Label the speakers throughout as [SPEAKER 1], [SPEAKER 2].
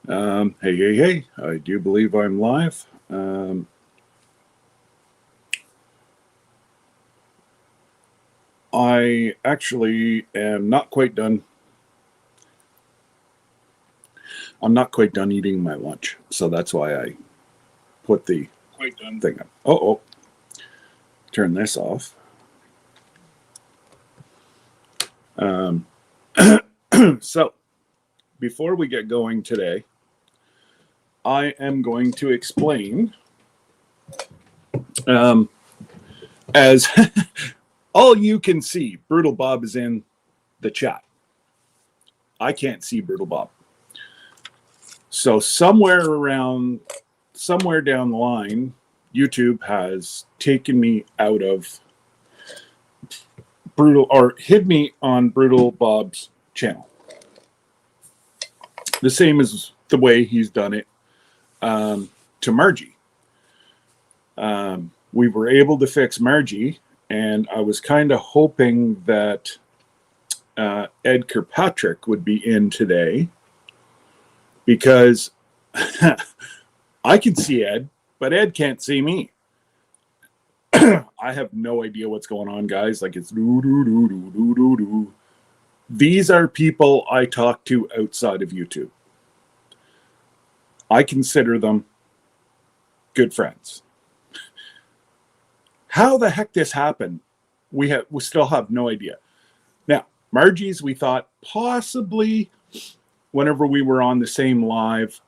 [SPEAKER 1] Hey. I do believe I'm live. I actually am not quite done. I'm not quite done eating my lunch, so that's why I put the thing up. Oh, turn this off. So, before we get going today, I am going to explain, as all you can see, Brutal Bob is in the chat. I can't see Brutal Bob. So somewhere down the line, YouTube has taken me out of hid me on Brutal Bob's channel. The same as the way he's done it to Margie. We were able to fix Margie, and I was kind of hoping that Ed Kirkpatrick would be in today, because I can see Ed, but Ed can't see me. I have no idea what's going on, guys. Like, it's do. These are people I talk to outside of YouTube. I consider them good friends. How the heck this happened, we still have no idea. Now, Margie's, we thought possibly whenever we were on the same live,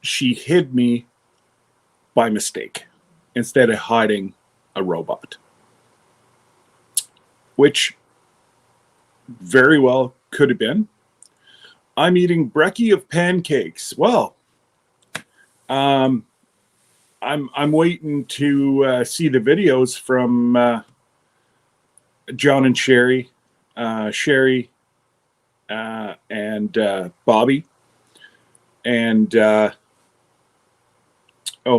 [SPEAKER 1] she hid me by mistake instead of hiding a robot, which very well could have been. I'm eating brekkie of pancakes. Well, I'm waiting to see the videos from John and Sherry, and Bobby, and oh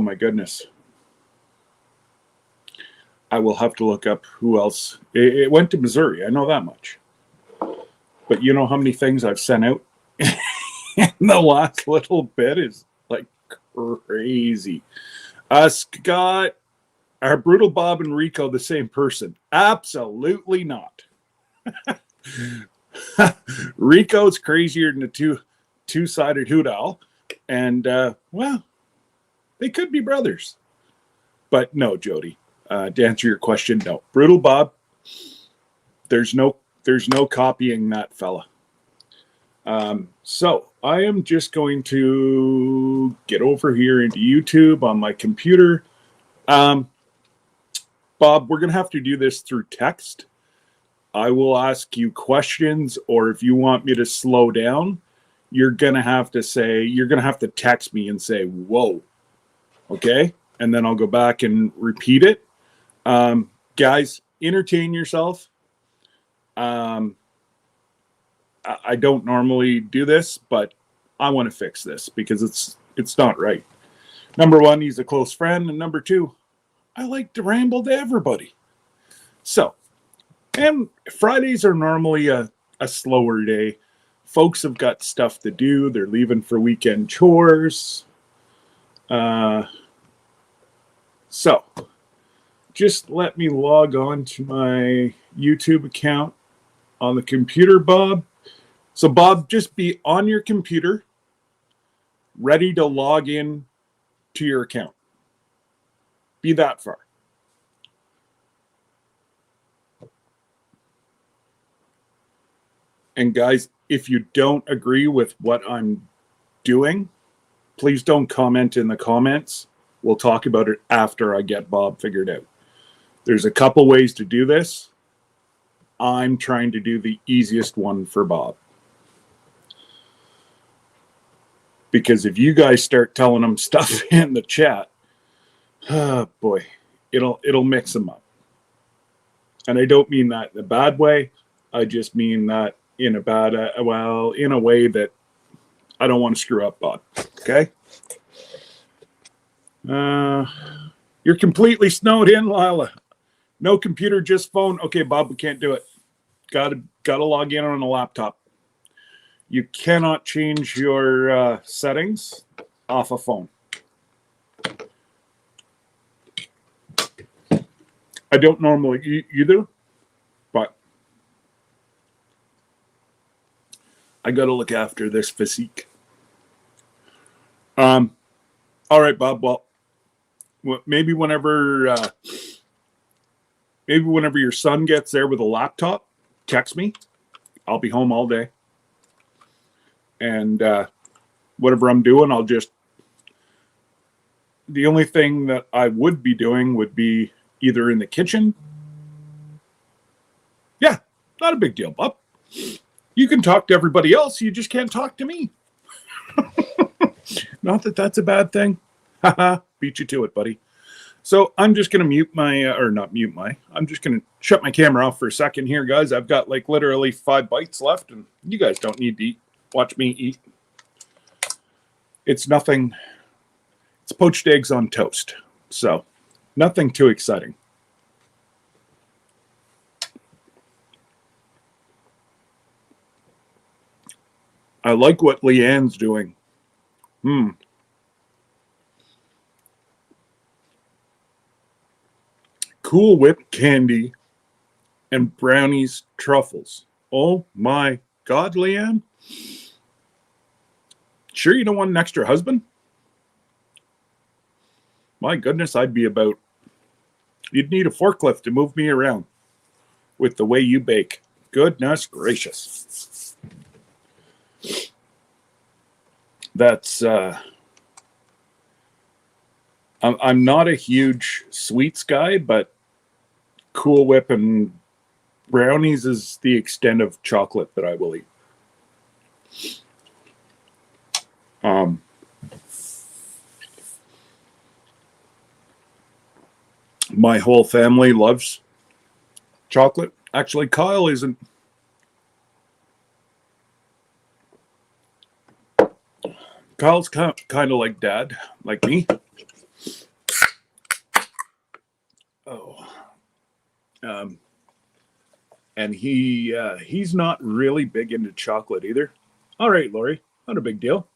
[SPEAKER 1] my goodness, I will have to look up who else. It went to Missouri, I know that much. But you know how many things I've sent out in the last little bit is like crazy. Scott, are Brutal Bob and Rico the same person? Absolutely not. Rico's crazier than a two-sided hoot owl, and well, they could be brothers. But no, Jody. To answer your question, no. Brutal Bob, there's no copying that fella. So I am just going to get over here into YouTube on my computer. Bob, we're going to have to do this through text. I will ask you questions, or if you want me to slow down, you're going to have to text me and say, whoa. Okay? And then I'll go back and repeat it. Guys, entertain yourself. I don't normally do this, but I want to fix this because it's not right. Number one, he's a close friend. And number two, I like to ramble to everybody. So, and Fridays are normally a slower day. Folks have got stuff to do. They're leaving for weekend chores. So, just let me log on to my YouTube account on the computer, Bob. So, Bob, just be on your computer, ready to log in to your account. Be that far. And guys, if you don't agree with what I'm doing, please don't comment in the comments. We'll talk about it after I get Bob figured out. There's a couple ways to do this. I'm trying to do the easiest one for Bob. Because if you guys start telling him stuff in the chat, oh boy, it'll mix them up. And I don't mean that in a bad way. I just mean that in a way that I don't want to screw up, Bob. Okay? You're completely snowed in, Lila. No computer, just phone. Okay, Bob, we can't do it. Gotta log in on a laptop. You cannot change your settings off a phone. I don't normally either, but I got to look after this physique. All right, Bob. Well, maybe whenever your son gets there with a laptop, text me. I'll be home all day, and whatever I'm doing, I'll just. The only thing that I would be doing would be either in the kitchen. Yeah, not a big deal, Bob. You can talk to everybody else. You just can't talk to me. Not that that's a bad thing. Haha, beat you to it, buddy. So I'm just going to I'm just going to shut my camera off for a second here, guys. I've got like literally 5 bites left, and you guys don't need to watch me eat. It's nothing. It's poached eggs on toast. So nothing too exciting. I like what Leanne's doing. Cool Whip candy and brownies truffles. Oh my God, Leanne. Sure you don't want an extra husband? My goodness, you'd need a forklift to move me around with the way you bake. Goodness gracious. That's, I'm not a huge sweets guy, but Cool Whip and brownies is the extent of chocolate that I will eat. My whole family loves chocolate. Actually, Kyle isn't. Kyle's kind of like Dad, like me. Oh. And he's not really big into chocolate either. All right, Lori, not a big deal.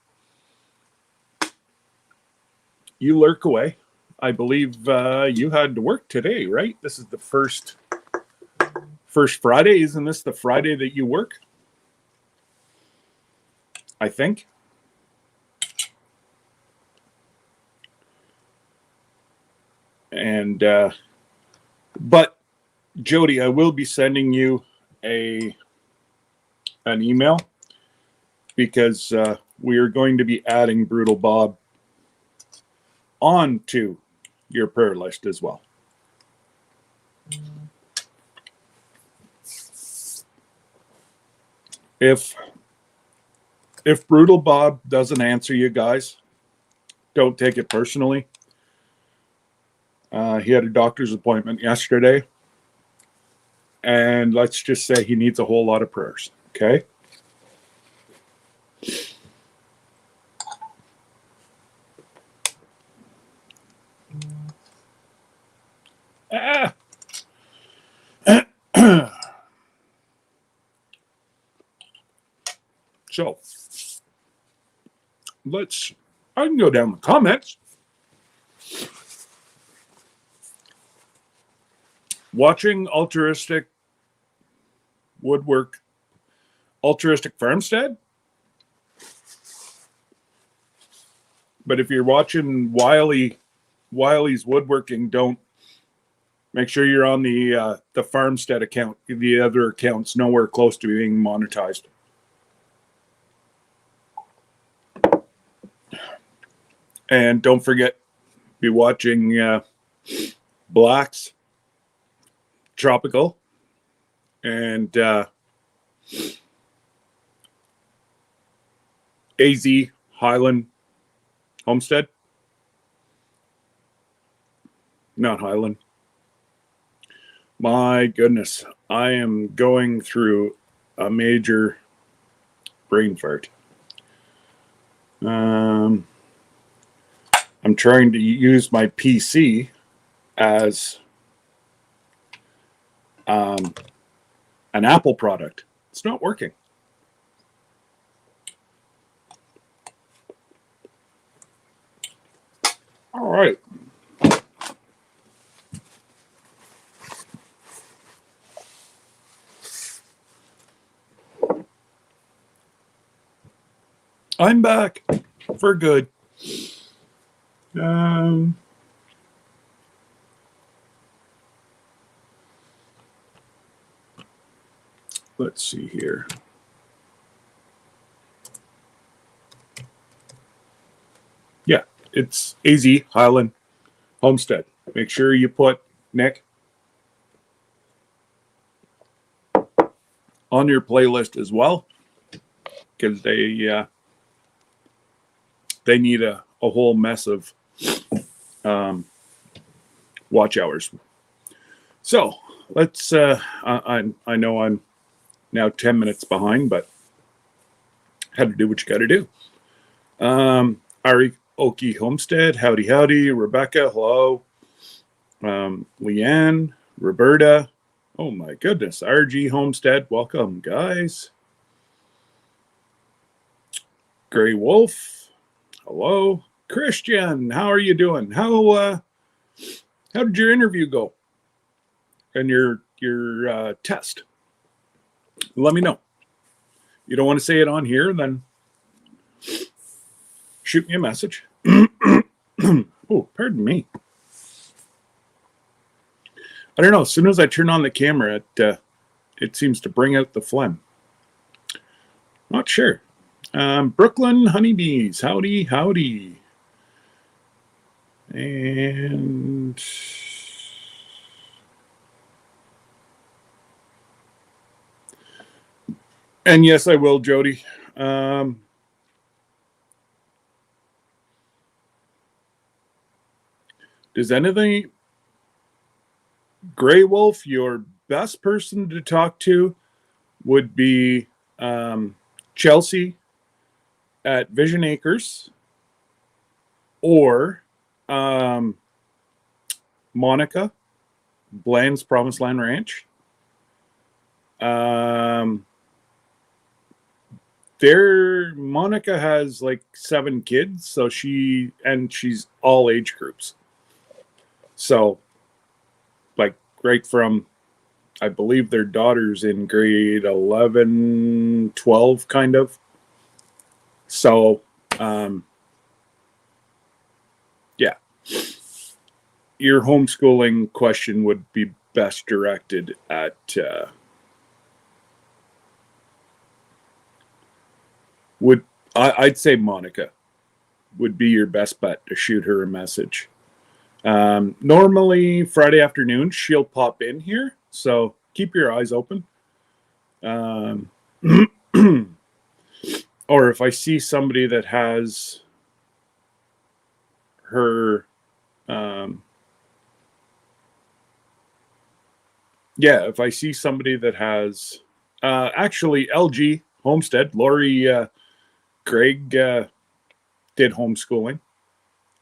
[SPEAKER 1] You lurk away. I believe you had to work today, right? This is the first Friday. Isn't this the Friday that you work? I think. And but Jody, I will be sending you an email because we are going to be adding Brutal Bob onto your prayer list as well. If Brutal Bob doesn't answer you guys, don't take it personally. He had a doctor's appointment yesterday, and let's just say he needs a whole lot of prayers, okay? So, I can go down the comments. Watching altruistic farmstead. But if you're watching Wiley's woodworking, don't make sure you're on the farmstead account. The other account's nowhere close to being monetized. And don't forget, be watching Black's Tropical and AZ Highland Homestead. Not Highland. My goodness, I am going through a major brain fart. I'm trying to use my PC as an Apple product. It's not working. All right. I'm back for good. Let's see here. Yeah, it's AZ Highland Homestead. Make sure you put Nick on your playlist as well, because they need a whole mess of watch hours. So let's. I know I'm now 10 minutes behind, but had to do what you got to do. Ari Oki Homestead, howdy. Rebecca, hello. Leanne, Roberta. Oh my goodness, RG Homestead, welcome guys. Gray Wolf, hello. Christian, how are you doing? How did your interview go? And your test? Let me know. You don't want to say it on here, then shoot me a message. Oh, pardon me. I don't know. As soon as I turn on the camera, it seems to bring out the phlegm. Not sure. Brooklyn Honeybees, howdy. And yes, I will, Jody. Does anything, Gray Wolf, your best person to talk to would be Chelsea at Vision Acres or Monica, Bland's Promised Land Ranch. Monica has like 7 kids, so she's all age groups. So, like, right from, I believe their daughter's in grade 11, 12, kind of. So, yeah. Your homeschooling question would be best directed at I'd say Monica would be your best bet to shoot her a message. Normally Friday afternoon she'll pop in here, so keep your eyes open. Or if I see somebody that has her if I see somebody that has actually LG Homestead, Lori Craig did homeschooling,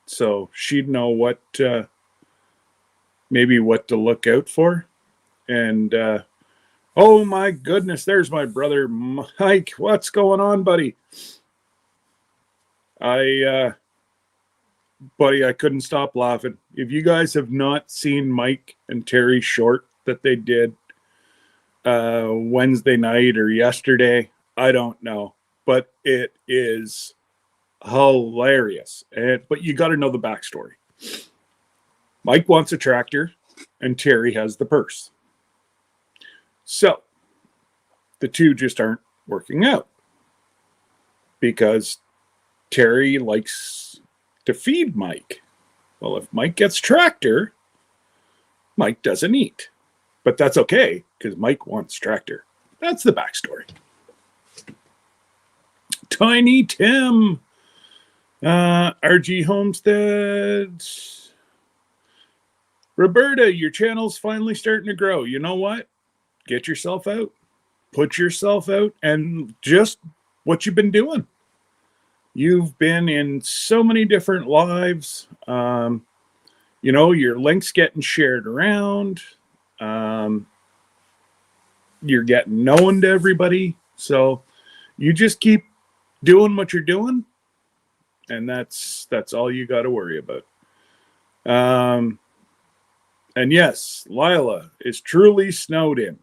[SPEAKER 1] so she'd know what maybe what to look out for. And oh my goodness, there's my brother Mike. What's going on, buddy? Buddy, I couldn't stop laughing. If you guys have not seen Mike and Terry short that they did Wednesday night or yesterday, I don't know, but it is hilarious. But you got to know the backstory. Mike wants a tractor and Terry has the purse. So the two just aren't working out because Terry likes to feed Mike. Well, if Mike gets tractor, Mike doesn't eat. But that's okay because Mike wants tractor. That's the backstory. Tiny Tim, RG Homestead. Roberta, your channel's finally starting to grow. You know what? Get yourself out. Put yourself out and just what you've been doing. You've been in so many different lives. Your links getting shared around. You're getting known to everybody. So you just keep doing what you're doing. And that's all you got to worry about. And yes, Lila is truly snowed in.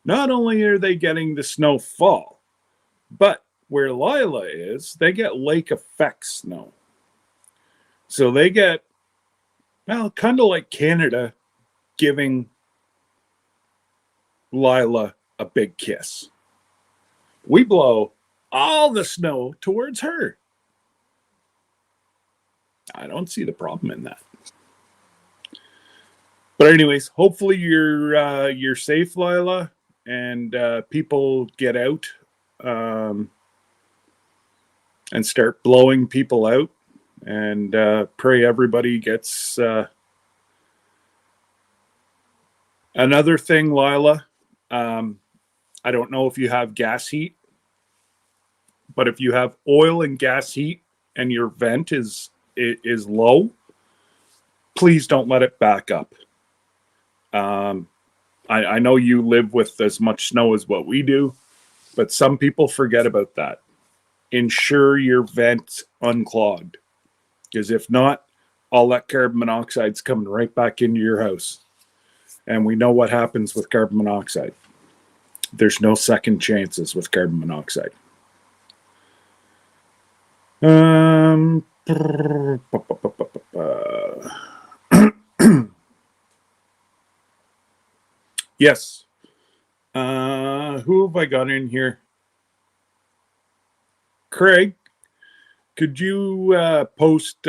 [SPEAKER 1] Not only are they getting the snowfall, but where Lila is, they get lake effect snow. So they get, well, kind of like Canada giving Lila a big kiss. We blow all the snow towards her. I don't see the problem in that. But anyways, hopefully you're safe, Lila, and people get out and start blowing people out, and pray everybody gets. Another thing, Lila, I don't know if you have gas heat, but if you have oil and gas heat and your vent is low, please don't let it back up. I know you live with as much snow as what we do, but some people forget about that. Ensure your vent's unclogged, because if not, all that carbon monoxide's coming right back into your house. And we know what happens with carbon monoxide. There's no second chances with carbon monoxide. Yes. Who have I got in here? Craig, could you post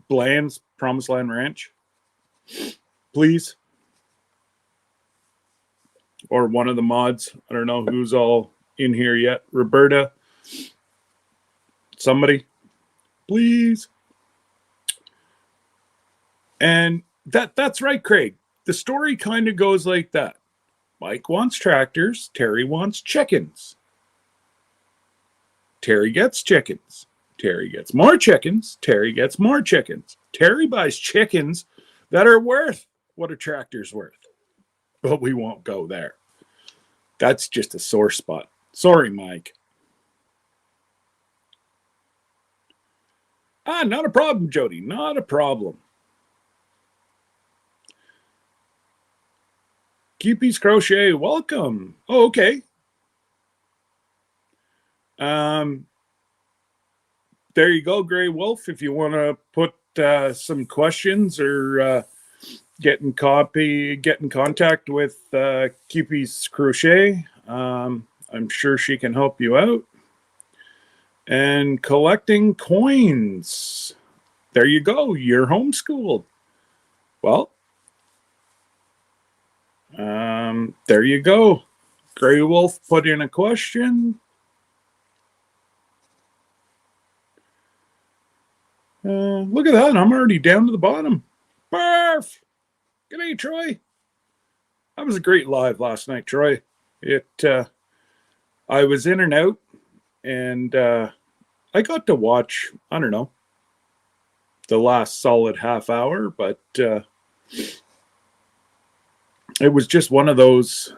[SPEAKER 1] Bland's Promised Land Ranch, please? Or one of the mods. I don't know who's all in here yet. Roberta, somebody, please. And that's right, Craig. The story kind of goes like that. Mike wants tractors. Terry wants chickens. Terry gets chickens. Terry gets more chickens. Terry gets more chickens. Terry buys chickens that are worth what a tractor's worth. But we won't go there. That's just a sore spot. Sorry, Mike. Not a problem, Jody. Not a problem. Cupie's Crochet, welcome. Oh, okay. There you go, Gray Wolf. If you want to put some questions or get in contact with Cupie's Crochet, I'm sure she can help you out. And collecting coins. There you go. You're homeschooled. Well, there you go. Gray Wolf put in a question. Look at that. I'm already down to the bottom. Barf! G'day, Troy. That was a great live last night, Troy. I was in and out, and I got to watch, I don't know, the last solid half hour, but it was just one of those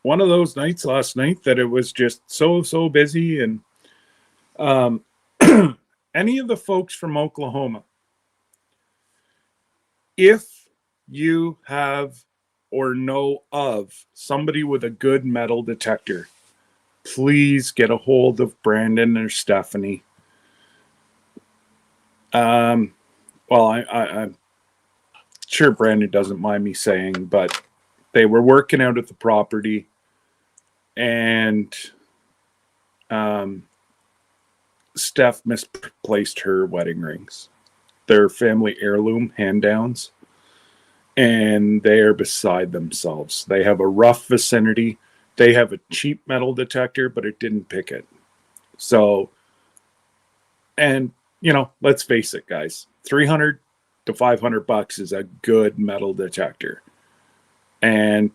[SPEAKER 1] nights last night that it was just so busy. And any of the folks from Oklahoma, if you have or know of somebody with a good metal detector, please get a hold of Brandon or Stephanie. Well, I'm sure Brandon doesn't mind me saying, but they were working out at the property, and Steph misplaced her wedding rings. They're family heirloom hand-downs, and they are beside themselves. They have a rough vicinity. They have a cheap metal detector, but it didn't pick it. So, and, let's face it, guys, $300 to $500 is a good metal detector. And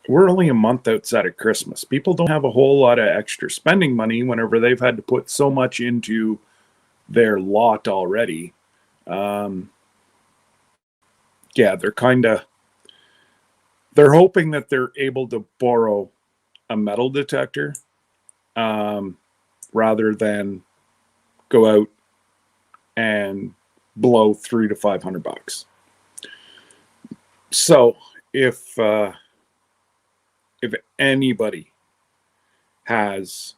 [SPEAKER 1] we're only a month outside of Christmas. People don't have a whole lot of extra spending money whenever they've had to put so much into their lot already. Yeah, they're hoping that they're able to borrow a metal detector rather than go out and blow $300 to $500. So if anybody has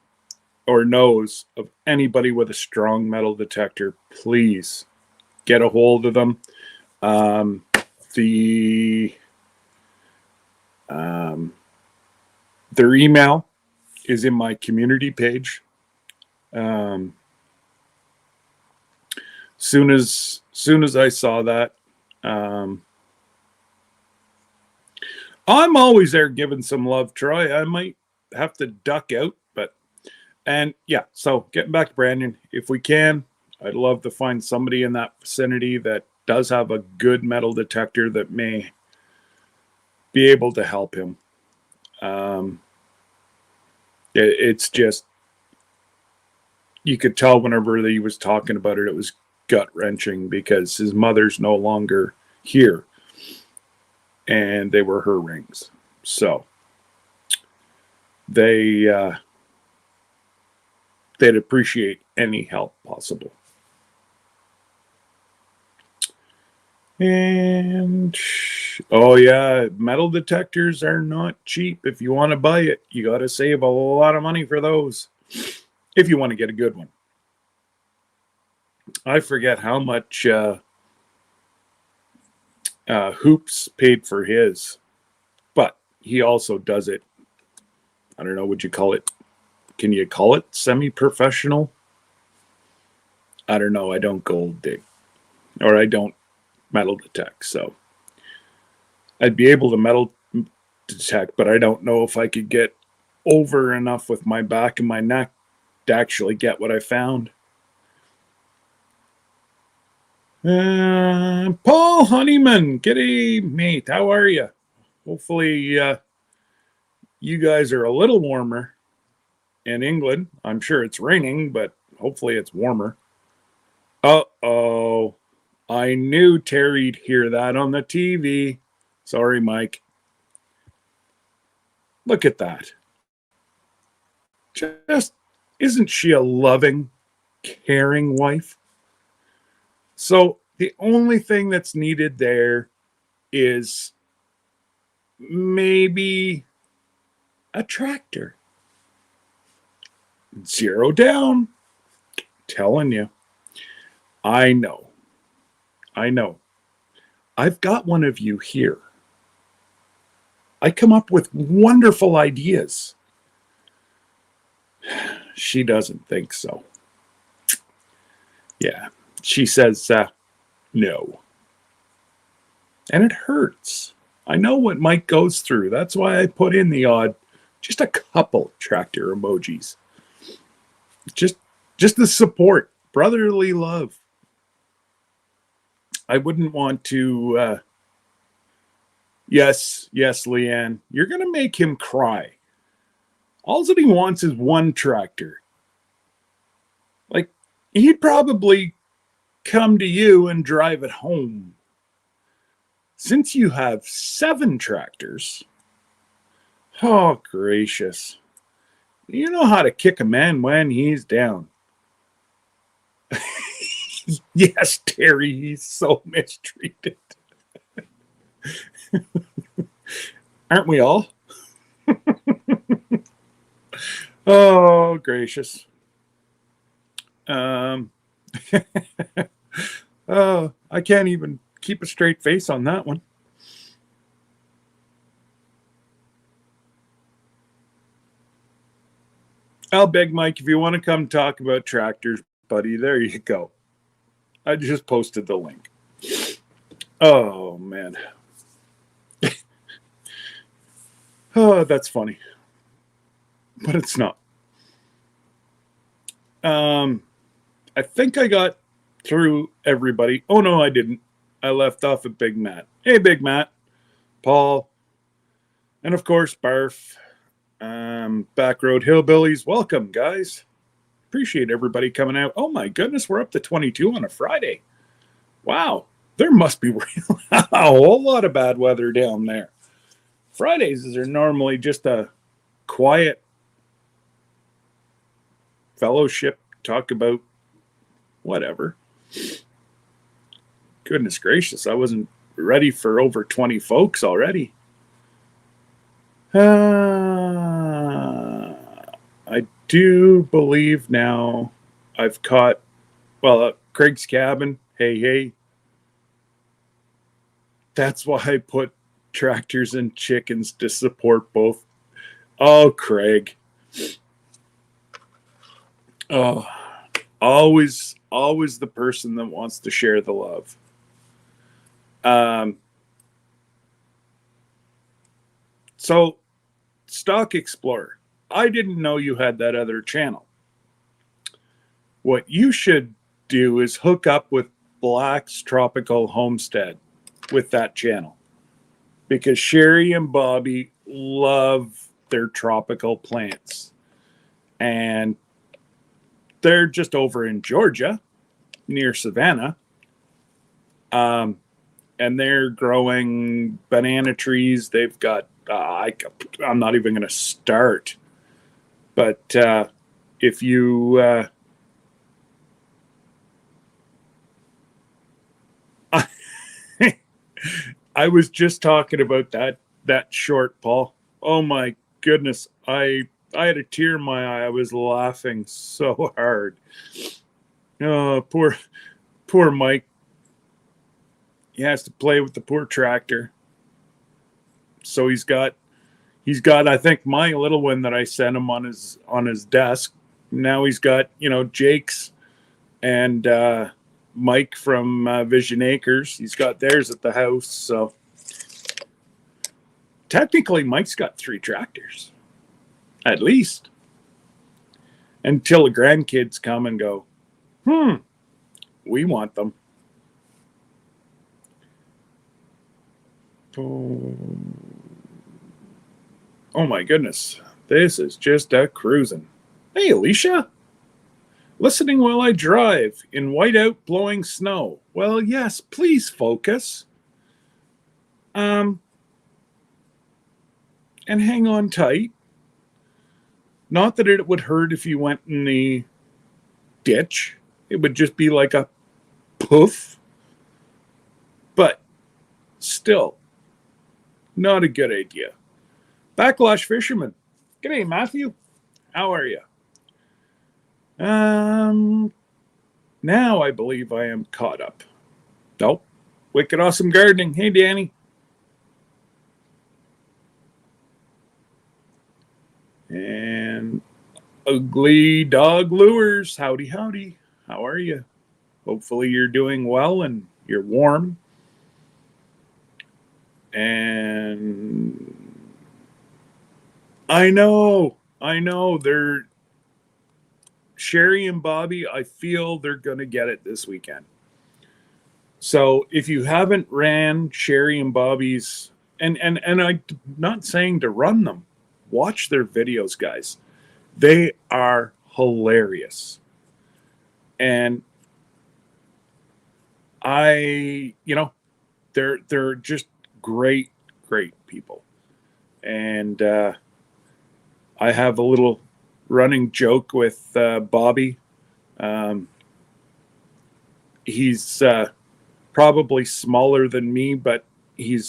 [SPEAKER 1] or knows of anybody with a strong metal detector, please get a hold of them. Their email is in my community page. Soon as I saw that, I'm always there giving some love, Troy. I might have to duck out, and yeah, so getting back to Brandon, if we can, I'd love to find somebody in that vicinity that does have a good metal detector that may be able to help him. It's just, you could tell whenever he was talking about it, it was gut wrenching because his mother's no longer here, and they were her rings. So they'd appreciate any help possible. And oh yeah, metal detectors are not cheap. If you want to buy it, you got to save a lot of money for those if you want to get a good one. I forget how much Hoops paid for his, but he also does it. I don't know, would you call it, can you call it semi-professional? I don't know. I don't gold dig, or I don't metal detect, so I'd be able to metal detect, but I don't know if I could get over enough with my back and my neck to actually get what I found. Paul Honeyman, g'day, mate. How are you? Hopefully you guys are a little warmer in England. I'm sure it's raining, but hopefully it's warmer. Uh-oh. I knew Terry'd hear that on the TV. Sorry, Mike. Look at that. Just, isn't she a loving, caring wife? So the only thing that's needed there is maybe a tractor. 0 down. Telling you. I know. I've got one of you here. I come up with wonderful ideas. She doesn't think so. Yeah, she says no. And it hurts. I know what Mike goes through. That's why I put in the odd, just a couple tractor emojis. Just the support, brotherly love. I wouldn't want to, yes, Leanne, you're going to make him cry. All that he wants is one tractor. Like, he'd probably come to you and drive it home. Since you have 7 tractors, oh, gracious. You know how to kick a man when he's down. Yes, Terry, he's so mistreated. Aren't we all? Oh, gracious. Oh, I can't even keep a straight face on that one. I'll beg Mike, if you want to come talk about tractors, buddy, there you go. I just posted the link. Oh, man. Oh, that's funny. But it's not. I think I got through everybody. Oh, no, I didn't. I left off at Big Matt. Hey, Big Matt. Paul. And, of course, Barf. Backroad Hillbillies. Welcome, guys. Appreciate everybody coming out. Oh, my goodness, we're up to 22 on a Friday. Wow. There must be a whole lot of bad weather down there. Fridays are normally just a quiet fellowship, talk about whatever. Goodness gracious, I wasn't ready for over 20 folks already. I do believe now I've caught, Craig's Cabin. Hey, hey. That's why I put tractors and chickens to support both. Oh, Craig. Oh, always the person that wants to share the love. So, Stock Explorer, I didn't know you had that other channel. What you should do is hook up with Black's Tropical Homestead with that channel, because Sherry and Bobby love their tropical plants, and they're just over in Georgia near Savannah. And they're growing banana trees. They've got, I'm not even going to start, but if you, I was just talking about that short, Paul. Oh my goodness, I had a tear in my eye. I was laughing so hard. Oh, poor Mike. He has to play with the poor tractor. So he's got I think my little one that I sent him on his desk. Now he's got, Jake's and Mike from Vision Acres. He's got theirs at the house. So technically Mike's got 3 tractors. At least. Until the grandkids come and go, we want them. Oh my goodness. This is just a cruising. Hey, Alicia. Listening while I drive in whiteout blowing snow. Well, yes, please focus. And hang on tight. Not that it would hurt if you went in the ditch. It would just be like a poof. But still, not a good idea. Backlash Fisherman. G'day, Matthew. How are you? Now I believe I am caught up. Nope. Wicked Awesome Gardening. Hey, Danny. And Ugly Dog Lures. Howdy, howdy. How are you? Hopefully you're doing well and you're warm. And I know. They're Sherry and Bobby, I feel they're going to get it this weekend. So if you haven't ran Sherry and Bobby's, and I'm not saying to run them, watch their videos, guys. They are hilarious. And they're just great people. And I have a little running joke with Bobby. He's probably smaller than me, but he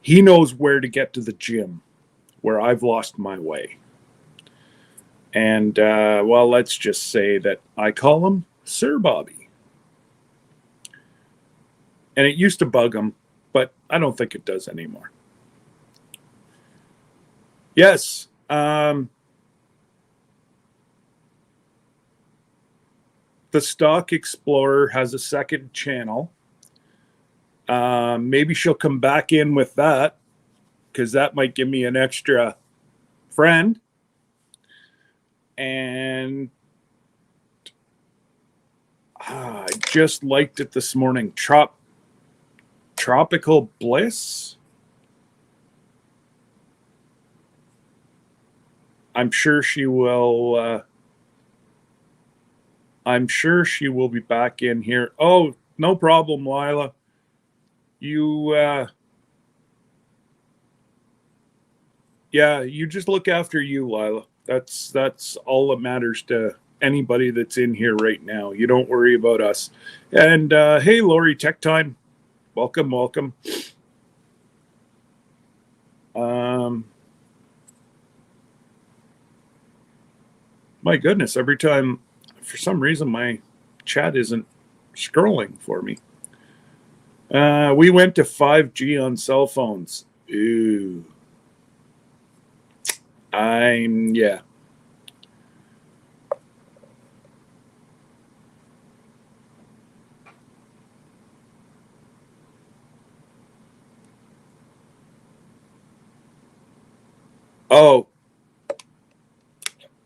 [SPEAKER 1] knows where to get to the gym where I've lost my way. And let's just say that I call him Sir Bobby. And it used to bug him, but I don't think it does anymore. Yes. The Stock Explorer has a second channel. Maybe she'll come back in with that, because that might give me an extra friend. And I just liked it this morning. Tropical Bliss. I'm sure she will be back in here. Oh, no problem, Lila. You you just look after you, Lila. That's all that matters to anybody that's in here right now. You don't worry about us. And hey, Lori, Tech Time. Welcome, welcome. My goodness, every time, for some reason, my chat isn't scrolling for me. We went to 5G on cell phones. Ooh. Yeah. Oh,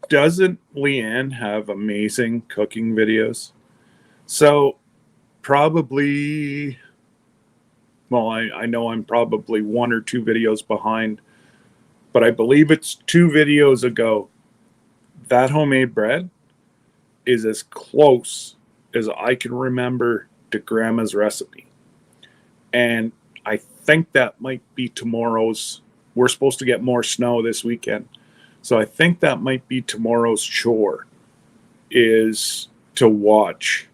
[SPEAKER 1] doesn't Leanne have amazing cooking videos? So probably, well, I know I'm probably 1 or 2 videos behind, but I believe it's 2 videos ago. That homemade bread is as close as I can remember to Grandma's recipe. And I think that might be tomorrow's. We're supposed to get more snow this weekend. So I think that might be tomorrow's chore, is to watch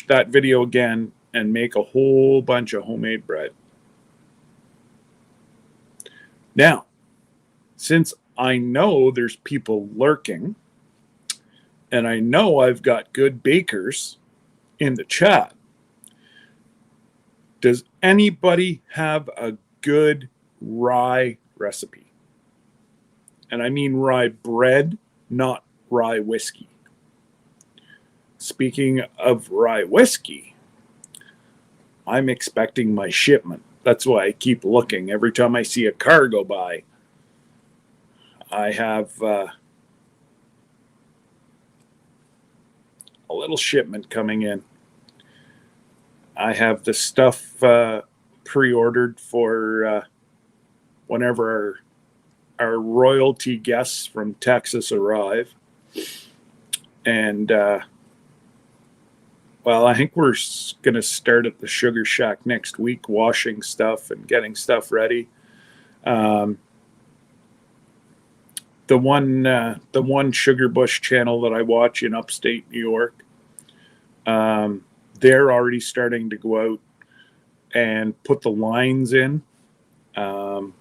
[SPEAKER 1] that video again and make a whole bunch of homemade bread. Now, since I know there's people lurking, and I know I've got good bakers in the chat, does anybody have a good rye recipe? And I mean rye bread, not rye whiskey. Speaking of rye whiskey, I'm expecting my shipment. That's why I keep looking. Every time I see a car go by, I have a little shipment coming in. I have the stuff pre-ordered for whenever our royalty guests from Texas arrive. And, well, I think we're going to start at the Sugar Shack next week, washing stuff and getting stuff ready. The one Sugar Bush channel that I watch in upstate New York, they're already starting to go out and put the lines in. Now,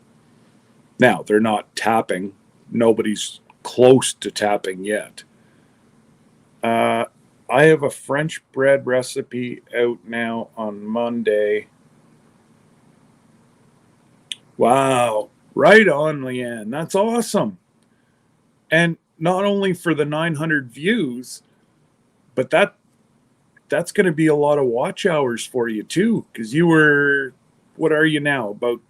[SPEAKER 1] they're not tapping. Nobody's close to tapping yet. I have a French bread recipe out now on Monday. Wow. Right on, Leanne. That's awesome. And not only for the 900 views, but that's going to be a lot of watch hours for you too, because you were, what are you now, about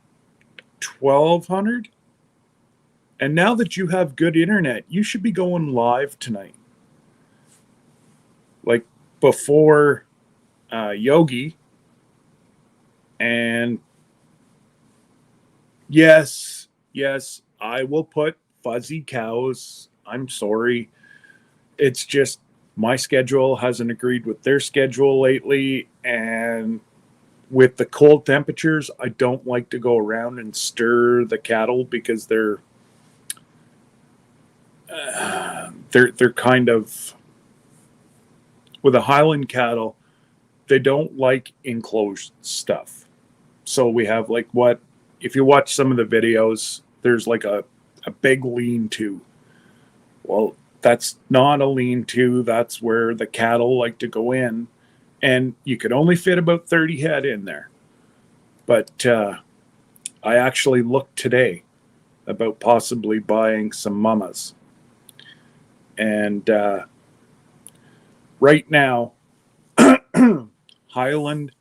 [SPEAKER 1] 1,200? And now that you have good internet, you should be going live tonight. Like before Yogi. And yes, I will put fuzzy cows. I'm sorry. It's just my schedule hasn't agreed with their schedule lately. And with the cold temperatures, I don't like to go around and stir the cattle because they're kind of, with the Highland cattle, they don't like enclosed stuff. So we have like if you watch some of the videos, there's like a big lean-to. Well, that's not a lean-to. That's where the cattle like to go in. And you could only fit about 30 head in there. But I actually looked today about possibly buying some mamas. And right now, Highland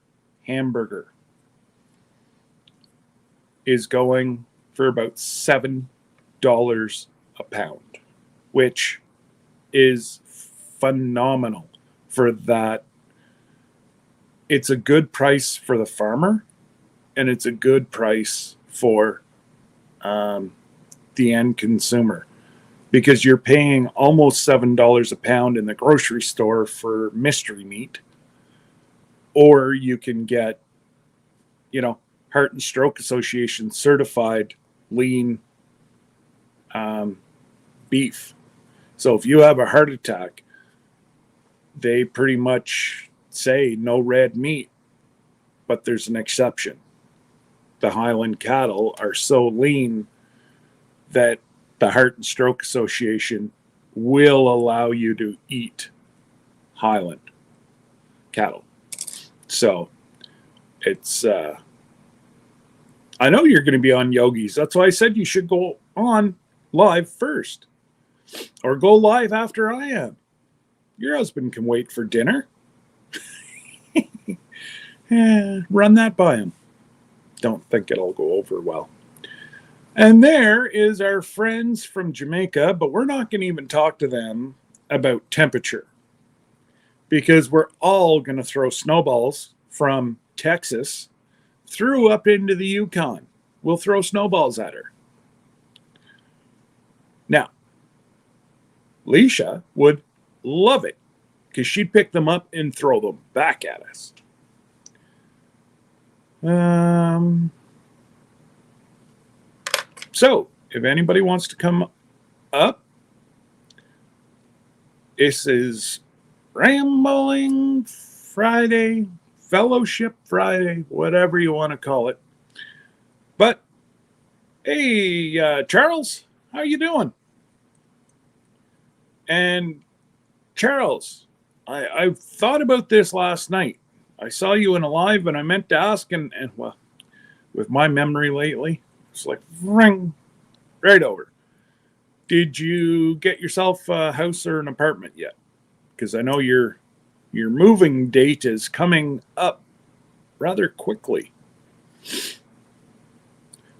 [SPEAKER 1] hamburger is going for about $7 a pound, which is phenomenal for that. It's a good price for the farmer, and it's a good price for the end consumer, because you're paying almost $7 a pound in the grocery store for mystery meat, or you can get, Heart and Stroke Association certified lean beef. So if you have a heart attack, they pretty much say no red meat, but there's an exception. The Highland cattle are so lean that the Heart and Stroke Association will allow you to eat Highland cattle. So it's I know you're going to be on Yogi's. That's why I said you should go on live first, or go live after I am. Your husband can wait for dinner. Run that by him. Don't think it'll go over well. And there is our friends from Jamaica, but we're not going to even talk to them about temperature, because we're all going to throw snowballs from Texas through up into the Yukon. We'll throw snowballs at her. Now, Leisha would love it, because she'd pick them up and throw them back at us. So, if anybody wants to come up, this is Rambling Friday, Fellowship Friday, whatever you want to call it. But, hey, Charles, how you doing? And Charles, I thought about this last night. I saw you in a live, and I meant to ask, and well, with my memory lately, it's like ring right over. Did you get yourself a house or an apartment yet? Because I know your moving date is coming up rather quickly.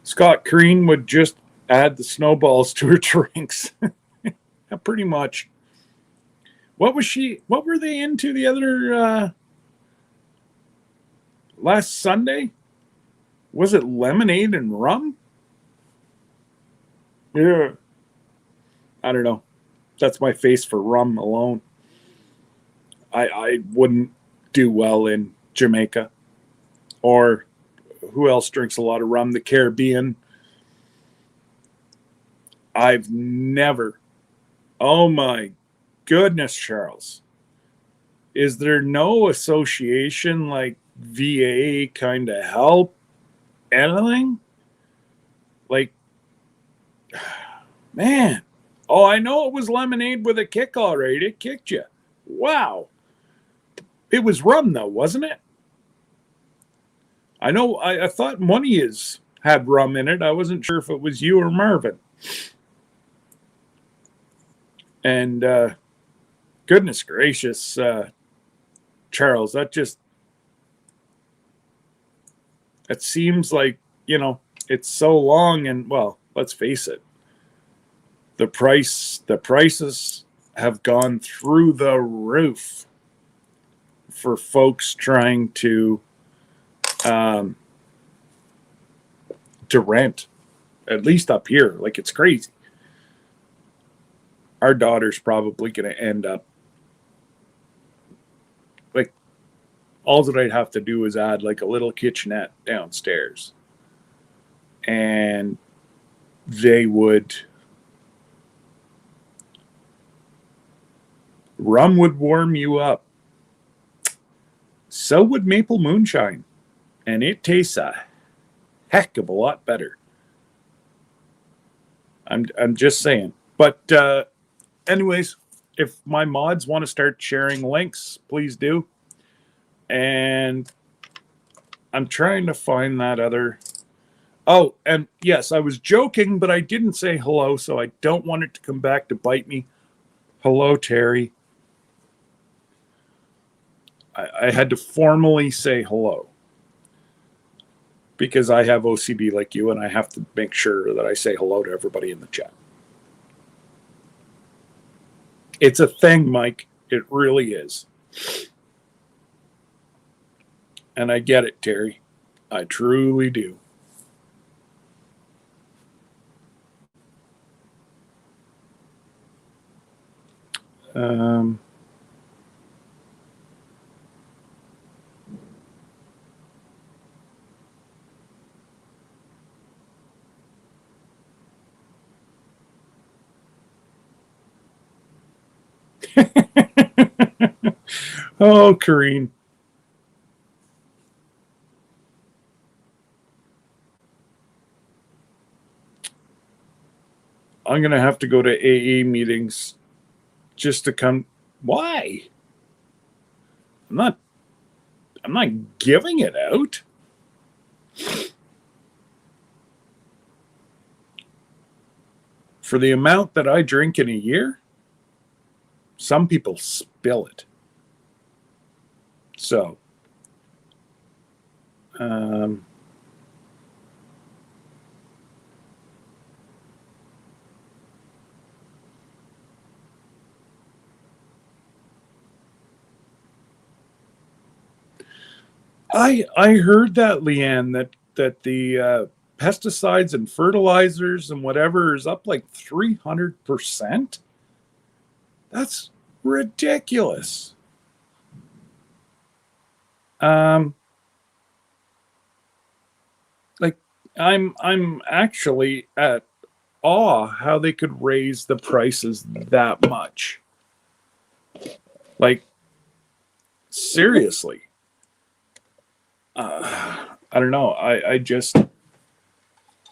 [SPEAKER 1] Scott Crean would just add the snowballs to her drinks. Pretty much. What were they into the other last Sunday? Was it lemonade and rum? Yeah. I don't know. That's my face for rum alone. I wouldn't do well in Jamaica. Or who else drinks a lot of rum? The Caribbean. I've never. Oh my goodness, Charles. Is there no association like VA kind of help? Anything? Like, man. Oh, I know it was lemonade with a kick, all right. It kicked you. Wow. It was rum, though, wasn't it? I know. I thought one of yous had rum in it. I wasn't sure if it was you or Marvin. And goodness gracious, Charles, it seems like, it's so long, and well, let's face it. The prices have gone through the roof for folks trying to rent, at least up here. Like, it's crazy. Our daughter's probably going to end up like, all that I'd have to do is add like a little kitchenette downstairs, and rum would warm you up. So would maple moonshine, and it tastes a heck of a lot better. I'm just saying. But anyways, if my mods want to start sharing links, please do. And I'm trying to find that other. Oh, and yes, I was joking, but I didn't say hello, so I don't want it to come back to bite me. Hello, Terry. I had to formally say hello, because I have OCD like you, and I have to make sure that I say hello to everybody in the chat. It's a thing, Mike. It really is. And I get it, Terry. I truly do. Oh, Kareen. I'm going to have to go to AA meetings just to come. Why? I'm not I'm not giving it out. For the amount that I drink in a year, some people spill it. So, um, I heard that, Leanne, that the pesticides and fertilizers and whatever is up like 300%. That's ridiculous. Um, like I'm actually at awe how they could raise the prices that much. Like seriously. I don't know.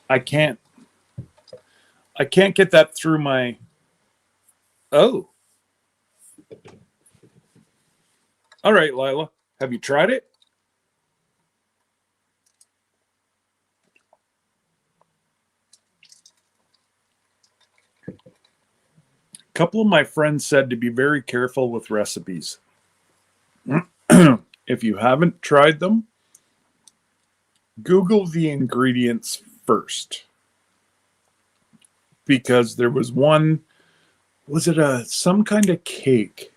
[SPEAKER 1] I can't I can't get that through my. Oh, all right, Lila. Have you tried it? A couple of my friends said to be very careful with recipes. If you haven't tried them, Google the ingredients first. Because there was one, was it a some kind of cake?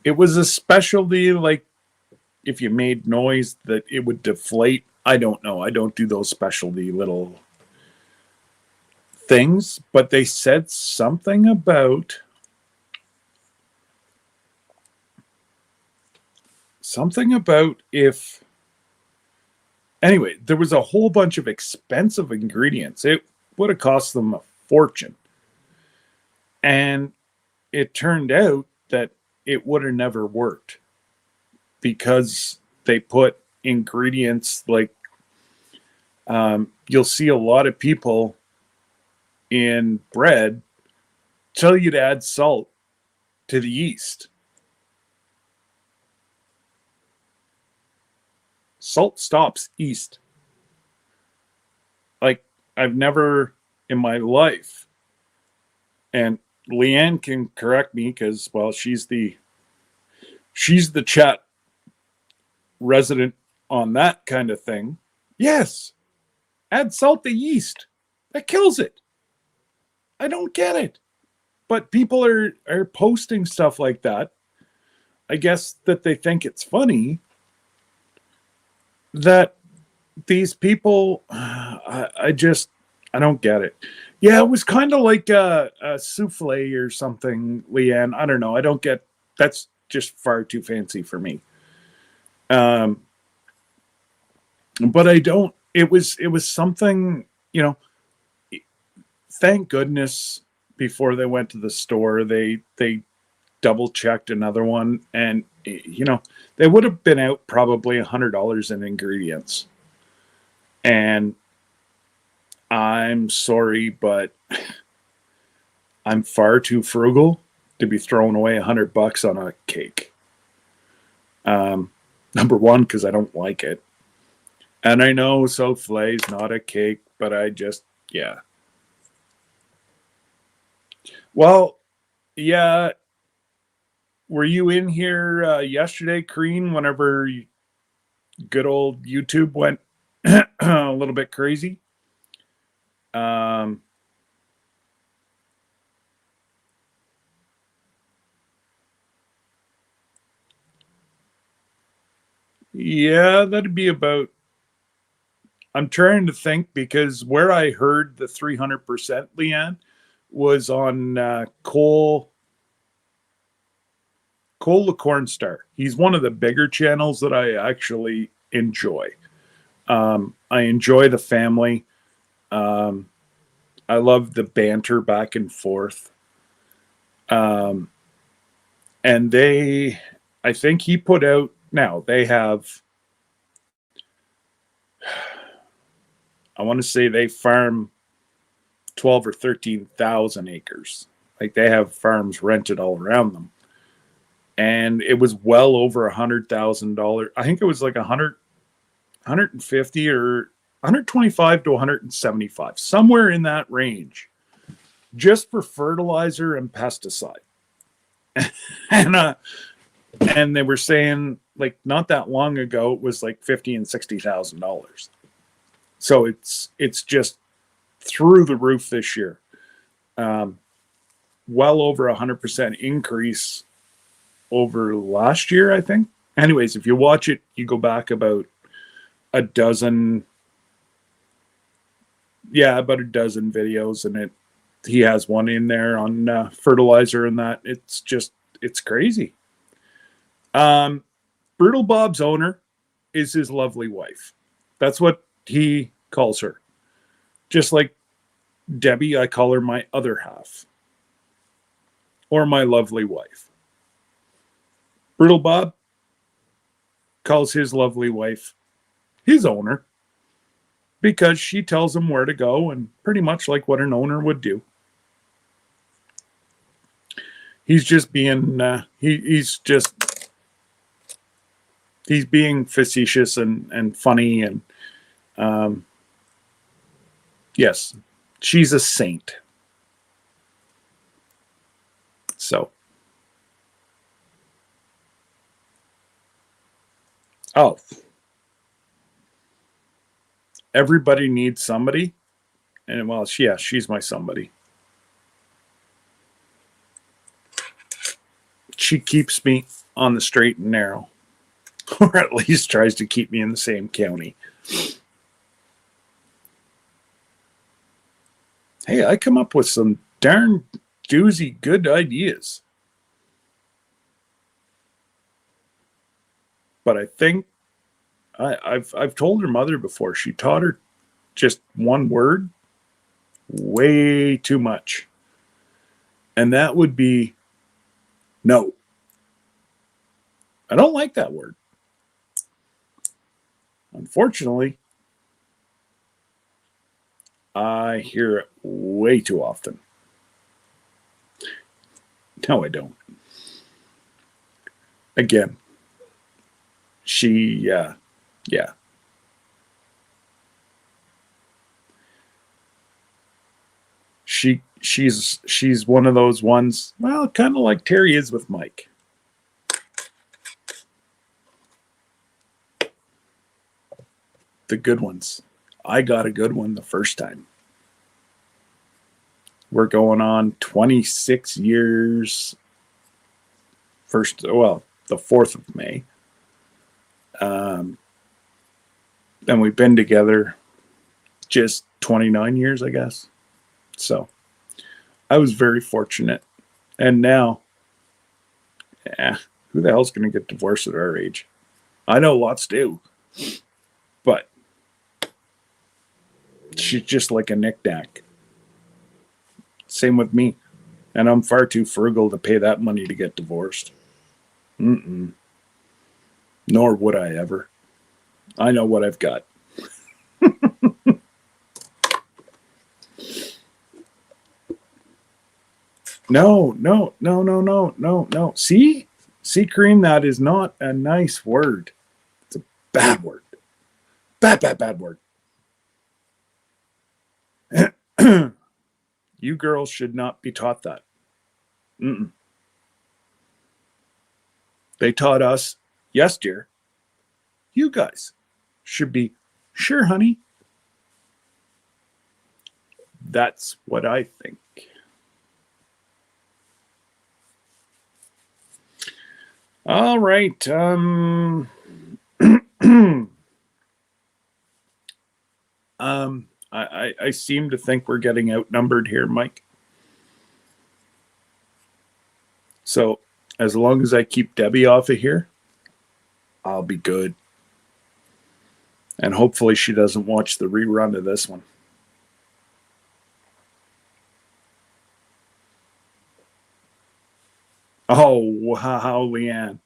[SPEAKER 1] It was a specialty, like if you made noise that it would deflate. I don't know. I don't do those specialty little things, but they said something about if anyway, there was a whole bunch of expensive ingredients. It would have cost them a fortune. And it turned out that it would have never worked because they put ingredients like you'll see a lot of people in bread tell you to add salt to the yeast. Salt stops yeast. Like I've never in my life, and Leanne can correct me because well she's the chat resident on that kind of thing. Yes, add salt to yeast. That kills it. I don't get it. But people are posting stuff like that. I guess that they think it's funny that these people I don't get it. Yeah, it was kind of like a souffle or something, Leanne. I don't know. I don't get that's just far too fancy for me. Um but I don't it was something, you know, thank goodness before they went to the store they double checked another one and you know they would have been out probably $100 in ingredients and I'm sorry but I'm far too frugal to be throwing away $100 on a cake. Number one because I don't like it and I know souffle is not a cake but I just yeah. Well, yeah. Were you in here yesterday, Kareen, whenever good old YouTube went a little bit crazy? Um, yeah, that'd be about. I'm trying to think because where I heard the 300%, Leanne, was on Cole the Corn Star. He's one of the bigger channels that I actually enjoy. I enjoy the family. Um, I love the banter back and forth. And I think he put out, now they have, I want to say they farm 12 or 13,000 acres. Like they have farms rented all around them. And it was well over $100,000. I think it was like 150 or 125 to 175, somewhere in that range, just for fertilizer and pesticide. and they were saying, like, not that long ago, it was like $50,000 and $60,000. So it's just through the roof this year. Well over 100% increase over last year, I think. Anyways, if you watch it, you go back about a dozen videos, and he has one in there on fertilizer and that. It's crazy. Brutal Bob's owner is his lovely wife. That's what he calls her. Just like Debbie, I call her my other half, or my lovely wife. Brutal Bob calls his lovely wife his owner, because she tells him where to go, and pretty much like what an owner would do. He's just being he's being facetious and funny, and yes, she's a saint. So, oh, everybody needs somebody, and well, she's my somebody. She keeps me on the straight and narrow, or at least tries to keep me in the same county. Hey, I come up with some darn doozy good ideas. But I think I've told her mother before, she taught her just one word way too much. And that would be no. I don't like that word. Unfortunately, I hear it way too often. No, I don't. Again, yeah. She's one of those ones, well, kind of like Terry is with Mike. The good ones. I got a good one the first time. We're going on 26 years. The 4th of May. And we've been together just 29 years, I guess. So I was very fortunate. And now, who the hell's going to get divorced at our age? I know lots do. But she's just like a knick-knack. Same with me. And I'm far too frugal to pay that money to get divorced. Nor would I ever. I know what I've got. No. See, Cream, that is not a nice word. It's a bad word. Bad word. You girls should not be taught that. They taught us, yes, dear. You guys should be, sure, honey. That's what I think. All right. I seem to think we're getting outnumbered here, Mike. So as long as I keep Debbie off of here, I'll be good. And hopefully she doesn't watch the rerun of this one. Oh, wow, Leanne.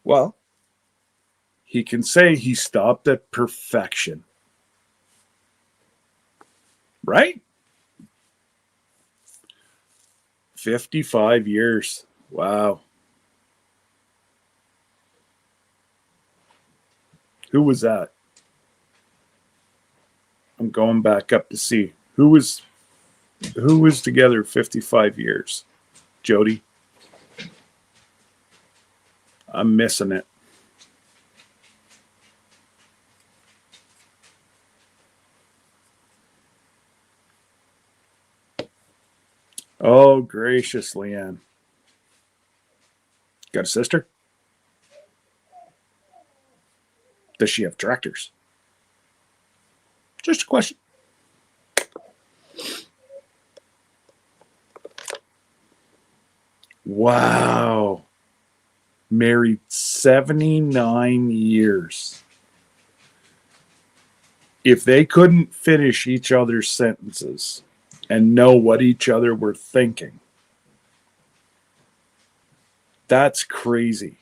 [SPEAKER 1] Well, he can say he stopped at perfection. Right? 55 years. Wow. Who was that? I'm going back up to see who was together 55 years. Jody, I'm missing it. Oh, gracious, Leanne. Got a sister? Does she have tractors? Just a question. Wow. Married 79 years. If they couldn't finish each other's sentences and know what each other were thinking, that's crazy.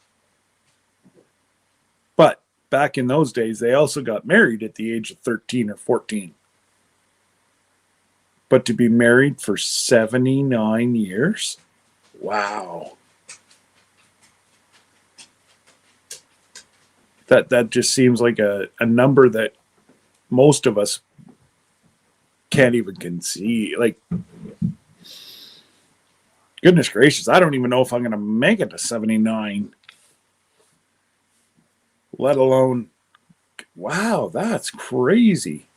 [SPEAKER 1] But back in those days, they also got married at the age of 13 or 14. But to be married for 79 years? Wow. That just seems like a number that most of us can't even conceive. Like, goodness gracious, I don't even know if I'm going to make it to 79, let alone, wow, that's crazy.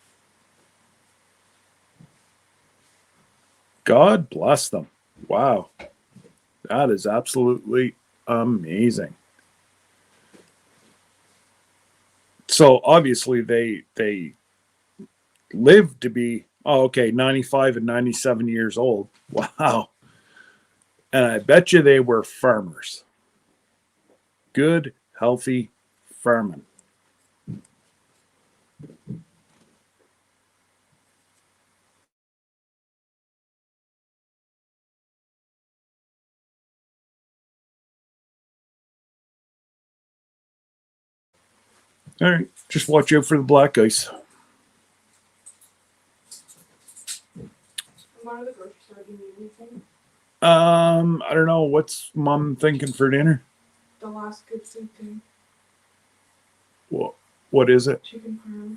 [SPEAKER 1] God bless them. Wow. That is absolutely amazing. So obviously they lived to be 95 and 97 years old. Wow. And I bet you they were farmers. Good, healthy farming. All right, just watch out for the black ice. I don't know. What's Mom thinking for dinner?
[SPEAKER 2] The last good food thing.
[SPEAKER 1] What is it?
[SPEAKER 2] Chicken parm.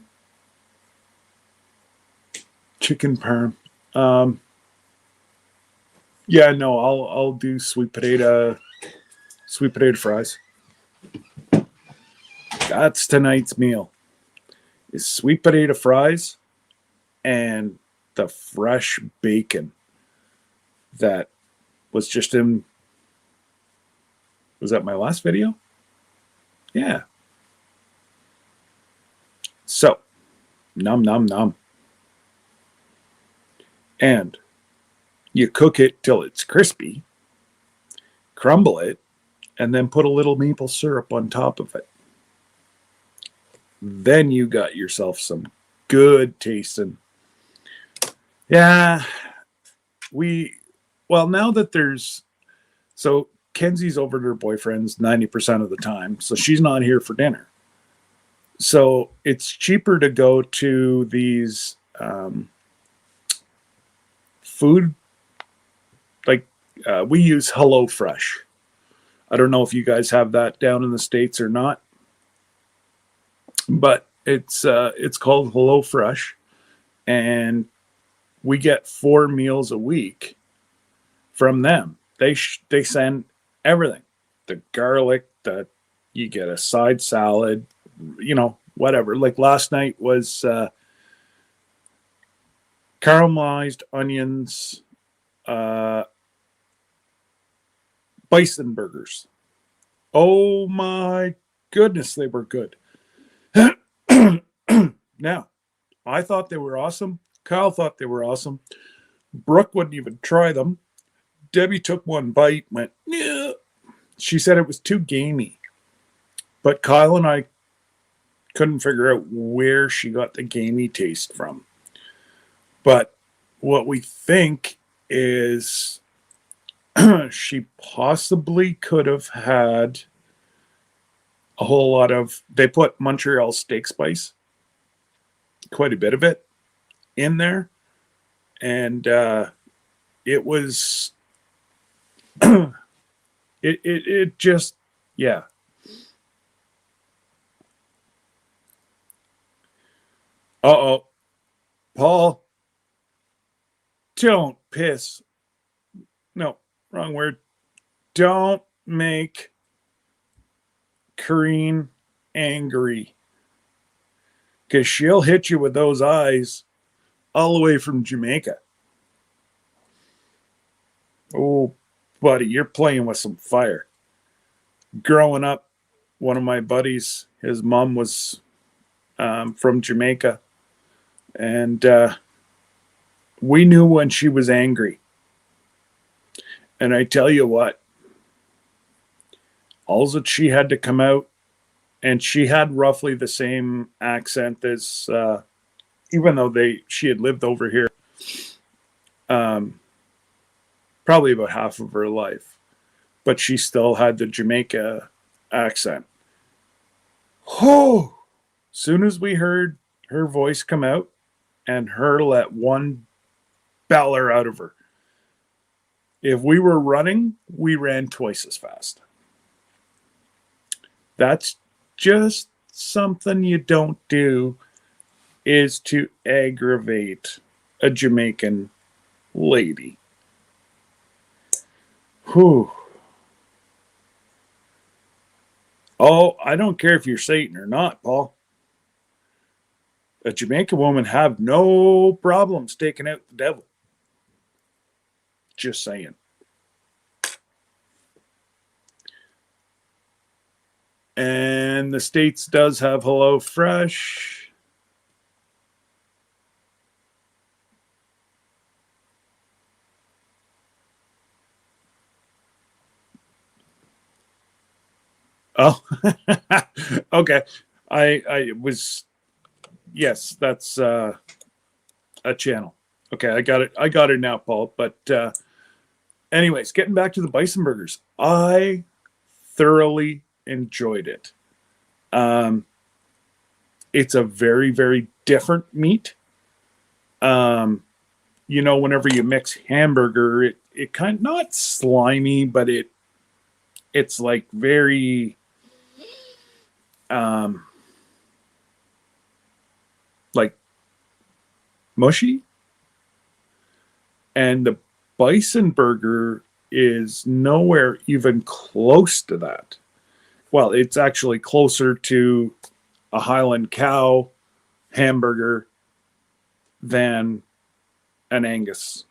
[SPEAKER 1] Chicken parm. Yeah, no, I'll do sweet potato fries. That's tonight's meal. Is sweet potato fries and the fresh bacon that was just in. Was that my last video? Yeah. So, num num num. And you cook it till it's crispy, crumble it, and then put a little maple syrup on top of it. Then you got yourself some good tasting. Yeah, now that so Kenzie's over to her boyfriend's 90% of the time, so she's not here for dinner. So it's cheaper to go to these food, like we use HelloFresh. I don't know if you guys have that down in the States or not, but it's called HelloFresh, and we get 4 meals a week from them. They send everything, the garlic, you get a side salad, whatever. Like last night was caramelized onions, bison burgers. Oh my goodness, they were good. Now, I thought they were awesome. Kyle thought they were awesome. Brooke wouldn't even try them. Debbie took one bite, went, yeah. She said it was too gamey. But Kyle and I couldn't figure out where she got the gamey taste from. But what we think is She possibly could have had a whole lot of, they put Montreal steak spice, quite a bit of it in there. And it was, it just, yeah. Uh-oh. Paul, don't piss. No, wrong word. Don't make Corrine angry, because she'll hit you with those eyes all the way from Jamaica. Oh, buddy, you're playing with some fire. Growing up, one of my buddies, his mom was from Jamaica, and we knew when she was angry. And I tell you what, all that she had to come out, and she had roughly the same accent as, even though she had lived over here, probably about half of her life, but she still had the Jamaica accent. Oh, soon as we heard her voice come out and her let one beller out of her, if we were running, we ran twice as fast. That's just something you don't do, is to aggravate a Jamaican lady. Whew. Oh, I don't care if you're Satan or not, Paul. A Jamaican woman have no problems taking out the devil. Just saying. And the States does have HelloFresh. Oh, okay. I was, yes, that's a channel. Okay, I got it. I got it now, Paul. But anyways, getting back to the bison burgers, I thoroughly enjoyed it. It's a very, very different meat. Whenever you mix hamburger, it kind of not slimy, but it's like very like mushy. And the bison burger is nowhere even close to that. Well, it's actually closer to a Highland cow hamburger than an Angus,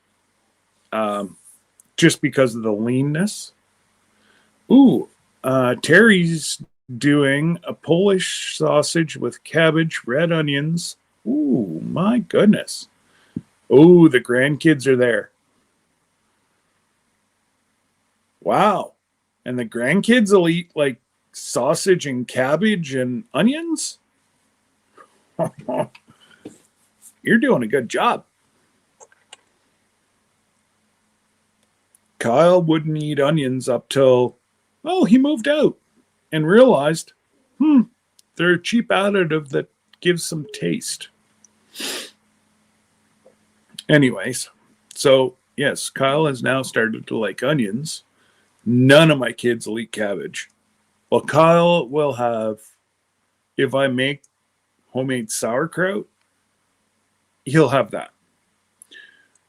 [SPEAKER 1] just because of the leanness. Ooh, Terry's doing a Polish sausage with cabbage, red onions. Ooh, my goodness. Ooh, the grandkids are there. Wow. And the grandkids will eat like sausage and cabbage and onions? You're doing a good job. Kyle wouldn't eat onions up till, he moved out and realized, they're a cheap additive that gives some taste. Anyways, so yes, Kyle has now started to like onions. None of my kids will eat cabbage. Well, Kyle will have, if I make homemade sauerkraut, he'll have that.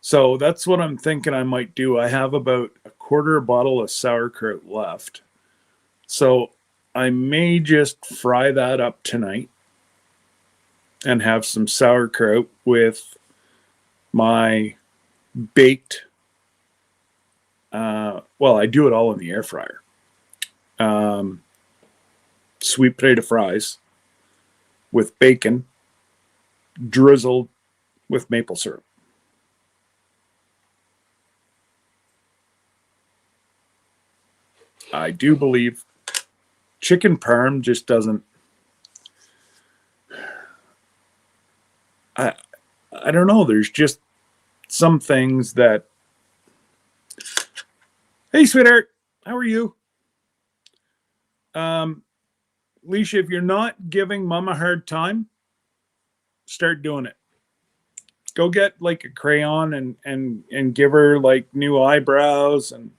[SPEAKER 1] So that's what I'm thinking I might do. I have about a quarter bottle of sauerkraut left. So I may just fry that up tonight and have some sauerkraut with my baked, I do it all in the air fryer. Sweet potato fries with bacon drizzled with maple syrup. I do believe chicken parm just doesn't. I don't know. There's just some things that Hey, sweetheart. How are you? Leisha, if you're not giving mom a hard time, start doing it. Go get like a crayon and give her like new eyebrows and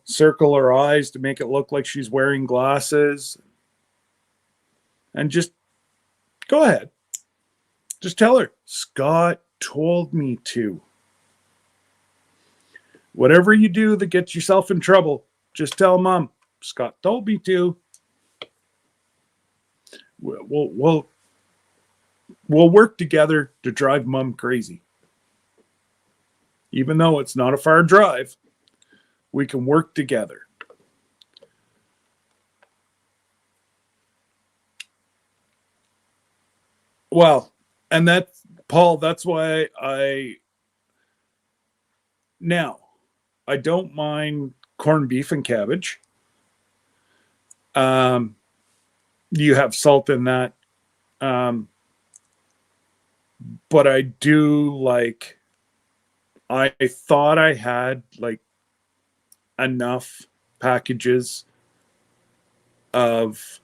[SPEAKER 1] circle her eyes to make it look like she's wearing glasses. And just go ahead. Just tell her, Scott told me to. Whatever you do that gets yourself in trouble, just tell mom, Scott told me to. We'll work together to drive mom crazy. Even though it's not a far drive, we can work together. Well, and that's Paul, that's why I don't mind corned beef and cabbage. You have salt in that. But I do like, I thought I had like enough packages of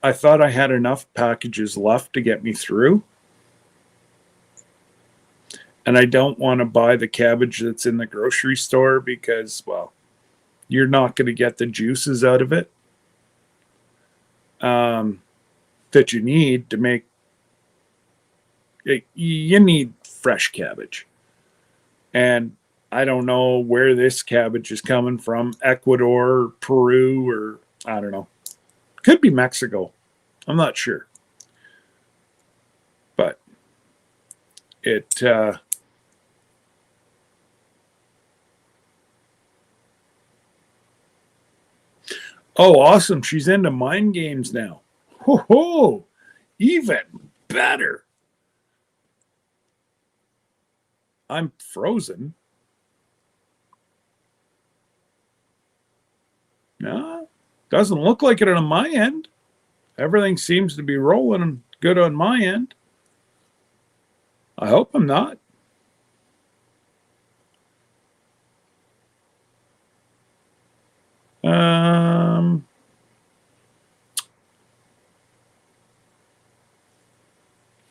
[SPEAKER 1] I thought I had enough packages left to get me through. And I don't want to buy the cabbage that's in the grocery store because, well, you're not going to get the juices out of it that you need to make it. You need fresh cabbage. And I don't know where this cabbage is coming from, Ecuador, or Peru, or I don't know. Could be Mexico. I'm not sure. But it oh, awesome. She's into mind games now. Ho ho. Even better. I'm frozen. No, doesn't look like it on my end. Everything seems to be rolling good on my end. I hope I'm not.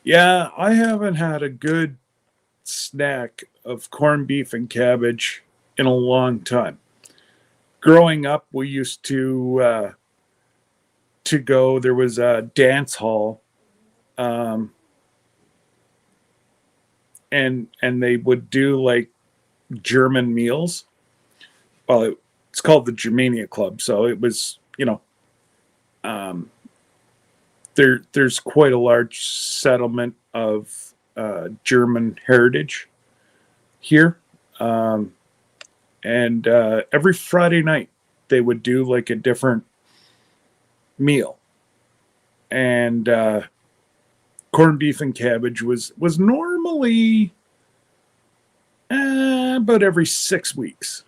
[SPEAKER 1] Yeah, I haven't had a good snack of corned beef and cabbage in a long time. Growing up, we used to go. There was a dance hall, and they would do like German meals. Well, it's called the Germania Club, so it was there's quite a large settlement of German heritage here. And every Friday night they would do like a different meal, and corned beef and cabbage was normally about every 6 weeks.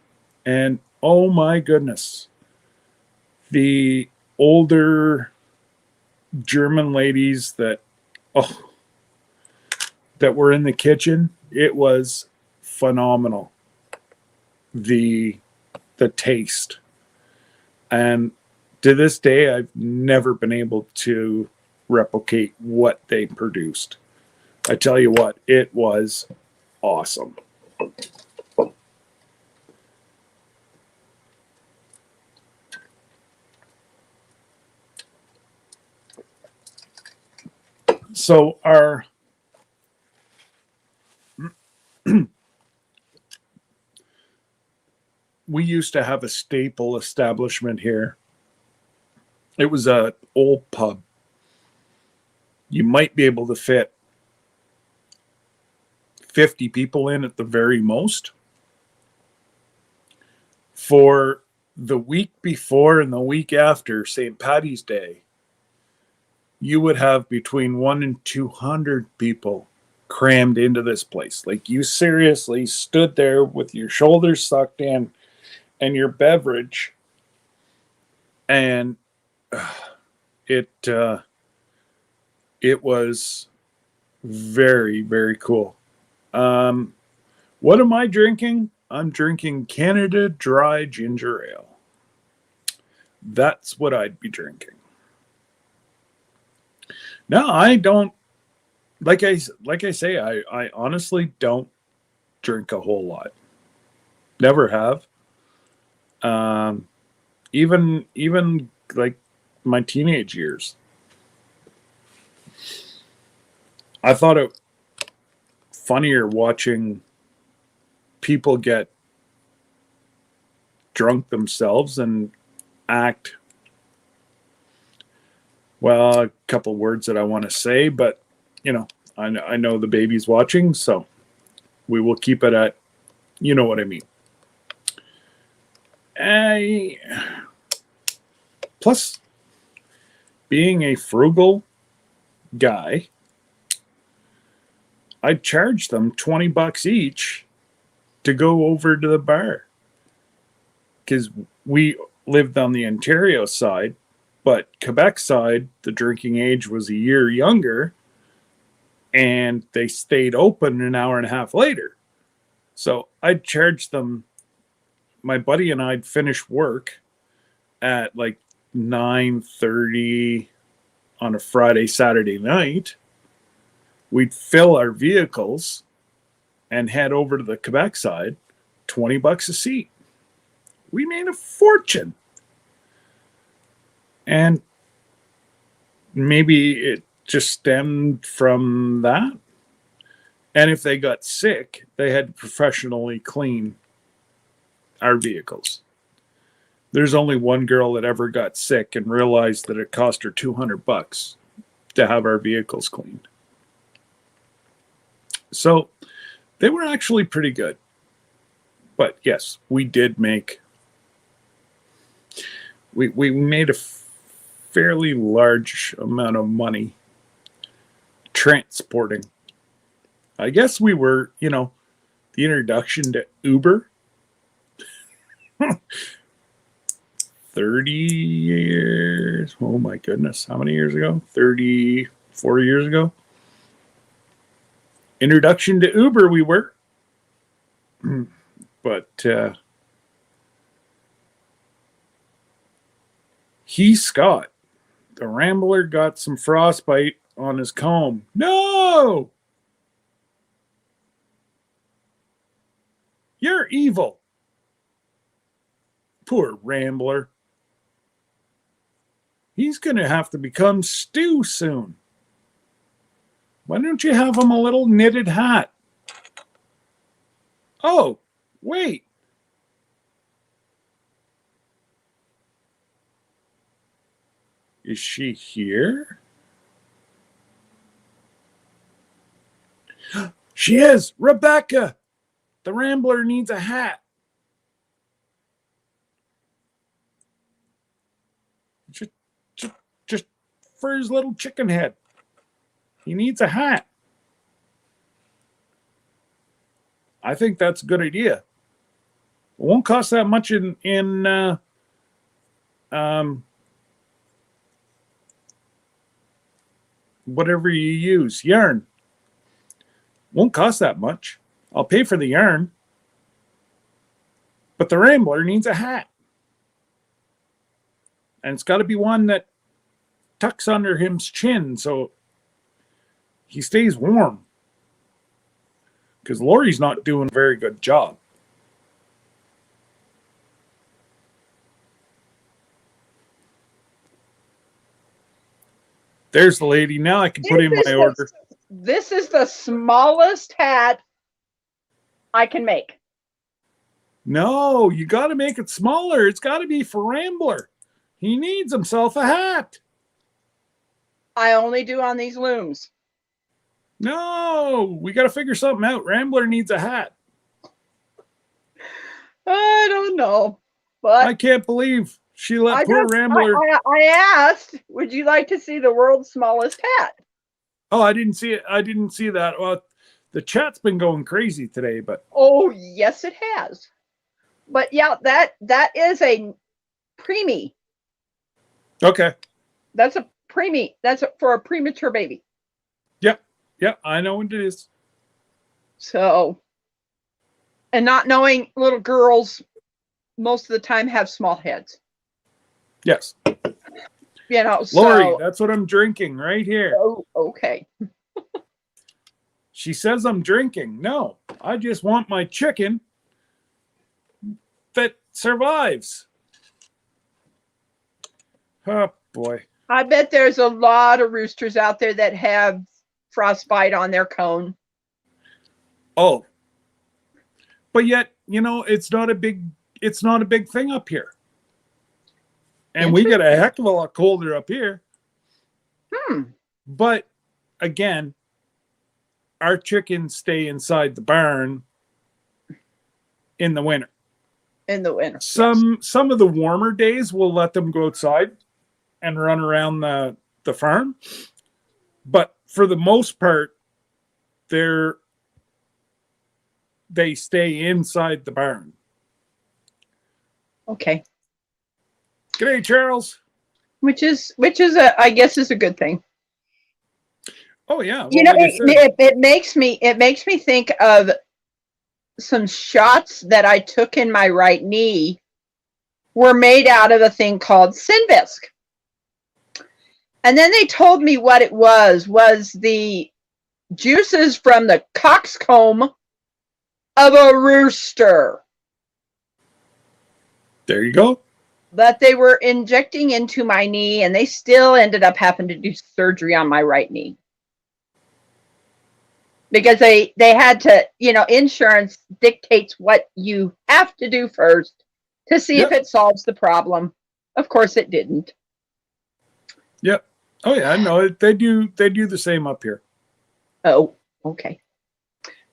[SPEAKER 1] And oh my goodness, the older German ladies that were in the kitchen, it was phenomenal. The taste. And to this day, I've never been able to replicate what they produced. I tell you what, it was awesome. So we used to have a staple establishment here. It was a old pub. You might be able to fit 50 people in at the very most. For the week before and the week after St. Paddy's Day, you would have between 1 and 200 people crammed into this place. Like, you seriously stood there with your shoulders sucked in and your beverage, and it was very, very cool. What am I drinking? I'm drinking Canada Dry Ginger Ale. That's what I'd be drinking. No, I don't. Like I say, I honestly don't drink a whole lot. Never have. Even like my teenage years. I thought it funnier watching people get drunk themselves and act, well, a couple words that I want to say, but I know the baby's watching, so we will keep it at, you know what I mean. Plus, being a frugal guy, I'd charge them $20 each to go over to the bar. Because we lived on the Ontario side, but Quebec side, the drinking age was a year younger, and they stayed open an hour and a half later. So I'd charge them. My buddy and I'd finish work at like 9:30 on a Friday, Saturday night. We'd fill our vehicles and head over to the Quebec side, $20 a seat. We made a fortune. And maybe it just stemmed from that. And if they got sick, they had to professionally clean our vehicles. There's only one girl that ever got sick and realized that it cost her $200 to have our vehicles cleaned. So they were actually pretty good. But yes, we did make, we made a fairly large amount of money transporting. I guess we were, the introduction to Uber. 30 years. Oh my goodness. How many years ago? 34 years ago. Introduction to Uber we were. But Scott, the Rambler, got some frostbite on his comb. No! You're evil. Poor Rambler. He's going to have to become Stu soon. Why don't you have him a little knitted hat? Oh, wait. Is she here? She is. Rebecca. The Rambler needs a hat. Just for his little chicken head. He needs a hat. I think that's a good idea. It won't cost that much in whatever you use. Yarn. Won't cost that much. I'll pay for the yarn. But the Rambler needs a hat. And it's got to be one that tucks under his chin so he stays warm. Because Lori's not doing a very good job. There's the lady. Now I can put in my order.
[SPEAKER 3] This is the smallest hat I can make.
[SPEAKER 1] No, you got to make it smaller. It's got to be for Rambler. He needs himself a hat.
[SPEAKER 3] I only do on these looms.
[SPEAKER 1] No, we got to figure something out. Rambler needs a hat.
[SPEAKER 3] I don't know, but
[SPEAKER 1] I can't believe she let poor Rambler.
[SPEAKER 3] I asked, would you like to see the world's smallest hat?
[SPEAKER 1] Oh, I didn't see it. I didn't see that. Well, the chat's been going crazy today, but
[SPEAKER 3] oh yes, it has. But yeah, that is a preemie.
[SPEAKER 1] Okay.
[SPEAKER 3] That's a preemie. That's for a premature baby.
[SPEAKER 1] Yeah, I know what it is.
[SPEAKER 3] So, and not knowing little girls most of the time have small heads.
[SPEAKER 1] Yes. Lori,
[SPEAKER 3] So.
[SPEAKER 1] that's what I'm drinking right here.
[SPEAKER 3] Oh, okay.
[SPEAKER 1] She says I'm drinking. No, I just want my chicken that survives. Oh, boy.
[SPEAKER 3] I bet there's a lot of roosters out there that have frostbite on their cone.
[SPEAKER 1] Oh. But yet, it's not a big thing up here. And we get a heck of a lot colder up here. But again, our chickens stay inside the barn in the winter. Some of the warmer days we'll let them go outside and run around the farm. But for the most part, they stay inside the barn.
[SPEAKER 3] Okay.
[SPEAKER 1] G'day, Charles.
[SPEAKER 3] Which is I guess is a good thing.
[SPEAKER 1] Oh yeah. Well,
[SPEAKER 3] it makes me think of some shots that I took in my right knee were made out of a thing called Synvisc. And then they told me what it was the juices from the coxcomb of a rooster.
[SPEAKER 1] There you go.
[SPEAKER 3] That they were injecting into my knee, and they still ended up having to do surgery on my right knee. Because they had to, insurance dictates what you have to do first to see if it solves the problem. Of course it didn't.
[SPEAKER 1] Yep. Oh yeah, no, they do the same up here.
[SPEAKER 3] Oh, okay.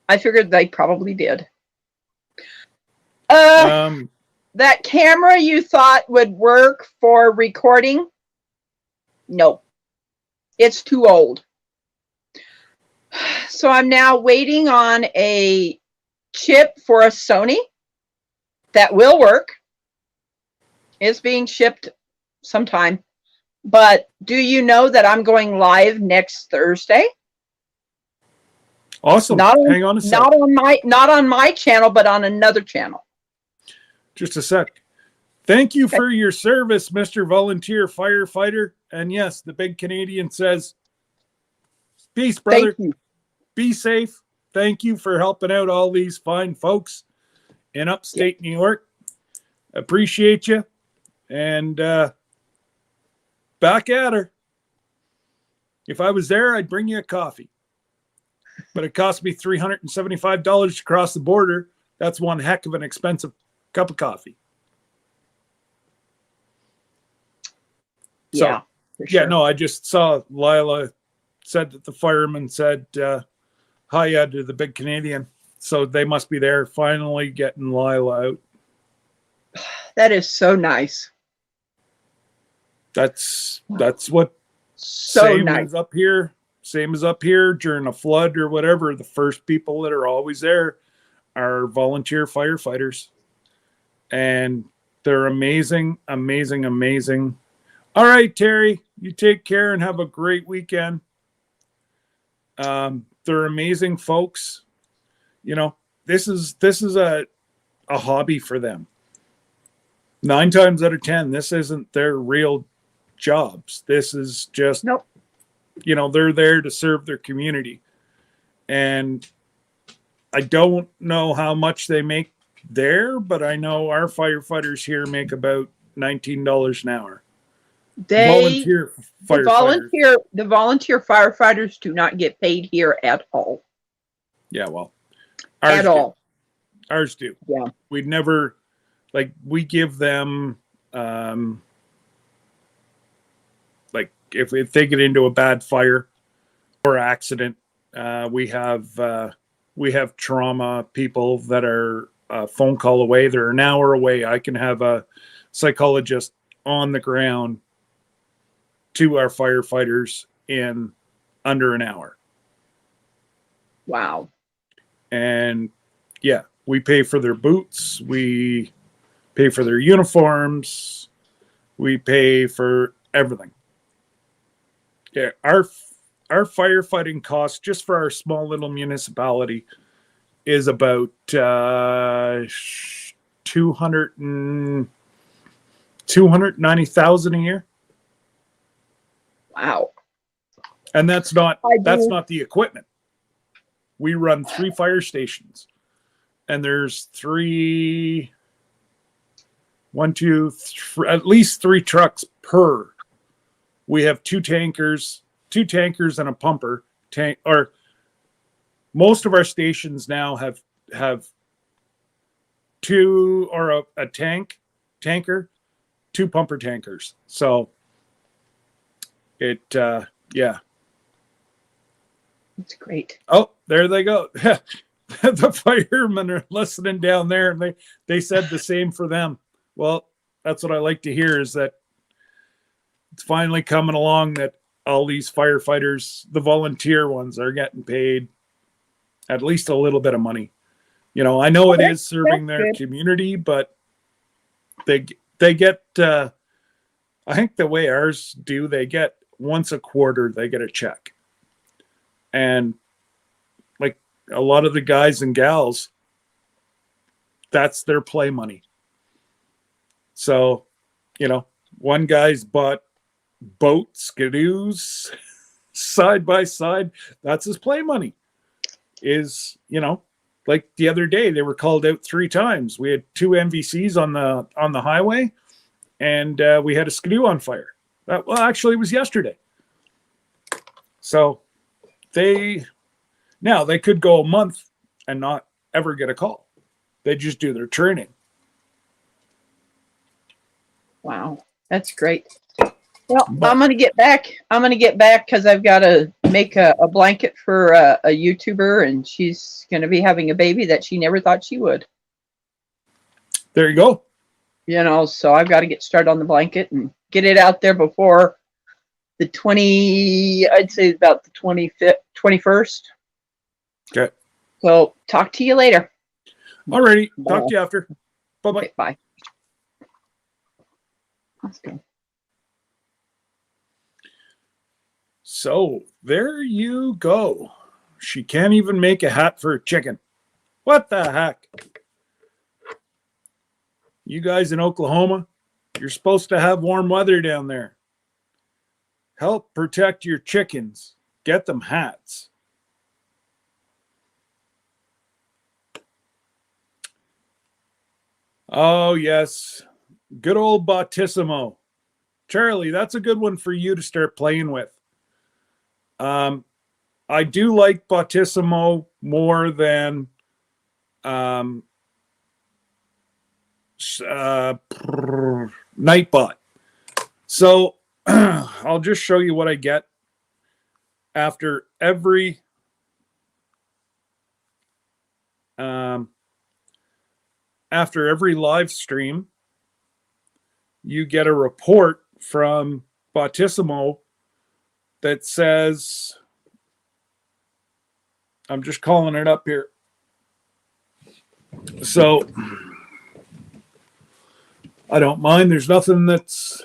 [SPEAKER 3] I figured they probably did. That camera you thought would work for recording? No. It's too old. So I'm now waiting on a chip for a Sony that will work. It's being shipped sometime. But do you know that I'm going live next Thursday?
[SPEAKER 1] Awesome. Hang on a sec.
[SPEAKER 3] Not on my channel, but on another channel.
[SPEAKER 1] Just a sec. Thank you for your service, Mr. Volunteer Firefighter. And yes, the big Canadian says, peace, brother.
[SPEAKER 3] Thank you.
[SPEAKER 1] Be safe. Thank you for helping out all these fine folks in upstate New York. Appreciate you. And back at her. If I was there, I'd bring you a coffee. But it cost me $375 to cross the border. That's one heck of an expensive cup of coffee. So,
[SPEAKER 3] yeah, for sure.
[SPEAKER 1] no, I just saw Lila said that the fireman said hiya to the big Canadian. So they must be there finally getting Lila out.
[SPEAKER 3] That is so nice.
[SPEAKER 1] That's what
[SPEAKER 3] so
[SPEAKER 1] same
[SPEAKER 3] nice.
[SPEAKER 1] as up here. Same as up here during a flood or whatever. The first people that are always there are volunteer firefighters. And they're amazing, amazing, amazing. All right, Terry, you take care and have a great weekend. They're amazing folks. This is a hobby for them. 9 times out of 10, this isn't their real jobs. This is just, they're there to serve their community. And I don't know how much they make there, but I know our firefighters here make about $19 an hour.
[SPEAKER 3] The volunteer firefighters do not get paid here at all.
[SPEAKER 1] Yeah, well, ours do.
[SPEAKER 3] Yeah,
[SPEAKER 1] We'd never, we give them, if they get into a bad fire or accident, we have trauma people that are a phone call away. They're an hour away. I can have a psychologist on the ground to our firefighters in under an hour.
[SPEAKER 3] Wow.
[SPEAKER 1] And yeah, we pay for their boots. We pay for their uniforms. We pay for everything. Yeah, our firefighting costs just for our small little municipality is about 290,000 a year.
[SPEAKER 3] Wow.
[SPEAKER 1] And that's not
[SPEAKER 3] I
[SPEAKER 1] that's
[SPEAKER 3] do.
[SPEAKER 1] not the equipment. We run 3 fire stations, and there's at least 3 trucks per. We have 2 tankers and a pumper tank. Or most of our stations now have 2, or a tanker, 2 pumper tankers. So it yeah.
[SPEAKER 3] That's great.
[SPEAKER 1] Oh, there they go. The firemen are listening down there, and they said the same for them. Well, that's what I like to hear, is that it's finally coming along, that all these firefighters, the volunteer ones, are getting paid at least a little bit of money. You know, I know it is serving their
[SPEAKER 3] good.
[SPEAKER 1] community, but they get I think the way ours do, they get once a quarter, they get a check. And like a lot of the guys and gals, that's their play money. So, you know, one guy's bought boats, canoes, side by side. That's his play money. Is, you know, like the other day, they were called out 3 times. We had 2 MVCs on the highway, and we had a skidoo on fire. Well, actually, it was yesterday. So they could go a month and not ever get a call. They just do their training.
[SPEAKER 3] Wow, that's great. Well, I'm gonna get back because I've got to make a blanket for a YouTuber, and she's gonna be having a baby that she never thought she would.
[SPEAKER 1] There you go.
[SPEAKER 3] You know, so I've got to get started on the blanket and get it out there before the 20. I'd say about the 25th, 21st.
[SPEAKER 1] Okay.
[SPEAKER 3] So talk to you later.
[SPEAKER 1] Alrighty. Talk to you after. Bye-bye.
[SPEAKER 3] Okay, bye. Let's go.
[SPEAKER 1] So there you go. She can't even make a hat for a chicken. What the heck? You guys in Oklahoma, you're supposed to have warm weather down there. Help protect your chickens. Get them hats. Oh, yes. Good old Bautissimo. Charlie, that's a good one for you to start playing with. I do like Bautissimo more than Nightbot. So I'll just show you what I get after every live stream. You get a report from Bautissimo that says, I'm just calling it up here. So I don't mind. There's nothing that's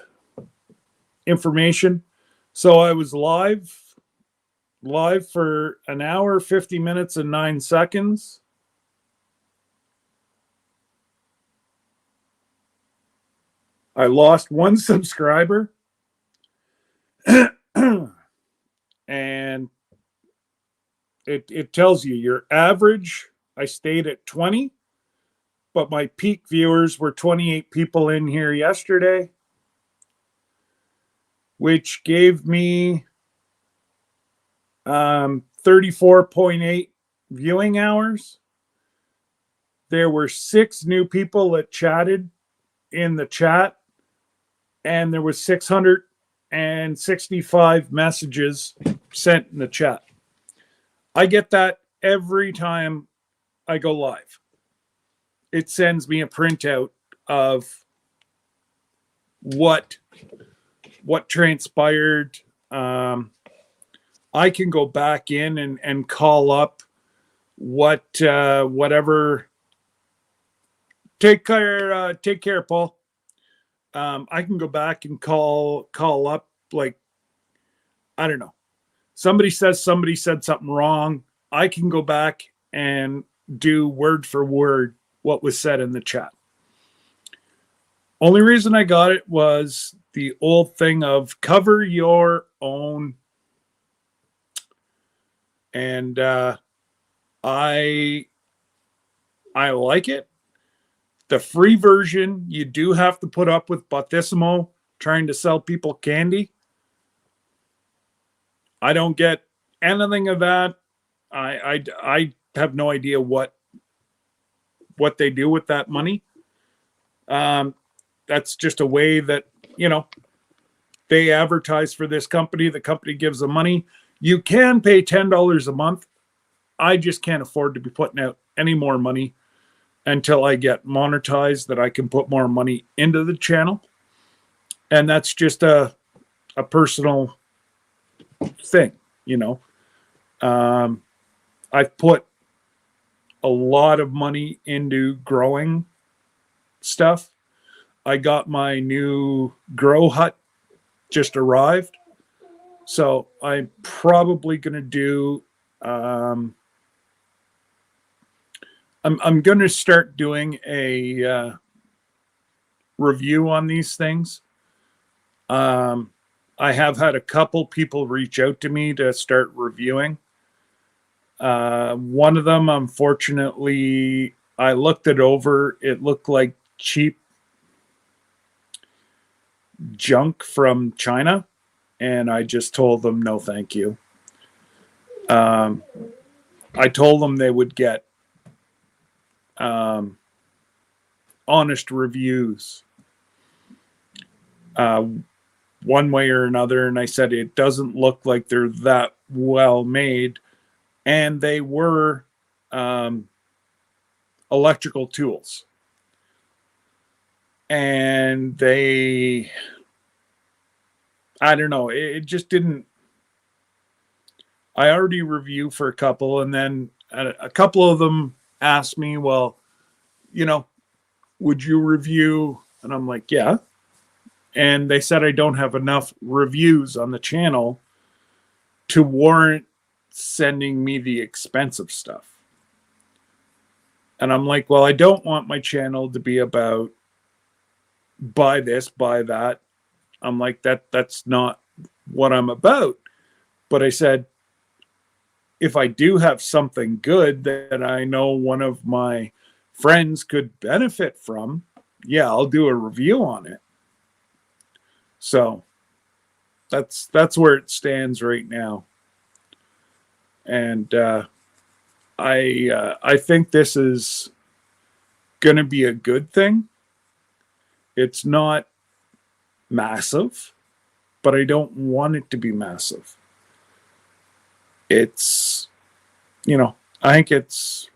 [SPEAKER 1] information. So I was live for an hour, 50 minutes, and 9 seconds. I lost 1 subscriber. And it tells you your average. I stayed at 20, but my peak viewers were 28 people in here yesterday, which gave me 34.8 viewing hours. There were 6 new people that chatted in the chat, and there was 665 messages sent in the chat. I get that every time I go live. It sends me a printout of what transpired. I can go back in and call up whatever. Take care, Paul. I can go back and call up, like, I don't know. Somebody said something wrong. I can go back and do word for word what was said in the chat. Only reason I got it was the old thing of cover your own. And I like it. The free version, you do have to put up with Battissimo trying to sell people candy. I don't get anything of that. I have no idea what they do with that money. That's just a way that, they advertise for this company. The company gives them money. You can pay $10 a month. I just can't afford to be putting out any more money until I get monetized, that I can put more money into the channel. And that's just a personal thing, I've put a lot of money into growing stuff. I got my new grow hut just arrived. So I'm probably going to do, I'm going to start doing a review on these things. I have had a couple people reach out to me to start reviewing. One of them, unfortunately, I looked it over. It looked like cheap junk from China. And I just told them, no, thank you. I told them they would get honest reviews one way or another. And I said, it doesn't look like they're that well made. And they were electrical tools. And they, I don't know, it just didn't. I already reviewed for a couple, and then a couple of them asked me, well, would you review? And I'm like, yeah. And they said I don't have enough reviews on the channel to warrant sending me the expensive stuff. And I'm like, well, I don't want my channel to be about buy this, buy that. I'm like, that's not what I'm about. But I said, if I do have something good that I know one of my friends could benefit from, yeah, I'll do a review on it. So that's where it stands right now. And I think this is going to be a good thing. It's not massive, but I don't want it to be massive. It's, I think it's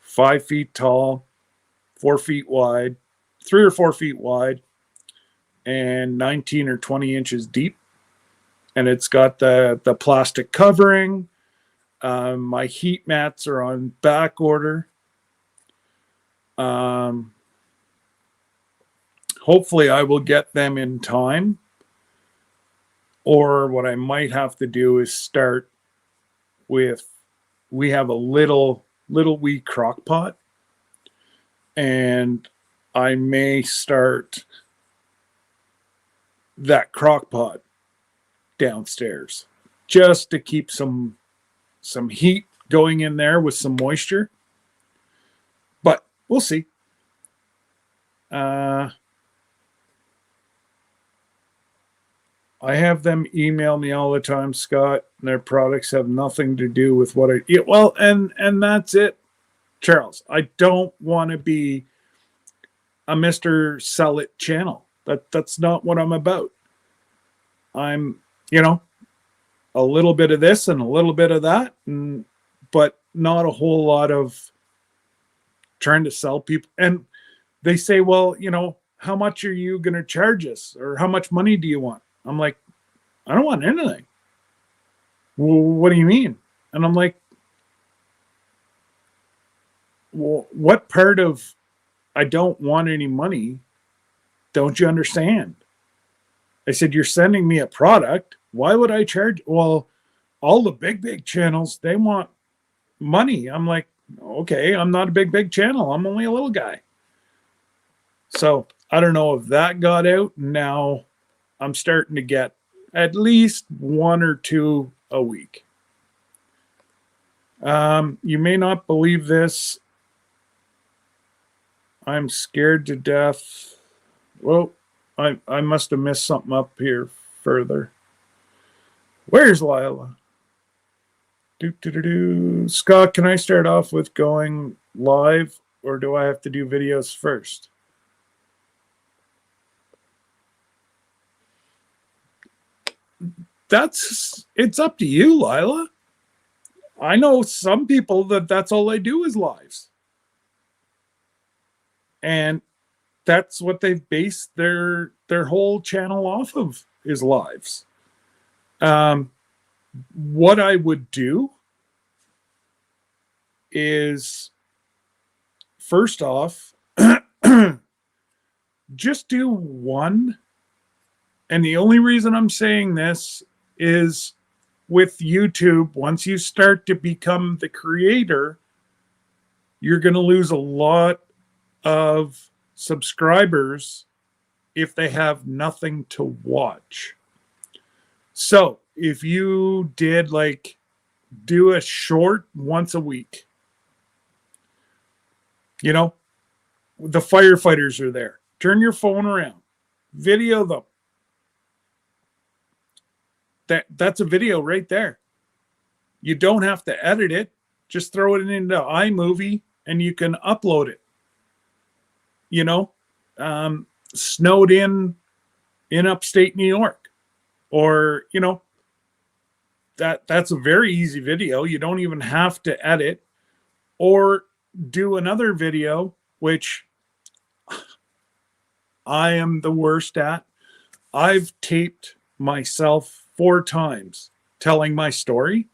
[SPEAKER 1] 5 feet tall, 4 feet wide, 3 or 4 feet wide, and 19 or 20 inches deep. And it's got the plastic covering. My heat mats are on back order. Hopefully I will get them in time. Or what I might have to do is start with, we have a little wee crock pot. And I may start that crock pot downstairs just to keep some heat going in there with some moisture. But we'll see. I have them email me all the time, Scott. Their products have nothing to do with what I eat. Well, and that's it, Charles. I don't want to be a Mr. Sell It channel. That's not what I'm about. I'm, a little bit of this and a little bit of that, but not a whole lot of trying to sell people. And they say, well, how much are you going to charge us? Or how much money do you want? I'm like, I don't want anything. Well, what do you mean? And I'm like, well, what part of I don't want any money don't you understand? I said, you're sending me a product. Why would I charge? Well, all the big channels, they want money. I'm like, Okay, I'm not a big channel. I'm only a little guy. So I don't know if that got out. Now I'm starting to get at least one or two a week. You may not believe this. I'm scared to death. Well, I must have missed something up here further. Where's Lila? Scott, can I start off with going live, or do I have to do videos first? It's up to you, Lila. I know some people that's all they do is lives. And that's what they've based their whole channel off of, is lives. What I would do is, first off, just do one. And the only reason I'm saying this is, with YouTube, once you start to become the creator, you're going to lose a lot of subscribers if they have nothing to watch. So if you did do a short once a week, the firefighters are there. Turn your phone around, video them. That's a video right there. You don't have to edit it. Just throw it into iMovie and you can upload it. Snowed in upstate New York, or that's a very easy video. You don't even have to edit. Or do another video, which I am the worst at. I've taped myself 4 times telling my story.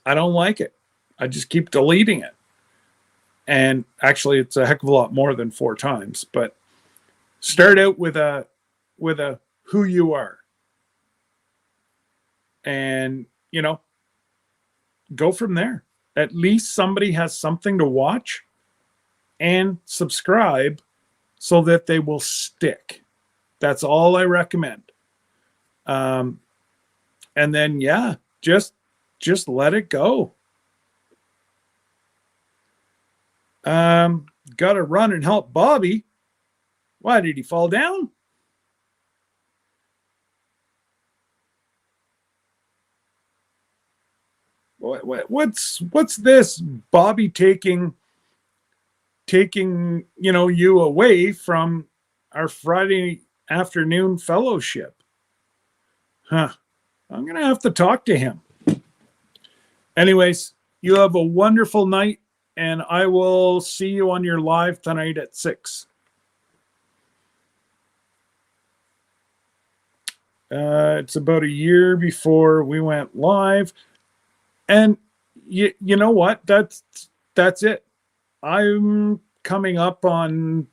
[SPEAKER 1] I don't like it. I just keep deleting it. And actually, it's a heck of a lot more than 4 times. But start out with a who you are, and go from there. At least somebody has something to watch and subscribe, so that they will stick. That's all I recommend. And then just let it go. Got to run and help Bobby. Why, did he fall down? What's this? Bobby taking you away from our Friday afternoon fellowship? I'm gonna have to talk to him. Anyways, you have a wonderful night, and I will see you on your live tonight at 6. It's about a year before we went live. And you know what? That's it. I'm coming up on,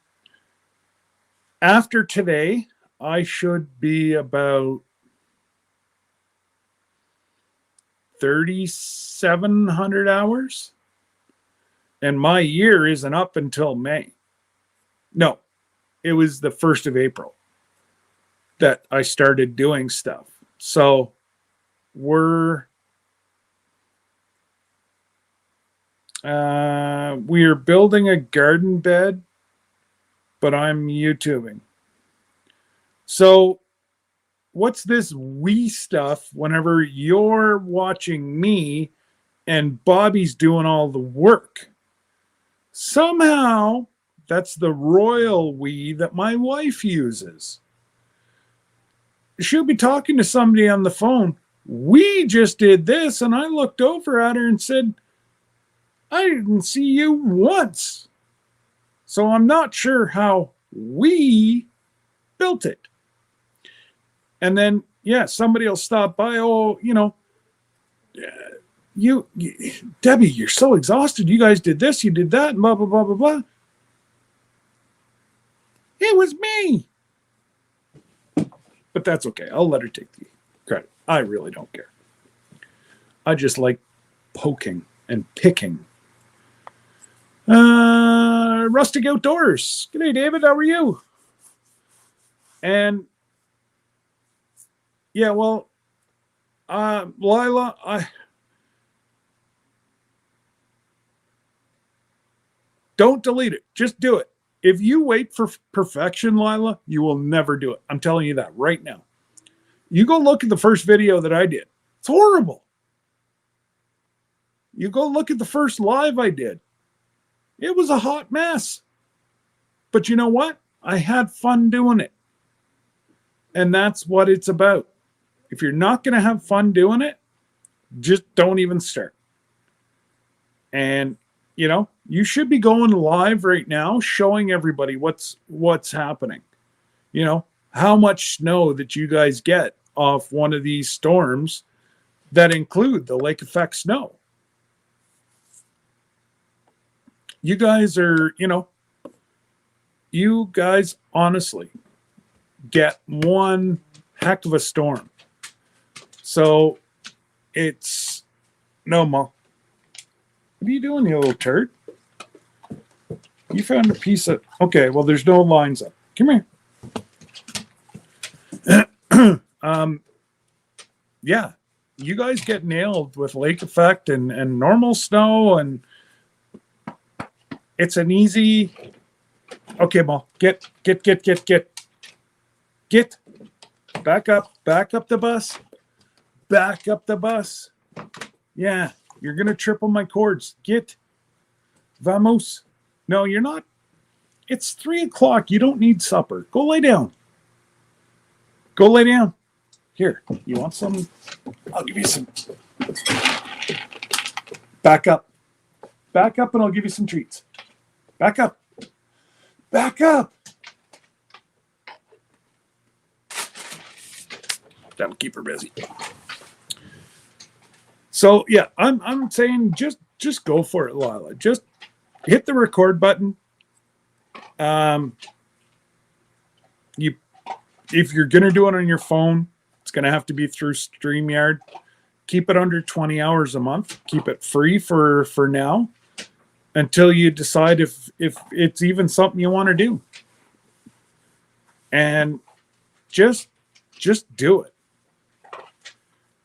[SPEAKER 1] after today, I should be about 3,700 hours. And my year isn't up until May. No, it was the 1st of April that I started doing stuff. So we are building a garden bed, but I'm YouTubing. So what's this we stuff whenever you're watching me and Bobby's doing all the work? Somehow that's the royal we that my wife uses. She'll be talking to somebody on the phone. We just did this, and I looked over at her and said, I didn't see you once. So I'm not sure how we built it. And then, somebody will stop by. Oh, you, Debbie, you're so exhausted. You guys did this, you did that, and blah, blah, blah, blah, blah. It was me. But that's okay. I'll let her take the credit. I really don't care. I just like poking and picking. Rustic Outdoors. G'day, David. How are you? And yeah, well, Lila, don't delete it. Just do it. If you wait for perfection, Lila, you will never do it. I'm telling you that right now. You go look at the first video that I did. It's horrible. You go look at the first live I did. It was a hot mess. But you know what? I had fun doing it. And that's what it's about. If you're not going to have fun doing it, just don't even start. And, you know, you should be going live right now, showing everybody what's happening. You know, how much snow that you guys get off one of these storms that include the lake effect snow. You guys are, you guys honestly get one heck of a storm. So it's no more. What are you doing, you little turd? You found a piece of, okay, well, there's no lines up. Come here. Yeah, you guys get nailed with lake effect and normal snow, and it's an easy, okay, Mo, get. Back up the bus. Back up the bus. Yeah, you're going to trip on my cords. Get. Vamos. No, you're not. It's 3:00. You don't need supper. Go lay down. Go lay down. Here, you want some? I'll give you some. Back up. Back up and I'll give you some treats. Back up. Back up. That'll keep her busy. So yeah, I'm saying just go for it, Lila. Just hit the record button. If you're gonna do it on your phone, it's gonna have to be through StreamYard. Keep it under 20 hours a month. Keep it free for now until you decide if it's even something you want to do. And just do it.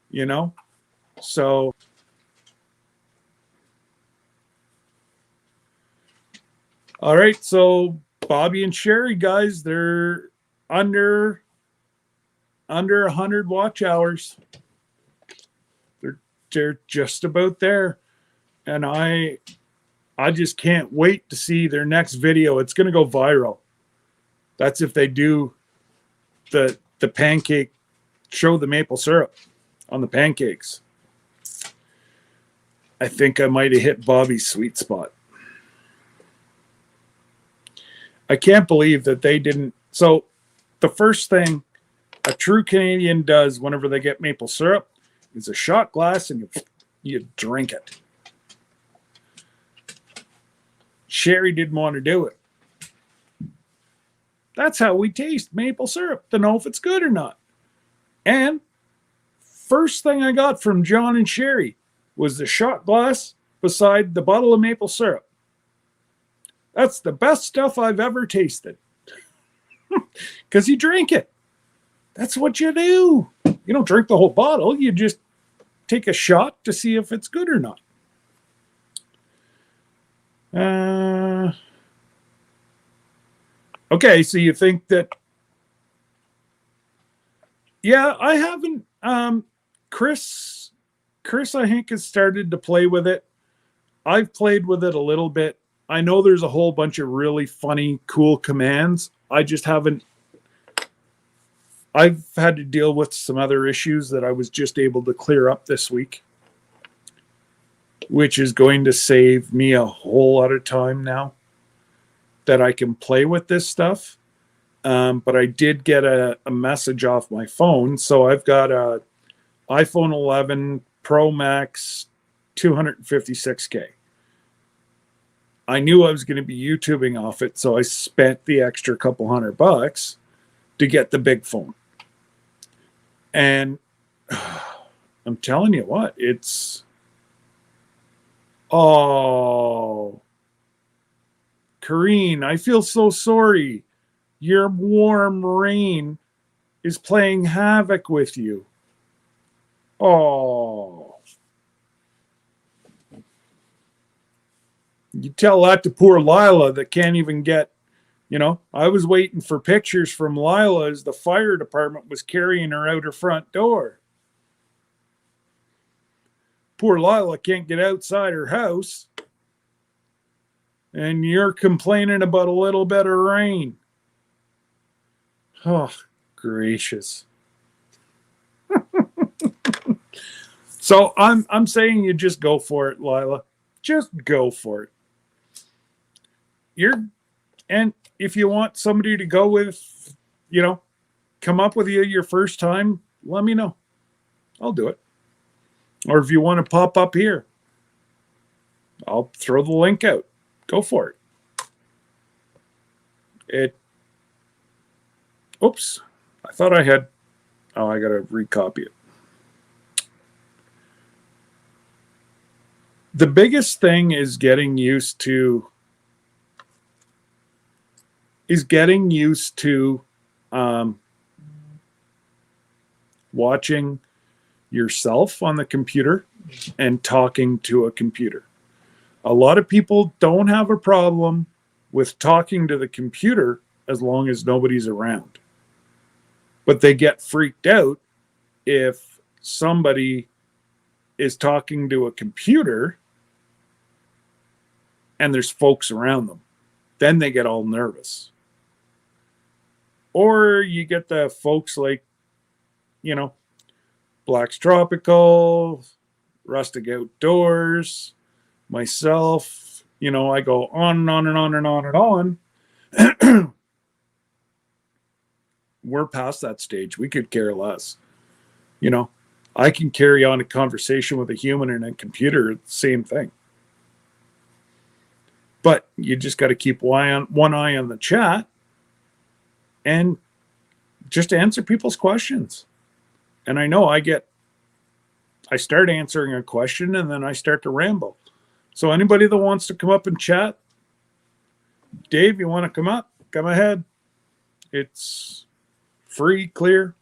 [SPEAKER 1] You know? So all right, so Bobby and Sherry, guys, they're under 100 watch hours. They're just about there. And I just can't wait to see their next video. It's going to go viral. That's if they do the pancake, show the maple syrup on the pancakes. I think I might have hit Bobby's sweet spot. I can't believe that they didn't. So the first thing a true Canadian does whenever they get maple syrup is a shot glass and you drink it. Sherry didn't want to do it. That's how we taste maple syrup, to know if it's good or not. And first thing I got from John and Sherry was the shot glass beside the bottle of maple syrup. That's the best stuff I've ever tasted. Because you drink it. That's what you do. You don't drink the whole bottle. You just take a shot to see if it's good or not. Okay, so you think that... Yeah, I haven't... Chris, I think, has started to play with it. I've played with it a little bit. I know there's a whole bunch of really funny, cool commands. I just haven't... I've had to deal with some other issues that I was just able to clear up this week, which is going to save me a whole lot of time now that I can play with this stuff. But I did get a message off my phone. So I've got a iPhone 11 Pro Max 256K. I knew I was going to be YouTubing off it, so I spent the extra couple $100 to get the big phone. And I'm telling you what, it's Oh, Kareen, I feel so sorry. Your warm rain is playing havoc with you. Oh. You tell that to poor Lila that can't even get, I was waiting for pictures from Lila as the fire department was carrying her out her front door. Poor Lila can't get outside her house. And you're complaining about a little bit of rain. Oh, gracious. So I'm saying you just go for it, Lila. Just go for it. And if you want somebody to go with, come up with you your first time, let me know. I'll do it. Or if you want to pop up here, I'll throw the link out. Go for it. Oops. I thought I had. Oh, I got to recopy it. The biggest thing is getting used to watching yourself on the computer and talking to a computer. A lot of people don't have a problem with talking to the computer as long as nobody's around. But they get freaked out if somebody is talking to a computer and there's folks around them. Then they get all nervous. Or you get the folks like, Black's Tropical, Rustic Outdoors, myself, I go on and on and on and on and on. We're past that stage. We could care less. I can carry on a conversation with a human and a computer, same thing. But you just got to keep one eye on the chat and just answer people's questions. And I know I start answering a question and then I start to ramble. So anybody that wants to come up and chat, Dave, you want to come up? Come ahead. It's free, clear.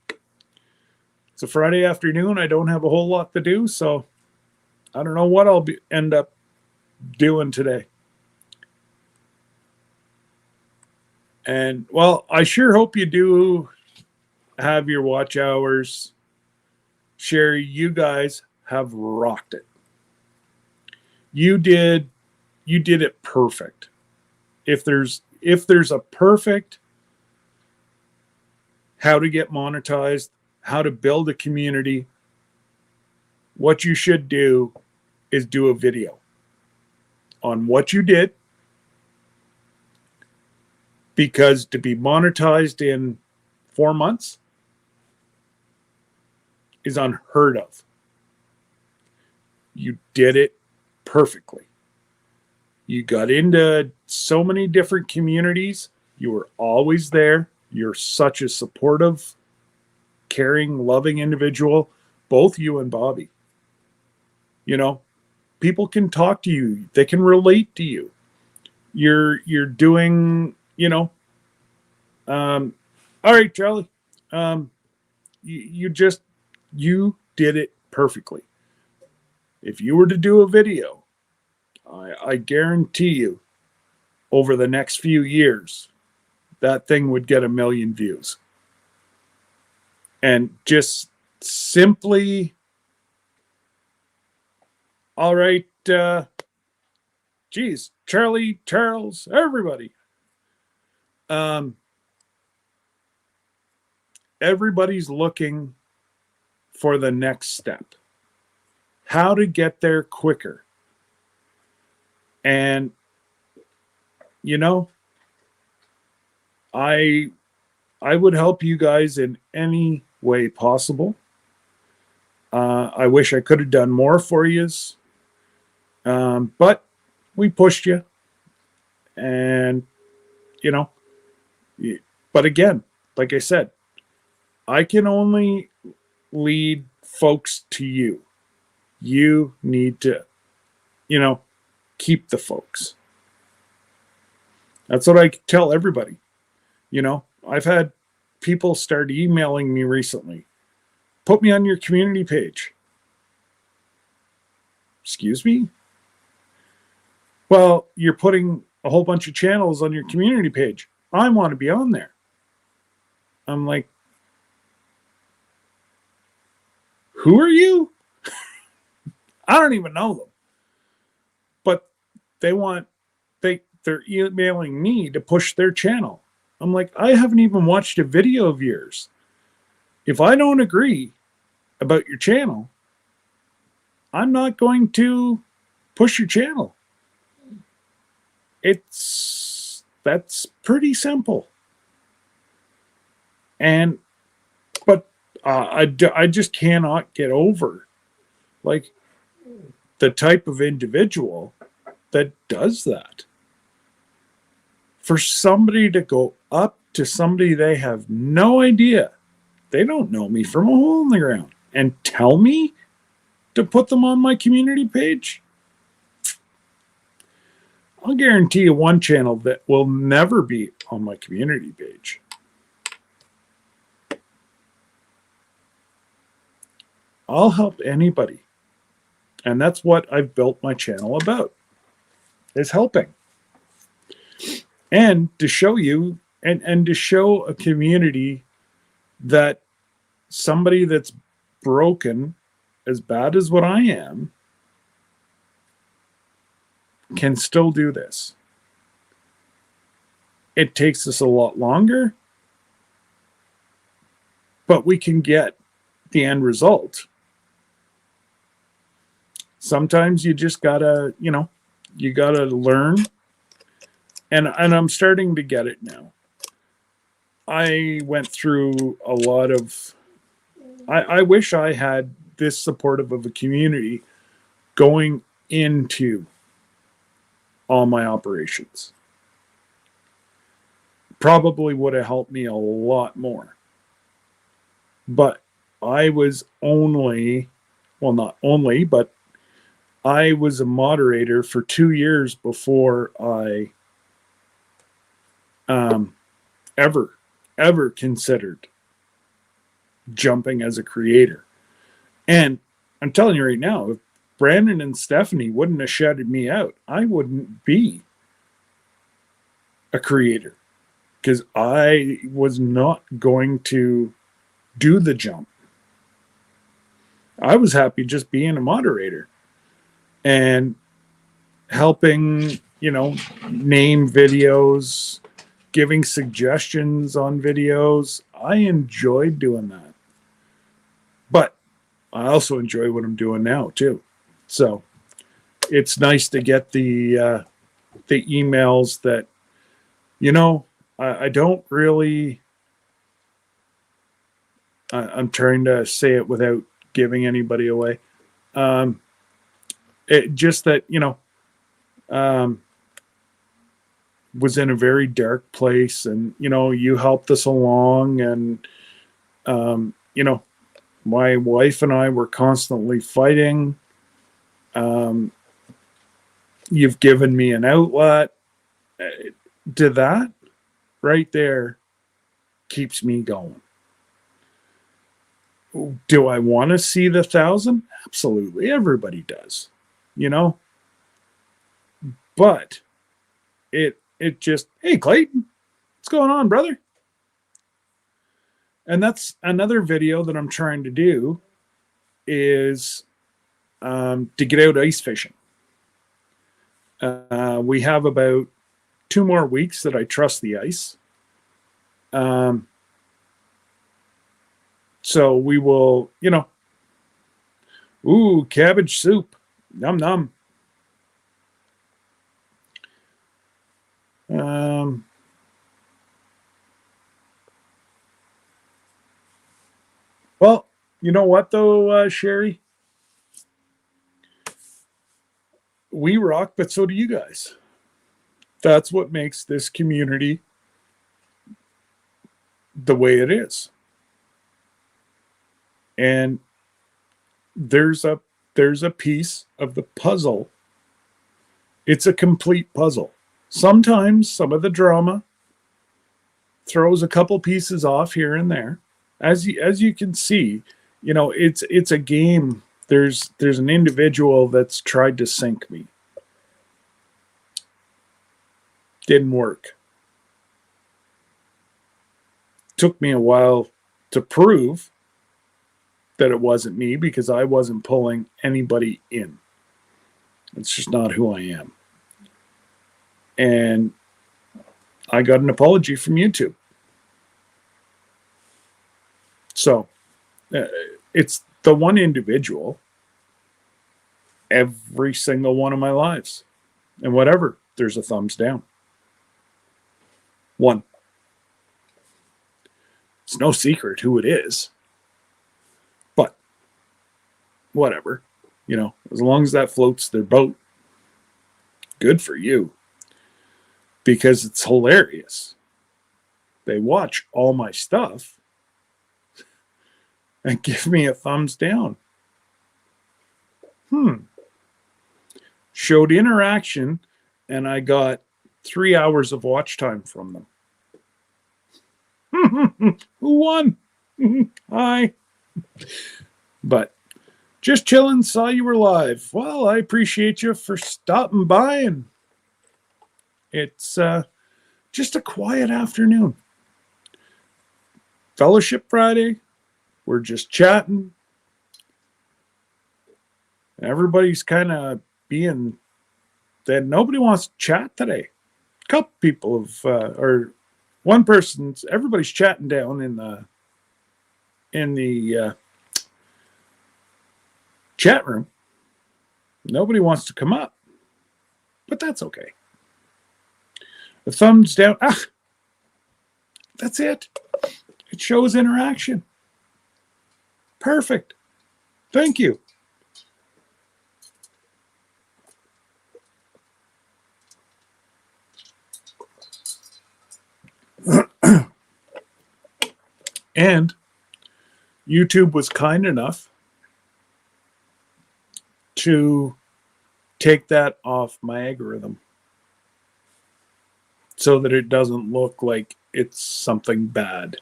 [SPEAKER 1] It's a Friday afternoon. I don't have a whole lot to do, so I don't know what I'll end up doing today. And, well, I sure hope you do have your watch hours. Sherry, you guys have rocked it. You did it perfect. If there's a perfect how to get monetized, how to build a community, what you should do is do a video on what you did, because to be monetized in 4 months is unheard of. You did it perfectly. You got into so many different communities. You were always there. You're such a supportive, caring, loving individual, both you and Bobby. People can talk to you. They can relate to you. You're doing, all right, Charlie. You did it perfectly. If you were to do a video, I guarantee you, over the next few years, that thing would get 1 million views. And just simply, all right, geez, Charlie, Charles, everybody. Everybody's looking for the next step. How to get there quicker. And, I would help you guys in any way possible. I wish I could have done more for you. But we pushed you. And, but again, like I said, I can only lead folks to you. You need to, keep the folks. That's what I tell everybody. I've had people start emailing me recently. Put me on your community page. Excuse me? Well, you're putting a whole bunch of channels on your community page. I want to be on there. I'm like, who are you? I don't even know them. But they're emailing me to push their channel. I'm like, I haven't even watched a video of yours. If I don't agree about your channel, I'm not going to push your channel. That's pretty simple. But I just cannot get over like the type of individual that does that. For somebody to go up to somebody they have no idea, they don't know me from a hole in the ground, and tell me to put them on my community page, I'll guarantee you one channel that will never be on my community page. I'll help anybody. And that's what I've built my channel about, is helping. And to show you, and to show a community that somebody that's broken as bad as what I am can still do this. It takes us a lot longer, but we can get the end result. Sometimes you just gotta, you gotta learn. And I'm starting to get it now. I went through a lot of, I wish I had this supportive of a community going into all my operations. Probably would have helped me a lot more. But I was only, well, not only, but I was a moderator for 2 years before I ever considered jumping as a creator. And I'm telling you right now, if Brandon and Stephanie wouldn't have shouted me out, I wouldn't be a creator, because I was not going to do the jump. I was happy just being a moderator and helping, name videos, giving suggestions on videos. I enjoyed doing that. But I also enjoy what I'm doing now too. So it's nice to get the emails that, I don't really, I'm trying to say it without giving anybody away. It just that, was in a very dark place, and you helped us along, and my wife and I were constantly fighting. You've given me an outlet. To that right there keeps me going. Do I want to see the 1,000? Absolutely, everybody does, but it just, hey Clayton, what's going on, brother? And that's another video that I'm trying to do, is to get out ice fishing. We have about 2 more weeks that I trust the ice. So we will, ooh, cabbage soup. Num num. Well, you know what though, Sherry? We rock, but so do you guys. That's what makes this community the way it is. And there's a piece of the puzzle It's a complete puzzle. Sometimes some of the drama throws a couple pieces off here and there. As you can see, it's a game. There's an individual that's tried to sink me. Didn't work. Took me a while to prove that it wasn't me because I wasn't pulling anybody in. It's just not who I am. And I got an apology from YouTube. So it's the one individual every single one of my lives. And whatever, there's a thumbs down. One. It's no secret who it is. But whatever. As long as that floats their boat, good for you. Because it's hilarious. They watch all my stuff and give me a thumbs down. Showed interaction, and I got 3 hours of watch time from them. Who won? Hi. But just chilling, saw you were live. Well, I appreciate you for stopping by, and it's just a quiet afternoon. Fellowship Friday. We're just chatting. Everybody's kind of being that nobody wants to chat today. A couple people have, or one person's, everybody's chatting down in the chat room. Nobody wants to come up, but that's okay. The thumbs down. That's it. It shows interaction. Perfect. Thank you. And YouTube was kind enough to take that off my algorithm so that it doesn't look like it's something bad.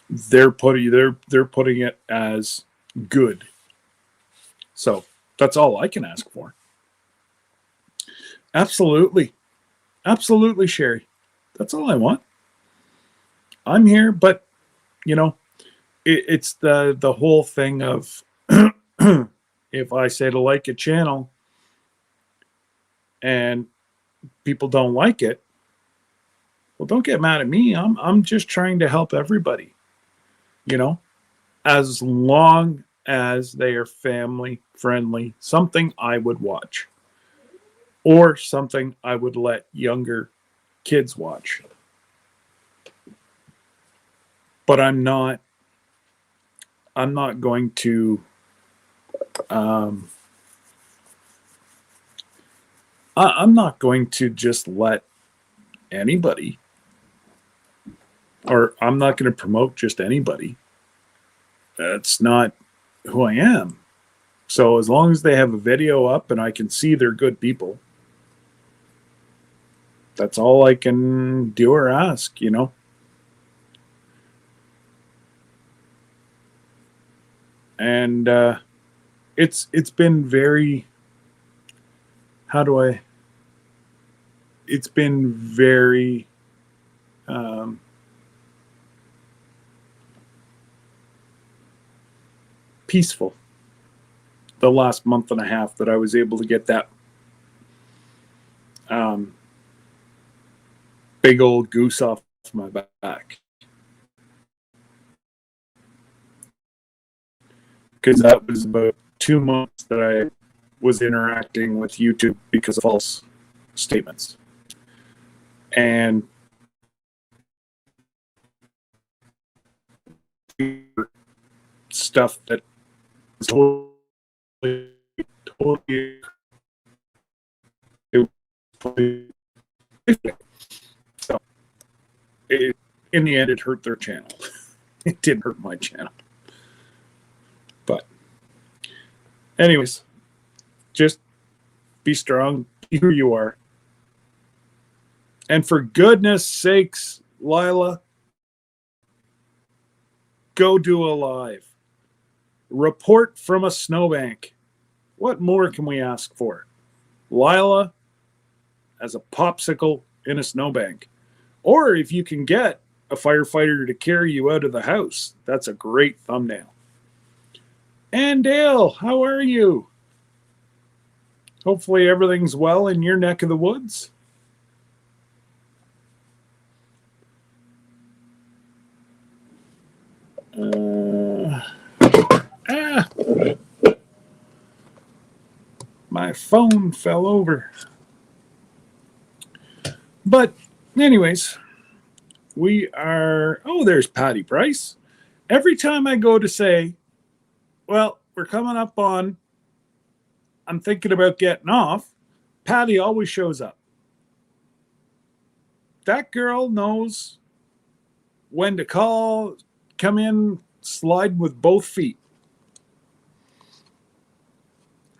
[SPEAKER 1] They're putting it as good. So that's all I can ask for. Absolutely. Absolutely, Sherry. That's all I want. I'm here, but it's the whole thing of if I say to like a channel and people don't like it, well, don't get mad at me. I'm just trying to help everybody. As long as they are family friendly, something I would watch or something I would let younger kids watch. But I'm not going to I'm not going to just let anybody, or I'm not going to promote just anybody. That's not who I am. So as long as they have a video up and I can see they're good people, that's all I can do or ask, And it's been very, it's been very peaceful the last month and a half that I was able to get that big old goose off my back. Because that was about 2 months that I was interacting with YouTube because of false statements. And stuff that was totally so in the end it hurt their channel. It didn't hurt my channel. But anyways, just Be strong. Be who you are. And for goodness sakes, Lila, go do a live. Report from a snowbank. What more can we ask for? Lila as a popsicle in a snowbank. Or if you can get a firefighter to carry you out of the house, that's a great thumbnail. And Dale, how are you? Hopefully everything's well in your neck of the woods. My phone fell over. But anyways, we are, oh, there's Patty Price. Every time I go to say, well, we're coming up on, I'm thinking about getting off, Patty always shows up. That girl knows when to call, come in, slide with both feet.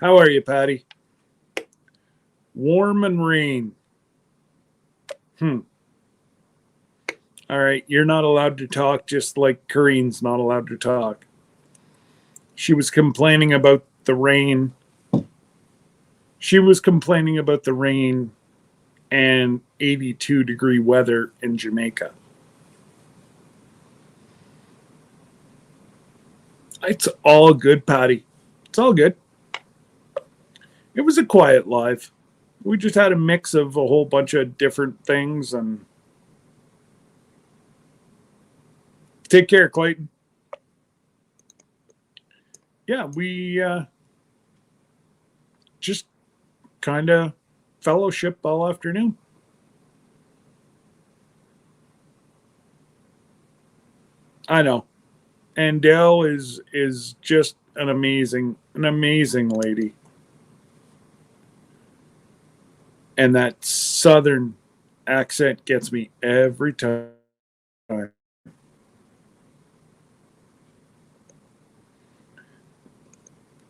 [SPEAKER 1] How are you, Patty? Warm and rain. All right, you're not allowed to talk, just like Kareen's not allowed to talk. She was complaining about the rain. She was complaining about the rain and 82-degree weather in Jamaica. It's all good, Patty. It's all good. It was a quiet live. We just had a mix of a whole bunch of different things. And take care, Clayton. Yeah, we just kind of fellowship all afternoon. I know. And Dell is just an amazing lady. And that southern accent gets me every time.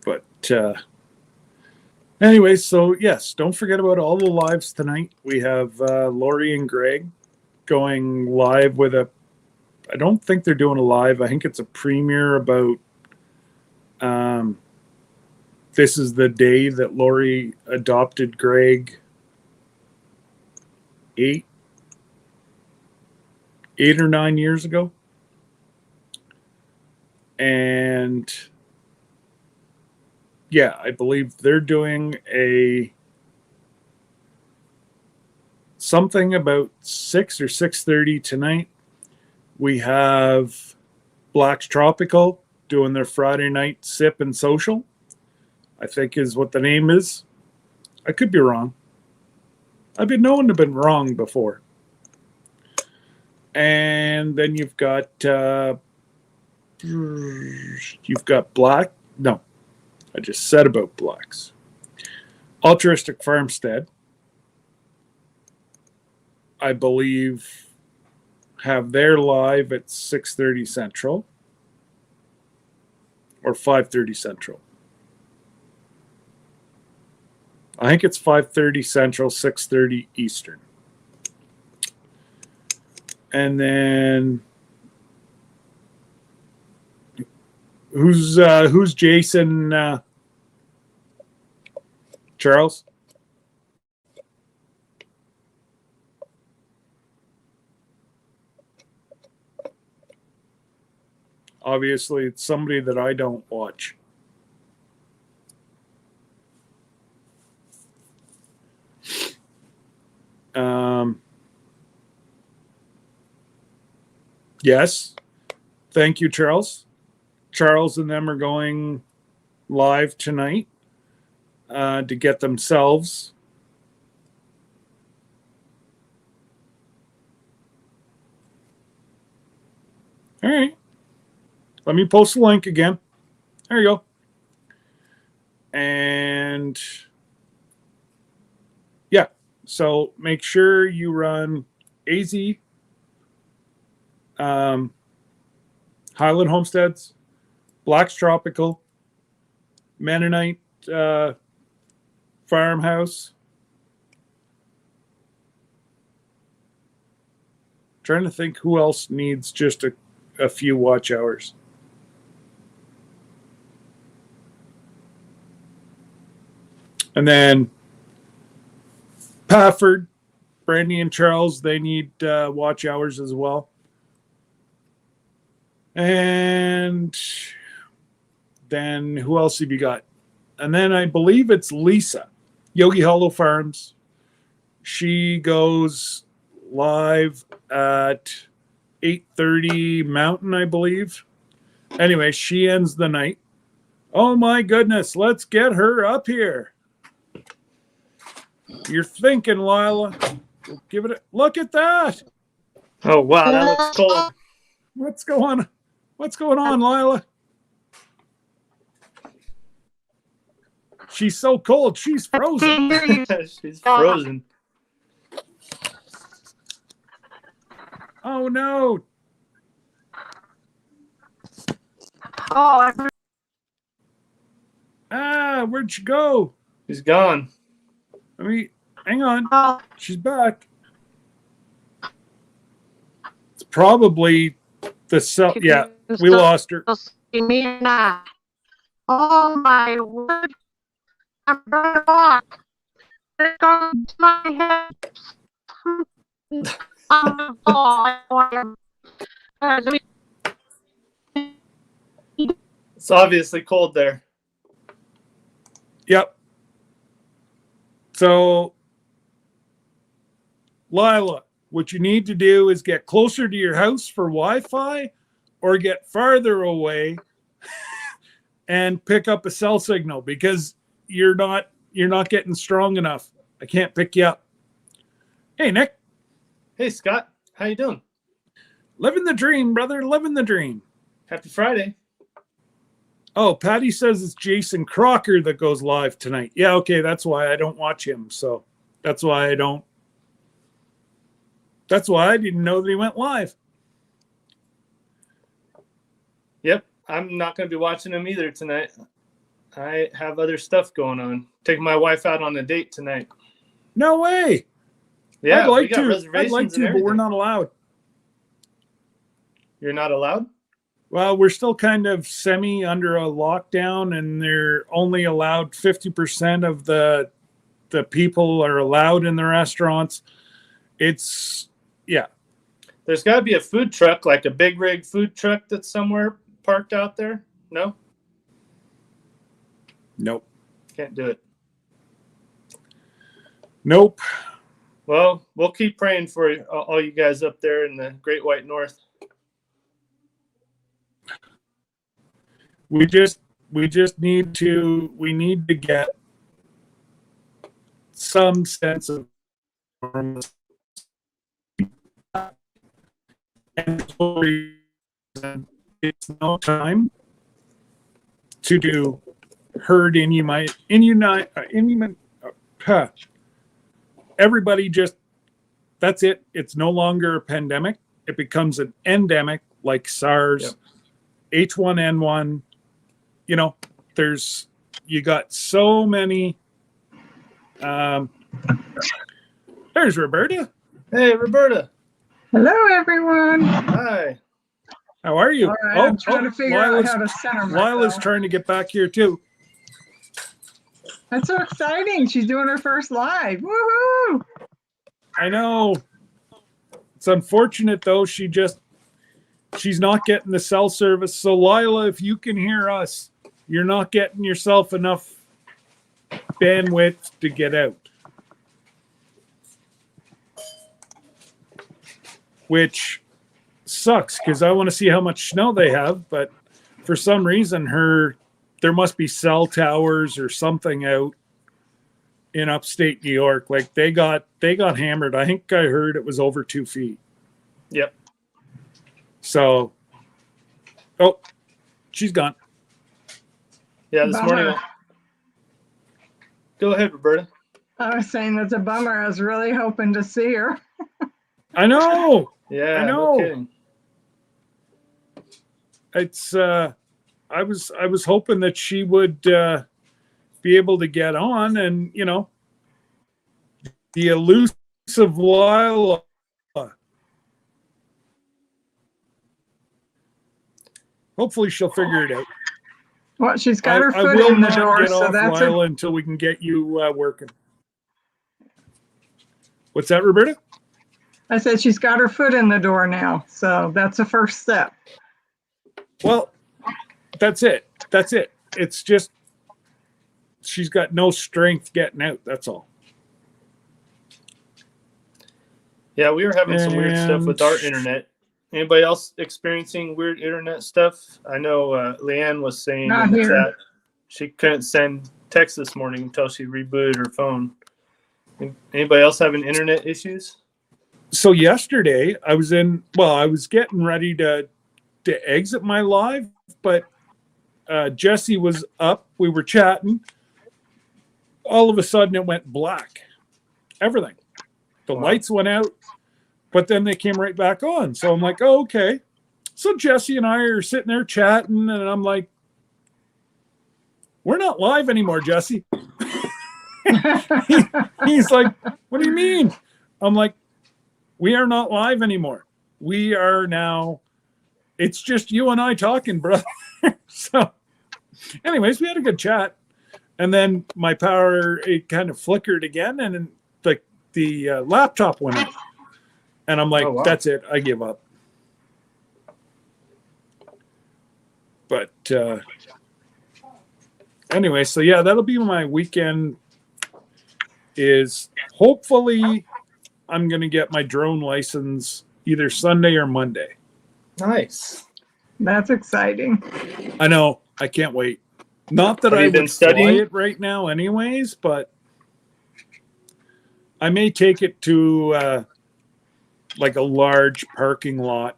[SPEAKER 1] But anyway, so yes, don't forget about all the lives tonight. We have Lori and Greg going live with a, I don't think they're doing a live. I think it's a premiere about this is the day that Lori adopted Greg 8 or 9 years ago. And yeah, I believe they're doing a something about 6 or 6:30 tonight. We have Black's Tropical doing their Friday night sip and social, I think is what the name is. I could be wrong. I've been known to have been wrong before. And then you've got Black. No, I just said about Blacks. Altruistic Farmstead, I believe, have their live at 6:30 Central or 5:30 Central. I think it's 5:30 Central, 6:30 Eastern. And then who's Jason Charles? Obviously, it's somebody that I don't watch. Yes. Thank you, Charles. Charles and them are going live tonight to get themselves. All right. Let me post the link again. There you go. And yeah, so make sure you run AZ, Highland Homesteads, Black's Tropical, Mennonite farmhouse. Trying to think who else needs just a few watch hours. And then Pafford, Brandy and Charles, they need watch hours as well. And then who else have you got? And then I believe it's Lisa, Yogi Hollow Farms. She goes live at 8:30 Mountain, I believe. Anyway, she ends the night. Oh my goodness, let's get her up here. You're thinking, Lila. Give it a look at that.
[SPEAKER 4] Oh wow, that looks cold.
[SPEAKER 1] What's going on, Lila? She's so cold, she's frozen.
[SPEAKER 4] She's frozen.
[SPEAKER 1] Oh no.
[SPEAKER 3] Oh,
[SPEAKER 1] Where'd she go?
[SPEAKER 4] She's gone.
[SPEAKER 1] Hang on. She's back. It's probably the cell. Yeah, we lost her.
[SPEAKER 5] Me and I. Oh my word! I'm gonna walk. It goes to my head.
[SPEAKER 4] It's obviously cold there.
[SPEAKER 1] Yep. So, Lila, what you need to do is get closer to your house for Wi-Fi or get farther away and pick up a cell signal because you're not getting strong enough. I can't pick you up. Hey, Nick.
[SPEAKER 4] Hey, Scott. How you doing?
[SPEAKER 1] Living the dream, brother. Living the dream.
[SPEAKER 4] Happy Friday.
[SPEAKER 1] Oh, Patty says it's Jason Crocker that goes live tonight. Yeah, okay, that's why I don't watch him. So that's why I didn't know that he went live.
[SPEAKER 4] Yep, I'm not going to be watching him either tonight. I have other stuff going on. Taking my wife out on a date tonight.
[SPEAKER 1] No way.
[SPEAKER 4] Yeah,
[SPEAKER 1] I'd like to,
[SPEAKER 4] reservations
[SPEAKER 1] but we're not allowed.
[SPEAKER 4] You're not allowed?
[SPEAKER 1] Well, we're still kind of semi under a lockdown, and they're only allowed 50% of the people are allowed in the restaurants. It's, yeah.
[SPEAKER 4] There's got to be a food truck, like a big rig food truck that's somewhere parked out there. No?
[SPEAKER 1] Nope.
[SPEAKER 4] Can't do it.
[SPEAKER 1] Nope.
[SPEAKER 4] Well, we'll keep praying for all you guys up there in the Great White North.
[SPEAKER 1] We need to get some sense of normalcy. And it's no time to do herd everybody just, that's it. It's no longer a pandemic. It becomes an endemic like SARS, yep. H1N1. You know, you got so many. There's Roberta.
[SPEAKER 4] Hey, Roberta.
[SPEAKER 2] Hello, everyone.
[SPEAKER 4] Hi.
[SPEAKER 1] How are you?
[SPEAKER 2] All right, I'm trying to figure out how to center myself.
[SPEAKER 1] Lila's trying to get back here too.
[SPEAKER 2] That's so exciting. She's doing her first live. Woohoo!
[SPEAKER 1] I know. It's unfortunate though. She's not getting the cell service. So Lila, if you can hear us, you're not getting yourself enough bandwidth to get out. Which sucks because I want to see how much snow they have, but for some reason there must be cell towers or something out in upstate New York. Like they got hammered. I think I heard it was over 2 feet.
[SPEAKER 4] Yep.
[SPEAKER 1] So, she's gone.
[SPEAKER 4] Yeah, this morning. Go ahead, Roberta.
[SPEAKER 2] I was saying that's a bummer. I was really hoping to see her.
[SPEAKER 1] I know.
[SPEAKER 4] Yeah,
[SPEAKER 1] I know.
[SPEAKER 4] No kidding.
[SPEAKER 1] It's I was hoping that she would be able to get on, and the elusive Lila. Hopefully she'll figure it out.
[SPEAKER 2] Well, she's got her
[SPEAKER 1] I
[SPEAKER 2] foot
[SPEAKER 1] will
[SPEAKER 2] in the
[SPEAKER 1] not
[SPEAKER 2] door,
[SPEAKER 1] get
[SPEAKER 2] so
[SPEAKER 1] off
[SPEAKER 2] that's
[SPEAKER 1] Lila until we can get you working. What's that, Roberta?
[SPEAKER 2] I said she's got her foot in the door now, so that's the first step.
[SPEAKER 1] Well, that's it. That's it. It's just she's got no strength getting out. That's all.
[SPEAKER 4] Yeah, we were having some weird stuff with our
[SPEAKER 1] And-
[SPEAKER 4] internet. Anybody else experiencing weird internet stuff? I know Leanne was saying
[SPEAKER 2] Not
[SPEAKER 4] in the
[SPEAKER 2] here.
[SPEAKER 4] chat she couldn't send text this morning until she rebooted her phone. Anybody else having internet issues?
[SPEAKER 1] So yesterday I was getting ready to exit my live, but Jesse was up. We were chatting. All of a sudden it went black. Everything. The
[SPEAKER 4] Wow.
[SPEAKER 1] lights went out, but then they came right back on. So I'm like, oh, okay. So Jesse and I are sitting there chatting, and I'm like, we're not live anymore, Jesse. He's like, what do you mean? I'm like, we are not live anymore. We are now, it's just you and I talking, brother. So anyways, we had a good chat. And then my power, it kind of flickered again, and the laptop went out. And I'm like,
[SPEAKER 4] Oh, wow.
[SPEAKER 1] That's it. I give up. But anyway, so yeah, that'll be my weekend. Is hopefully I'm going to get my drone license either Sunday or Monday.
[SPEAKER 4] Nice.
[SPEAKER 2] That's exciting.
[SPEAKER 1] I know. I can't wait. Not that
[SPEAKER 4] Have
[SPEAKER 1] I
[SPEAKER 4] you been
[SPEAKER 1] would fly
[SPEAKER 4] studying?
[SPEAKER 1] it right now anyways, but I may take it to like a large parking lot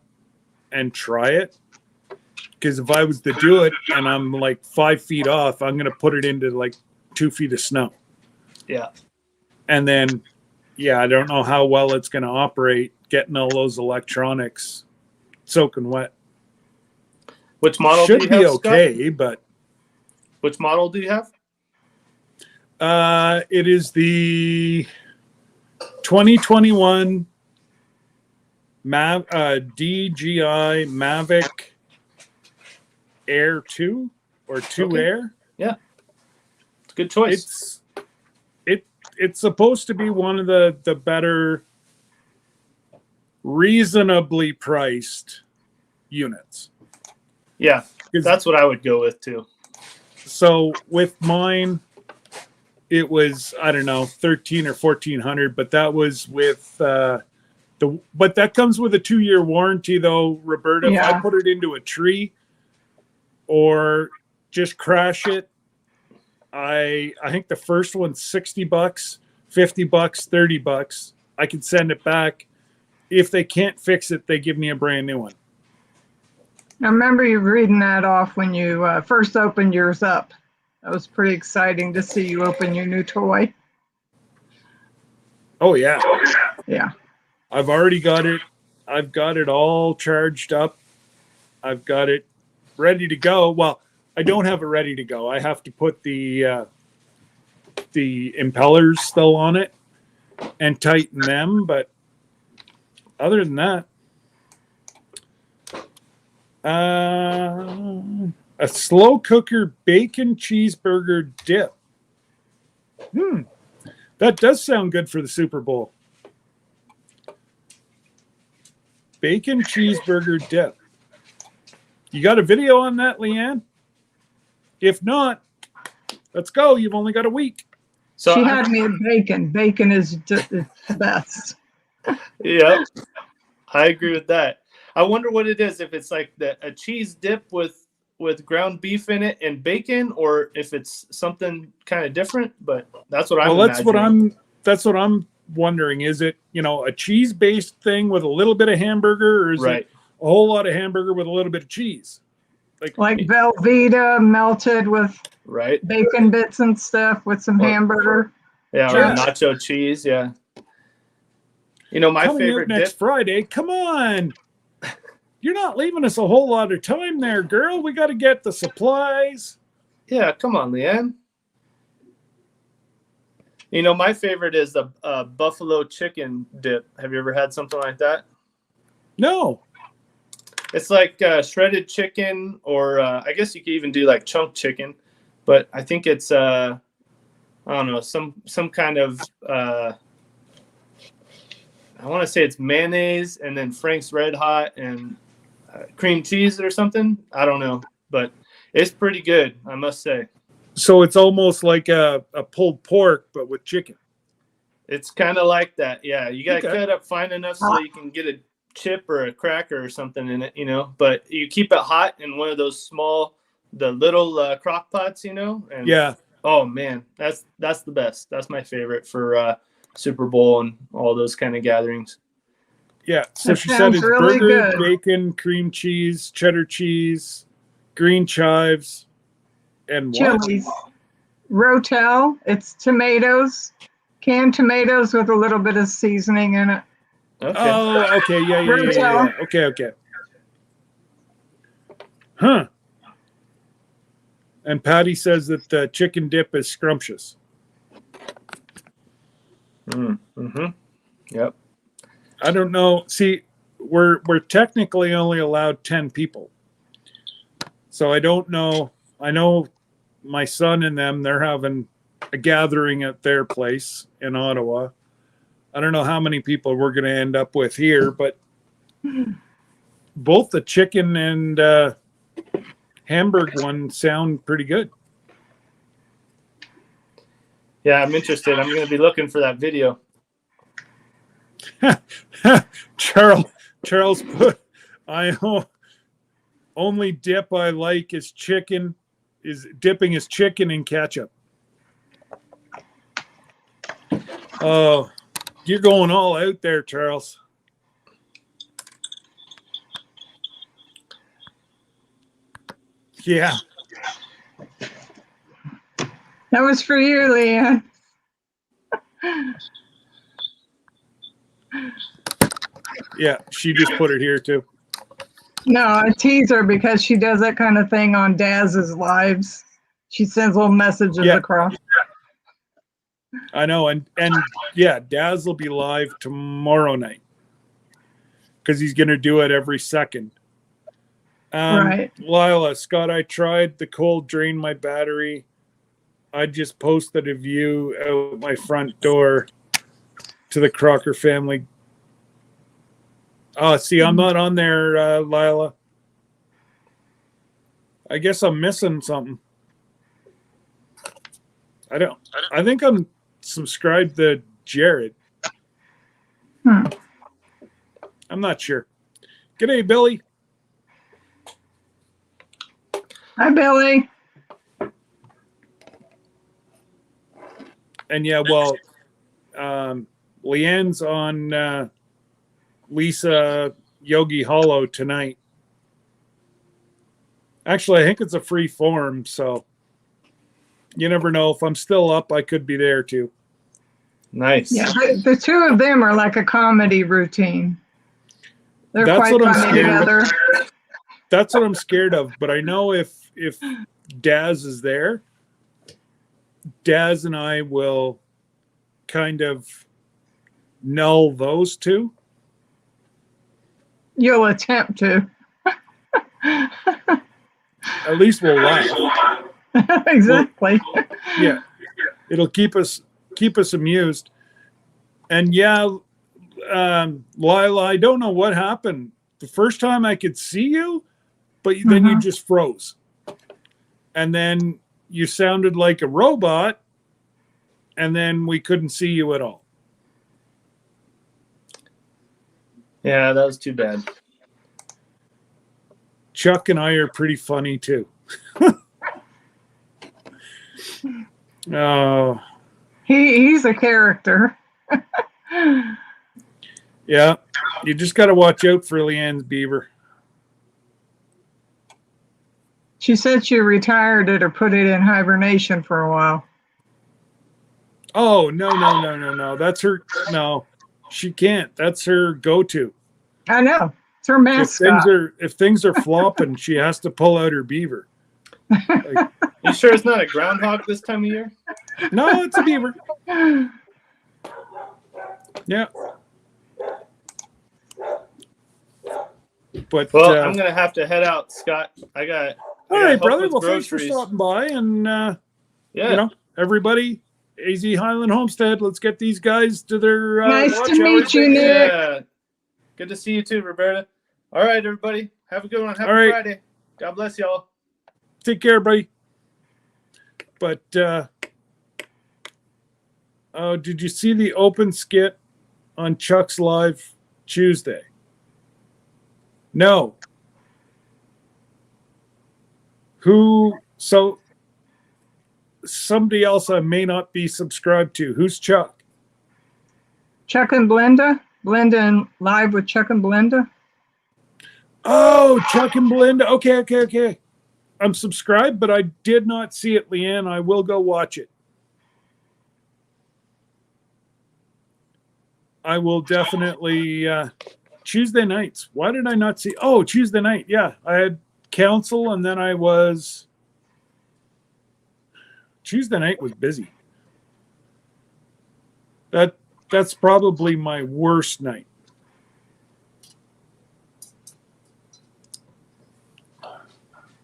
[SPEAKER 1] and try it. Because if I was to do it and I'm like 5 feet off, I'm going to put it into like 2 feet of snow.
[SPEAKER 4] Yeah.
[SPEAKER 1] And then, I don't know how well it's going to operate getting all those electronics soaking wet.
[SPEAKER 4] Which model
[SPEAKER 1] Should
[SPEAKER 4] do you
[SPEAKER 1] be
[SPEAKER 4] have,
[SPEAKER 1] okay,
[SPEAKER 4] Scott?
[SPEAKER 1] but
[SPEAKER 4] Which model do you have?
[SPEAKER 1] it is the 2021 DJI Mavic Air 2 or 2
[SPEAKER 4] Okay.
[SPEAKER 1] Air.
[SPEAKER 4] Yeah. It's a good choice.
[SPEAKER 1] It's supposed to be one of the better, reasonably priced units.
[SPEAKER 4] Yeah. That's what I would go with too.
[SPEAKER 1] So with mine, it was, I don't know, 13 or 1400, but that was with but that comes with a 2-year warranty though, Roberta. If
[SPEAKER 2] Yeah.
[SPEAKER 1] I put it into a tree or just crash it, I think the first one's $60, $50, $30. I can send it back. If they can't fix it, they give me a brand new one.
[SPEAKER 2] I remember you reading that off when you first opened yours up. That was pretty exciting to see you open your new toy.
[SPEAKER 1] Oh yeah.
[SPEAKER 2] Yeah.
[SPEAKER 1] I've already got it. I've got it all charged up. I've got it ready to go. Well, I don't have it ready to go. I have to put the impellers still on it and tighten them. But other than that, a slow cooker bacon cheeseburger dip. That does sound good for the Super Bowl. Bacon cheeseburger dip. You got a video on that, Leanne? If not, let's go. You've only got a week.
[SPEAKER 4] So
[SPEAKER 2] She had me at bacon. Bacon is just the best.
[SPEAKER 4] Yeah, I agree with that. I wonder what it is. If it's like a cheese dip with ground beef in it and bacon, or if it's something kind of different. But that's what I'm.
[SPEAKER 1] Well,
[SPEAKER 4] imagining.
[SPEAKER 1] that's what I'm wondering. Is it a cheese based thing with a little bit of hamburger, or is
[SPEAKER 4] Right.
[SPEAKER 1] it a whole lot of hamburger with a little bit of cheese?
[SPEAKER 2] Like Velveeta melted with
[SPEAKER 4] Right.
[SPEAKER 2] bacon bits and stuff with some
[SPEAKER 4] Or-
[SPEAKER 2] hamburger.
[SPEAKER 4] Yeah,
[SPEAKER 1] Yeah.
[SPEAKER 4] or nacho cheese. Yeah. My
[SPEAKER 1] Coming
[SPEAKER 4] favorite
[SPEAKER 1] out next
[SPEAKER 4] dip.
[SPEAKER 1] Friday. Come on. You're not leaving us a whole lot of time there, girl. We got to get the supplies.
[SPEAKER 4] Yeah, come on, Leanne. You know, my favorite is the buffalo chicken dip. Have you ever had something like that?
[SPEAKER 1] No.
[SPEAKER 4] It's like shredded chicken, or I guess you could even do like chunk chicken, but I think it's I don't know, some kind of I want to say it's mayonnaise and then Frank's Red Hot and cream cheese or something. I don't know, but it's pretty good, I must say.
[SPEAKER 1] So it's almost like a pulled pork, but with chicken.
[SPEAKER 4] It's kind of like that. Yeah, you got to
[SPEAKER 1] Okay.
[SPEAKER 4] cut up fine enough so you can get a chip or a cracker or something in it, you know. But you keep it hot in one of those small, the little crock pots, you know. And
[SPEAKER 1] Yeah.
[SPEAKER 4] oh man, that's the best. That's my favorite for Super Bowl and all those kind of gatherings.
[SPEAKER 1] Yeah. So
[SPEAKER 2] That
[SPEAKER 1] she said
[SPEAKER 2] sounds
[SPEAKER 1] it's
[SPEAKER 2] really
[SPEAKER 1] burger,
[SPEAKER 2] good.
[SPEAKER 1] bacon, cream cheese, cheddar cheese, green chives, and what?
[SPEAKER 2] Chilies. Rotel. It's tomatoes, canned tomatoes with a little bit of seasoning in it.
[SPEAKER 4] Okay.
[SPEAKER 1] Oh, okay. Yeah. Okay. Huh. And Patty says that the chicken dip is scrumptious.
[SPEAKER 4] Mm-hmm. Yep.
[SPEAKER 1] I don't know. See, we're technically only allowed 10 people. So I don't know. I know my son and them, they're having a gathering at their place in Ottawa. I don't know how many people we're going to end up with here, but both the chicken and Hamburg one sound pretty good.
[SPEAKER 4] Yeah, I'm interested. I'm going to be looking for that video.
[SPEAKER 1] Charles put, only dip I like is dipping his chicken in ketchup. Oh, you're going all out there, Charles. Yeah.
[SPEAKER 2] That was for you, Leanne.
[SPEAKER 1] Yeah, she just put it here too.
[SPEAKER 2] No, I tease her because she does that kind of thing on Daz's lives. She sends little messages
[SPEAKER 1] Yeah.
[SPEAKER 2] across.
[SPEAKER 1] I know, and yeah, Daz will be live tomorrow night because he's going to do it every second.
[SPEAKER 2] Right.
[SPEAKER 1] Lila, Scott, I tried the cold drain my battery. I just posted a view out my front door to the Crocker family. Oh, see, I'm not on there, Lila. I guess I'm missing something. I think I'm subscribed to Jared. I'm not sure. G'day, Billy.
[SPEAKER 2] Hi, Billy.
[SPEAKER 1] And yeah, well, Leanne's on Lisa Yogi Hollow tonight. Actually, I think it's a free form, so you never know. If I'm still up, I could be there too.
[SPEAKER 4] Nice.
[SPEAKER 2] Yeah, the two of them are like a comedy routine. They're
[SPEAKER 1] That's
[SPEAKER 2] quite
[SPEAKER 1] what I'm
[SPEAKER 2] funny
[SPEAKER 1] scared of.
[SPEAKER 2] together.
[SPEAKER 1] That's what I'm scared of. But I know if Daz is there, Daz and I will kind of null those two.
[SPEAKER 2] You'll attempt to.
[SPEAKER 1] At least we'll laugh.
[SPEAKER 2] Exactly.
[SPEAKER 1] Yeah, it'll keep us amused. And yeah, Lila, I don't know what happened. The first time I could see you, but then you just froze. And then you sounded like a robot, and then we couldn't see you at all.
[SPEAKER 4] Yeah, that was too bad.
[SPEAKER 1] Chuck and I are pretty funny too. Oh,
[SPEAKER 2] He's a character.
[SPEAKER 1] yeah. You just got to watch out for Leanne's beaver.
[SPEAKER 2] She said she retired it or put it in hibernation for a while.
[SPEAKER 1] Oh, no. That's her. No, she can't. That's her go-to.
[SPEAKER 2] I know. It's her mascot.
[SPEAKER 1] If things are flopping, she has to pull out her beaver. Like,
[SPEAKER 4] You sure it's not a groundhog this time of year?
[SPEAKER 1] No, it's a beaver. Yeah. But
[SPEAKER 4] Well, I'm gonna have to head out, Scott. I got
[SPEAKER 1] all right,
[SPEAKER 4] help
[SPEAKER 1] brother.
[SPEAKER 4] with
[SPEAKER 1] Well, thanks for
[SPEAKER 4] groceries.
[SPEAKER 1] stopping by, and
[SPEAKER 4] Yeah.
[SPEAKER 1] everybody, AZ Highland Homestead. Let's get these guys to their
[SPEAKER 2] Nice
[SPEAKER 1] watch
[SPEAKER 2] to meet
[SPEAKER 1] hours.
[SPEAKER 2] you, Nick.
[SPEAKER 4] Yeah. Good to see you too, Roberta. All right, everybody. Have a good one. Happy
[SPEAKER 1] All right.
[SPEAKER 4] Friday. God bless y'all.
[SPEAKER 1] Take care, buddy. But did you see the open skit on Chuck's Live Tuesday? No. So somebody else I may not be subscribed to. Who's Chuck?
[SPEAKER 2] Chuck and Belinda. Belinda and Live with Chuck and Belinda.
[SPEAKER 1] Oh, Chuck and Belinda. Okay. I'm subscribed, but I did not see it, Leanne. I will go watch it. I will definitely Tuesday nights. Why did I not see? Oh, Tuesday night. Yeah, I had council, and then Tuesday night was busy. That's probably my worst night.